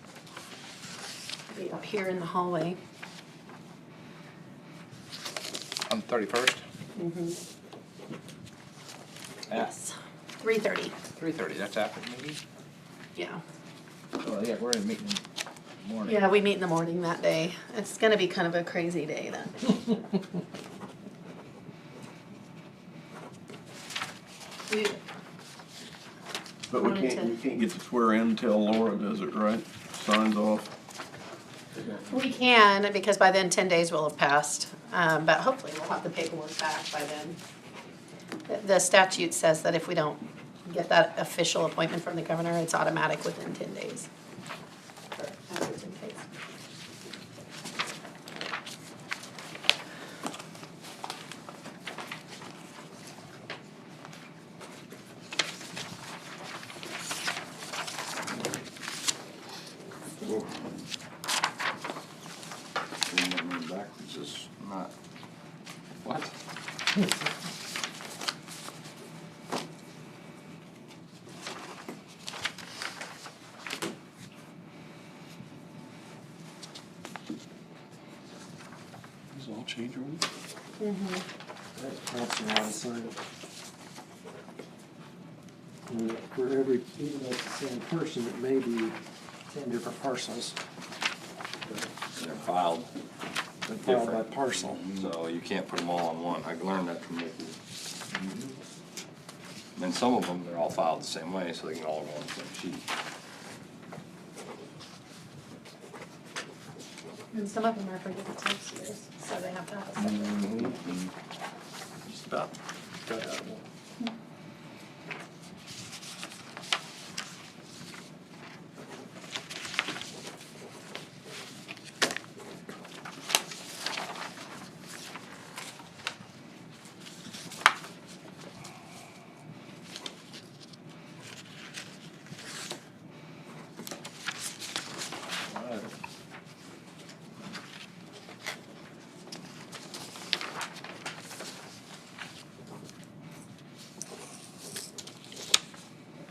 Be up here in the hallway. On the 31st? Yes. 3:30. 3:30, that's after the meeting? Yeah. Oh, yeah, we're in a meeting in the morning. Yeah, we meet in the morning that day. It's gonna be kind of a crazy day that day. We, But we Wanted can't, to- you can't get to swear in until Laura does it, right? Signs off. we can, because by then 10 days will have passed, but hopefully we'll have the paperwork back by then. The statute says that if we don't get that official appointment from the governor, it's automatic within 10 days. For hazards in case. Backwards is not, what? These all change orders? That's a lot of sign. For every, even though it's the same person, it may be 10 different parcels. They're filed They're filed by different. parcel. So you can't put them all on one. I learned that from Mickey. And some of them, they're all filed the same way, so they can all go on the same sheet. And some of them are for different tax years, so they have to have a separate. Just about got out of one.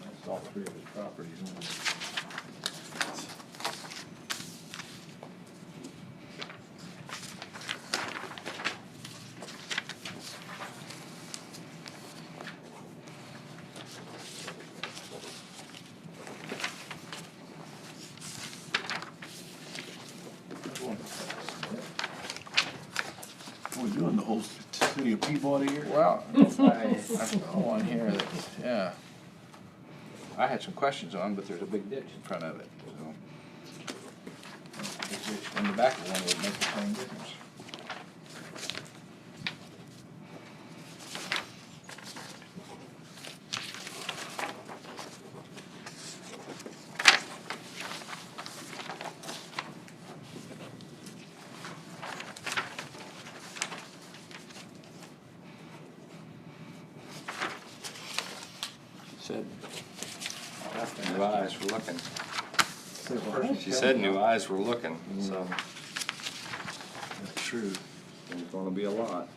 That's all three of his properties. Isn't it? What are we doing, the whole city of Peabody here? Well, I saw one here that, yeah. I had some questions on, but there's a big ditch in front of it, so. This ditch in the back of one would make the same difference. Said, new eyes were looking. She said new eyes were looking, so. That's true. There's gonna be a lot.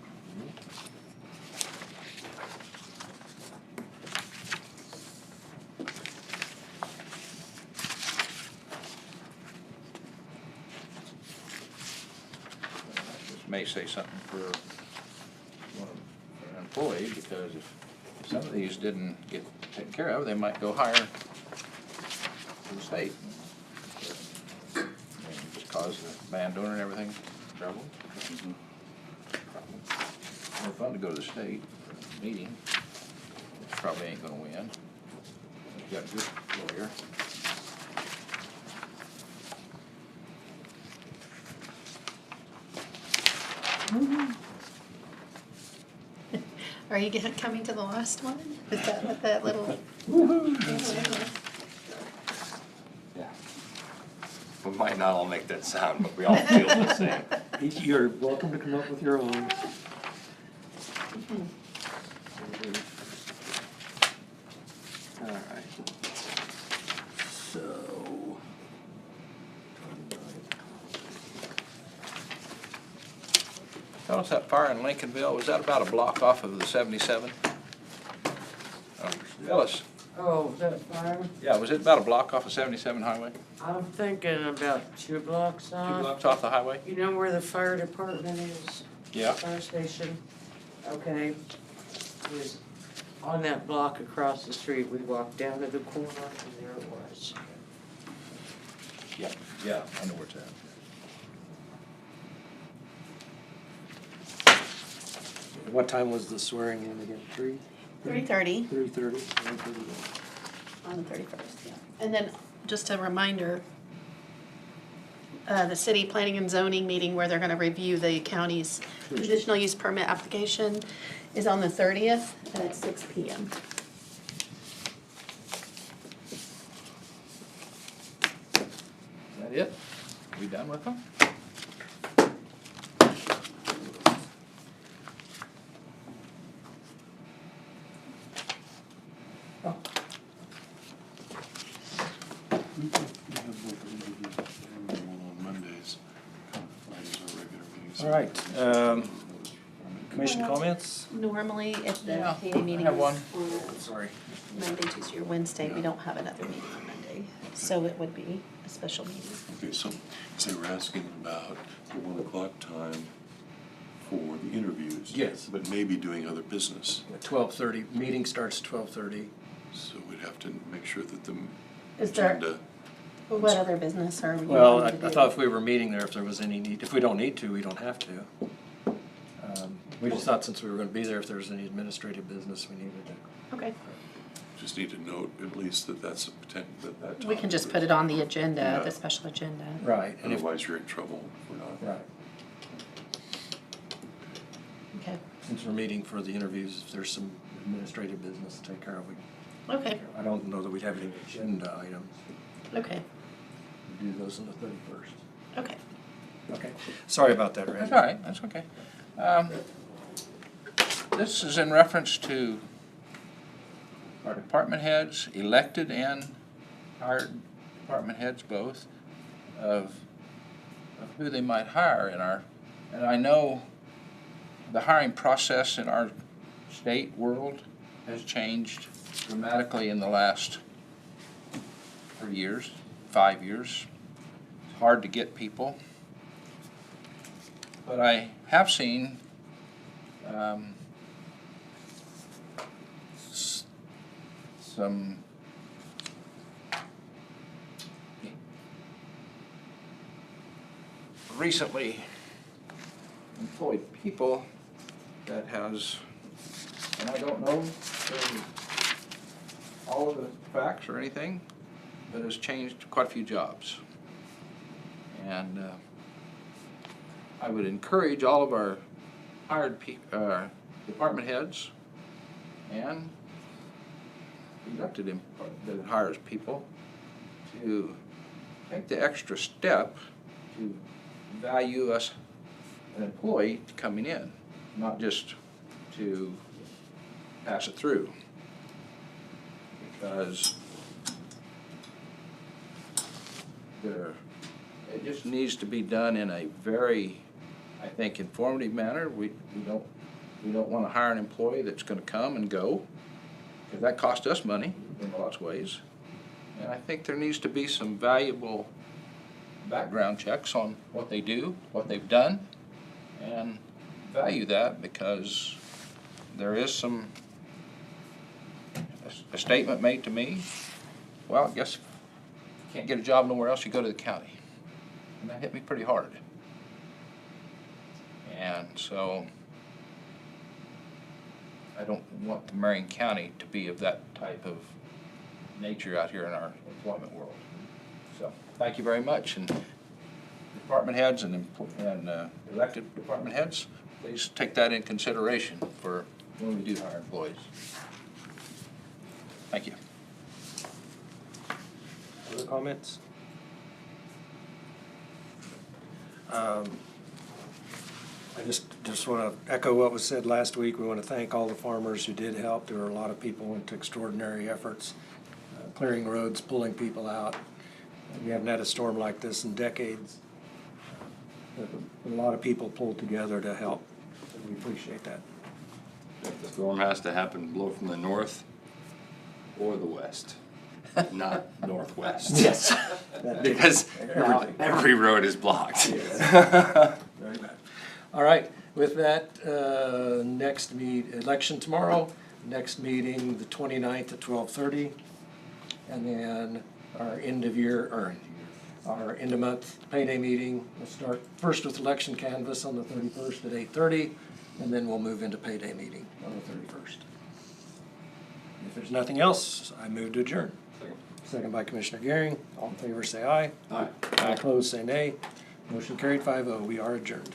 This may say something for one of our employees, because if some of these didn't get taken care of, they might go higher to the state. And just cause the landowner and everything trouble. More fun to go to the state for a meeting, which probably ain't gonna win. You got a good lawyer. Are you coming to the last one? Is that what that little? Yeah. We might not all make that sound, but we all feel the same. You're welcome to come up with your own. All right. So. Tell us that fire in Lincolnville, was that about a block off of the 77? Tell us. Oh, that fire? Yeah, was it about a block off of 77 highway? I'm thinking about 2 blocks 2 off. blocks off the highway? You know where the fire department is? Yeah. Fire station. Okay. Is On that block across the street, we walked down to the corner and there it was. Yeah, I know where it's at. What time was the swearing in again? 3:30 3:30? on the 31st, yeah. And then, just a reminder, the city planning and zoning meeting where they're gonna review the county's conditional use permit application is on the 30th at 6 PM. Is that it? Are we done with them? We have both interviews and one on Mondays. Fridays are regular meetings. All right, commission comments? Normally, if the Yeah, PA meeting I have is one. on Sorry. Monday, Tuesday, or Wednesday, we don't have another meeting on Monday. So it would be a special meeting. Okay, so they were asking about the 1 o'clock time for the interviews. Yes. But maybe doing other business. 12:30, meeting starts 12:30. So we'd have to make sure that the Is there, agenda. what other business are we Well, wanting to I do? thought if we were meeting there, if there was any need, if we don't need to, we don't have to. We just thought since we were gonna be there, if there was any administrative business we needed to. Okay, Just need to note at least that that's a potential, that we can just put it on the agenda, Yeah. the special agenda. Right. And if, Otherwise, you're in trouble if we're not. right, Okay, since we're meeting for the interviews, if there's some administrative business to take care of, we, okay, I don't know that we'd have any agenda items. okay, We do those on the 31st. okay. Okay, sorry about that, Randy. That's all right, that's okay. This is in reference to our department heads, elected and hired department heads both, of who they might hire in our, and I know the hiring process in our state world has changed dramatically in the last 3 years, 5 years. It's hard to get people. But I have seen some recently employed people that has, and I don't know all of the facts or anything, but has changed quite a few jobs. And I would encourage all of our hired department heads and elected that hires people to take the extra step to value us an employee coming in, not just to pass it through. Because it just needs to be done in a very, I think, informative manner. We don't want to hire an employee that's going to come and go, because that costs us money in lots of ways. And I think there needs to be some valuable background checks on what they do, what they've done, and value that, because there is a statement made to me, well, I guess if you can't get a job nowhere else, you go to the county. And that hit me pretty hard. And so I don't want the Marion County to be of that type of nature out here in our employment world. So thank you very much. And department heads and elected department heads, please take that in consideration for when we do hire employees. Thank you. Other comments? I just want to echo what was said last week. We want to thank all the farmers who did help. There were a lot of people who went to extraordinary efforts, clearing roads, pulling people out. We haven't had a storm like this in decades. A lot of people pulled together to help, and we appreciate that. The storm has to happen, blow from the north or the west, not northwest. Yes. Because every road is blocked. Very bad. All right, with that, next election tomorrow. next meeting, the 29th at 12:30. And then our end of year, or our end of month payday meeting, we'll start first with election canvass on the 31st at 8:30, and then we'll move into payday meeting on the 31st. If there's nothing else, I move to adjourn. Second by Commissioner Gearing. All in favor, say aye. Aye. All opposed, say nay. Motion carried 5-0. We are adjourned.